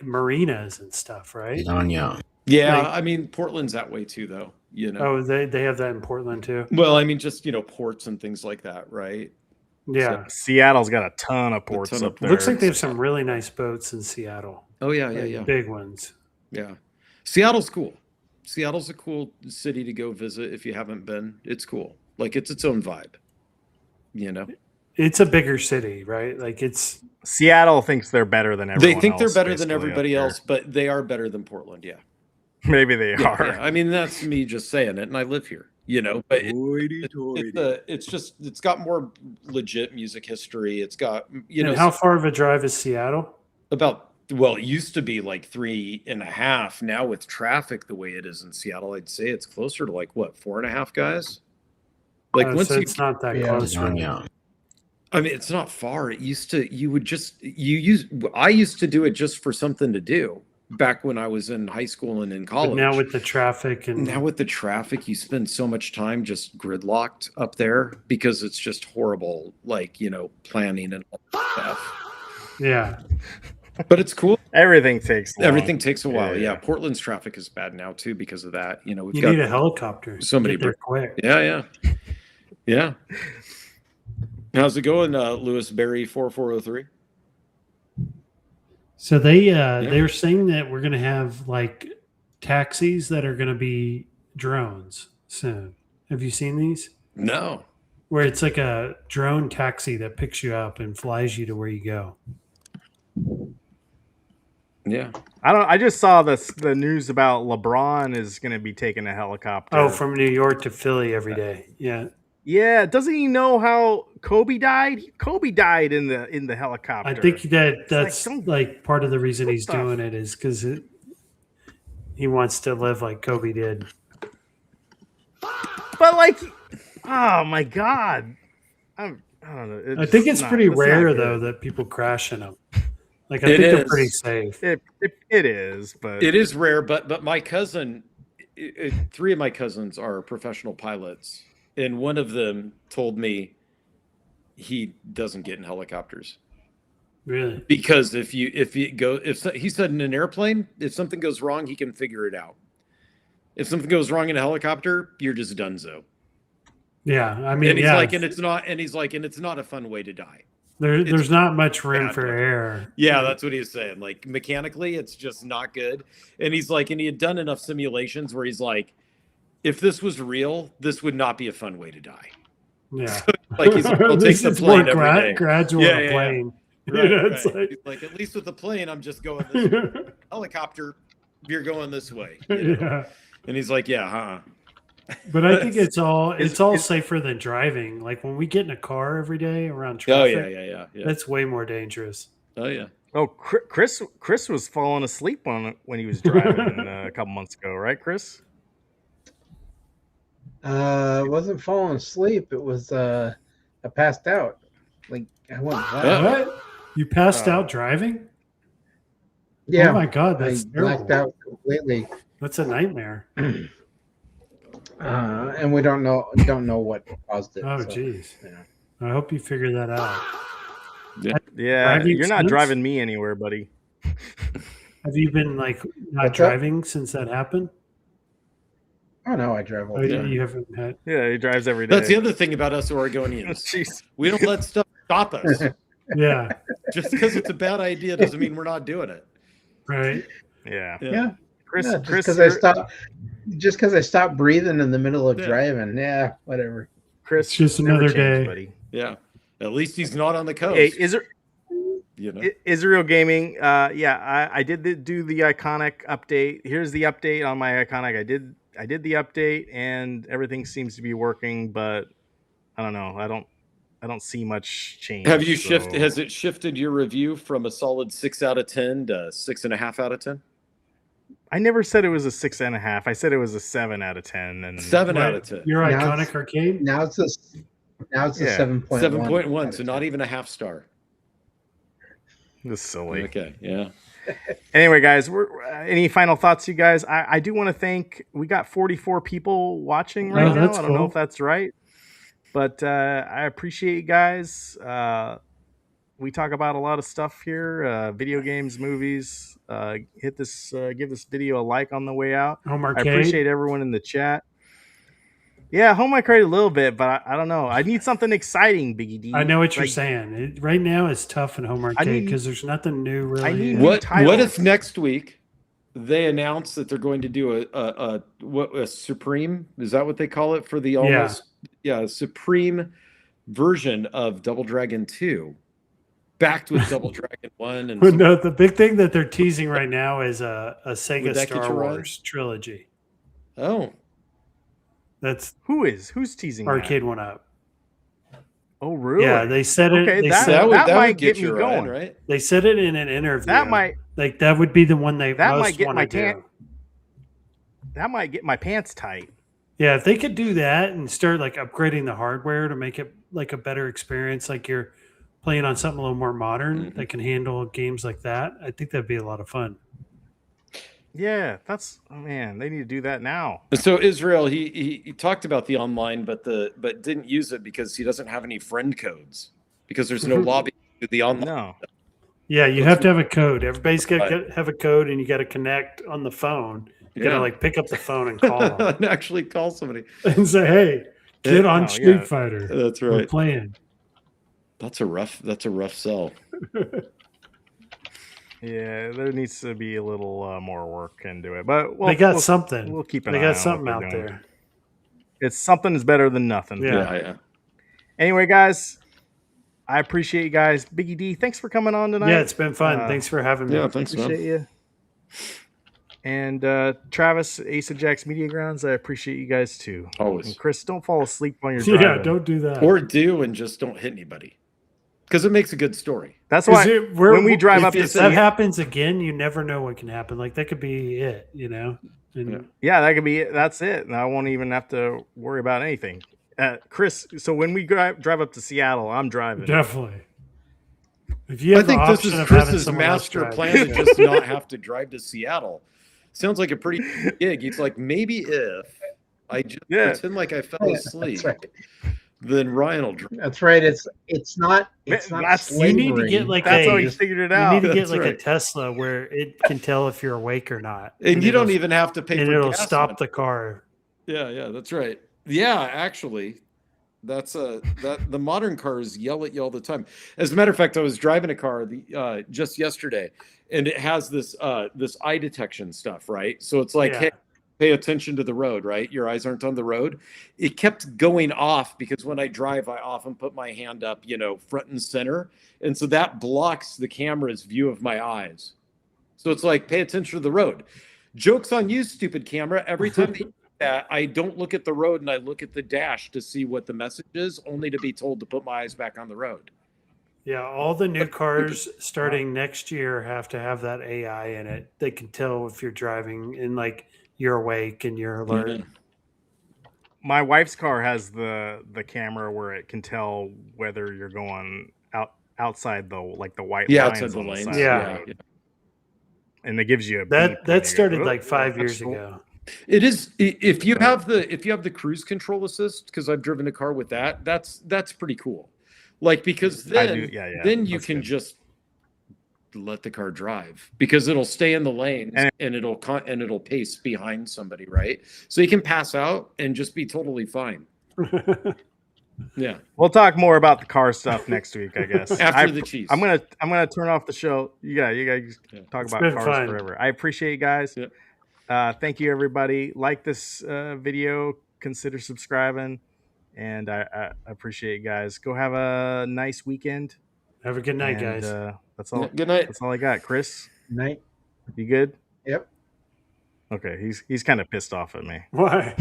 marinas and stuff, right? Yeah. Yeah, like- I mean, Portland's that way too, though. Oh, they have that in Portland too. Well, I mean, just ports and things like that, right? Yeah. Seattle's got a ton of ports ton of- up there. Looks like they have some really nice boats in Seattle. Oh yeah, Like big ones. yeah. Seattle's cool. Seattle's a cool city to go visit if you haven't been. It's cool. Like it's its own vibe. It's a bigger city, right? Like it's Seattle thinks they're better than everyone They think else. they're better than basically, everybody up there. else, but they are better than Portland. Yeah. Maybe they Yeah, are. yeah. I mean, that's me just saying it, and I live here, but it's got more legit music history. It's got, And how far of a drive is Seattle? it used to be like 3.5. Now with traffic the way it is in Seattle, I'd say it's closer to like 4.5 guys. Like once So you, it's not that Yeah. close. Oh, Really. yeah. I mean, it's not far. I used to do it just for something to do back when I was in high school and in college. But now with the traffic and you spend so much time just gridlocked up there because it's just horrible, planning and all that stuff. yeah, But it's cool. Everything takes long. Everything takes a while. Yeah. Yeah. Portland's traffic is bad now too because of that. We've you got need a helicopter. so many Get there quick. Yeah. How's it going, Lewis Berry 4403? So they're saying that we're gonna have like taxis that are gonna be drones soon. Have you seen these? No. Where it's like a drone taxi that picks you up and flies you to where you go. Yeah. I just saw the news about LeBron is going to be taking a helicopter. Oh, from New York to Philly every day. Yeah. Yeah, doesn't he know how Kobe died? Kobe died in the helicopter. I think that's like, like part of the reason he's the- doing it is because he wants to live like Kobe did. But like, oh my god, I don't know. I think it's pretty not rare good. though that people crash in them. Like I think they're pretty safe. It is, but It is rare, but my cousin, 3 of my cousins are professional pilots, and one of them told me he doesn't get in helicopters Really? because he said in an airplane, if something goes wrong, he can figure it out. If something goes wrong in a helicopter, you're just donezo. Yeah, I mean, And he's yeah. like, and it's not a fun way to die. There's not much room bad for way. air. Yeah, that's what he was saying. Like mechanically, it's just not good. And he's like, and he had done enough simulations where he's like, if this was real, this would not be a fun way to die. Yeah. Like he'll take This the is plane more every day. gradual Yeah, to yeah, plane. Right, You know, it's right. He's like, at least with the plane, I'm just going this way. Helicopter, you're going this way. Yeah. And he's like, yeah, But I think it's all Is- safer than driving. Like when we get in a car every day around Oh traffic, yeah. that's way more dangerous. Oh yeah. Oh, Chris was falling asleep when he was driving a couple months ago, right, Chris? I wasn't falling asleep. It was I passed out. Like I went black. What? You passed out driving? Yeah. Oh my god, I that's blacked terrible. out completely. That's a nightmare. And we don't know what caused it. Oh so, jeez. you know. I hope you figure that out. Yeah, Driving you're not since? driving me anywhere, buddy. Have you been like not What's that? driving since that happened? Oh no, I drive all Or the time. you haven't had Yeah, he drives every day. That's the other thing about us Oregonians. Jeez. We don't let stuff stop us. yeah, Just because it's a bad idea doesn't mean we're not doing it. right. Yeah. Yeah. Chris, Yeah, Chris, just because I stopped breathing in the middle of Yeah. driving. Yeah, whatever. Chris, It's just never another change, day. buddy. Yeah. At least he's not on the coast. Hey, is there? you know? Israel Gaming, yeah, I did do the iconic update. Here's the update on my iconic. I did the update, and everything seems to be working, but I don't know. I don't see much change. Have you so- shifted? Has it shifted your review from a solid 6 out of 10 to 6.5 out of 10? I never said it was a 6.5. I said it was a 7 out of 10. And 7 out What? of 10. Your Now iconic it's- arcade? Now it's a Yeah, 7.1. 7.1, so not even a half star. This is silly. Okay, yeah. Anyway, guys, any final thoughts, you guys? I do want to thank. We got 44 people watching right Oh, now. that's I don't know cool. if that's right, but I appreciate you guys. We talk about a lot of stuff here: video games, movies. Give this video a like on the way out. Home I arcade? appreciate everyone in the chat. Yeah, home arcade a little bit, but I don't know. I need something exciting, Biggie D. I know what you're Like, saying. Right now, it's tough in home arcade need- because there's nothing new I really. need- What titles. if next week they announce that they're going to do a supreme? Is that what they call it for the almost supreme version of Double Dragon 2? backed with Double Dragon 1 and But some, no, the big thing that they're teasing right now is a Sega Would that get Star you right? Wars trilogy. oh, That's Who's teasing that? Arcade One Up. Oh, really? Yeah, they said it. Okay, they that, said, that that would might get get you me right, going. right? they said it in an interview. That might like that would be the one they that might most get want my to do. that might get my pants tight. Yeah, if they could do that and start like upgrading the hardware to make it like a better experience, like you're playing on something a little more modern that can handle games like that, I think that'd be a lot of fun. Yeah, man, they need to do that now. So Israel, he talked about the online, but didn't use it because he doesn't have any friend codes because there's no lobby to the online. No. Yeah, you have to have a code. Everybody's got Right. to have a code, and you got to connect on the phone. You got Yeah. to like pick up the phone and call them and actually call somebody. and say, "Hey, get on no, Street yeah. Fighter. That's We're right. playing." That's a rough sell. Yeah, there needs to be a little more work into it, but They got something. We'll keep an They eye got on something what out they're doing. there. It's something is better than nothing. Yeah. Yeah. Anyway, guys, I appreciate you guys. Biggie D, thanks for coming on tonight. Yeah, it's been fun. Thanks for having me. Yeah, thanks, Appreciate man. you. And Travis, Ace of Jack's Media Grounds, I appreciate you guys too. Always. And Chris, don't fall asleep when you're Yeah, driving. don't do that. Or do and just don't hit anybody. Because it makes a good story. That's why when we drive up to if that happens again, you never know what can happen. Like that could be it, you know. And yeah, that could be it. That's it. And I won't even have to worry about anything. Chris, so when we drive up to Seattle, I'm driving. definitely. If you I have the think this option is of having Chris's someone else master drive, plan to just not have to drive to Seattle. Sounds like a pretty gig. He's like, maybe if I just pretend like I fell asleep, That's right. then Ryan will drive. That's right. It's not That's- you need to slavery. get like That's a. how he figured it You out. need to get That's like a right. Tesla where it can tell if you're awake or not, And you don't it'll- even have to pay and for it'll gas stop money. the car. Yeah, that's right. Yeah, actually, that's that the modern cars yell at you all the time. As a matter of fact, I was driving a car just yesterday, and it has this eye detection stuff, right? So it's like, Yeah. hey, pay attention to the road, right? Your eyes aren't on the road. It kept going off because when I drive, I often put my hand up, front and center, and so that blocks the camera's view of my eyes. So it's like, pay attention to the road. Joke's on you, stupid camera. Every time that you do that, I don't look at the road and I look at the dash to see what the message is, only to be told to put my eyes back on the road. Yeah, all the new cars starting next year have to have that AI in it. They can tell if you're driving and like you're awake and you're alert. Mhm. My wife's car has the camera where it can tell whether you're going outside the white Yeah, lines outside the on lanes. side of the Yeah. road. And it gives you a beep when That you go, started "Oh, like 5 that's years cool." ago. It is if you have the cruise control assist, because I've driven a car with that, that's pretty cool. Like because then then you that's can good. just let the car drive because it'll stay in the lane and it'll pace behind somebody, right? So you can pass out and just be totally fine. Yeah. We'll talk more about the car stuff next week, I guess. After the Chiefs. I'm gonna turn off the show. You guys talk It's about been cars fun. forever. I appreciate you guys. Yeah. Thank you, everybody. Like this video, consider subscribing, and I appreciate you guys. Go have a nice weekend. Have a good night, And, guys. That's all. Good night. That's all I got. Chris, Night. you good? Yep. Okay, he's kind of pissed off at me. Why?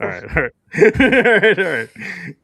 All right.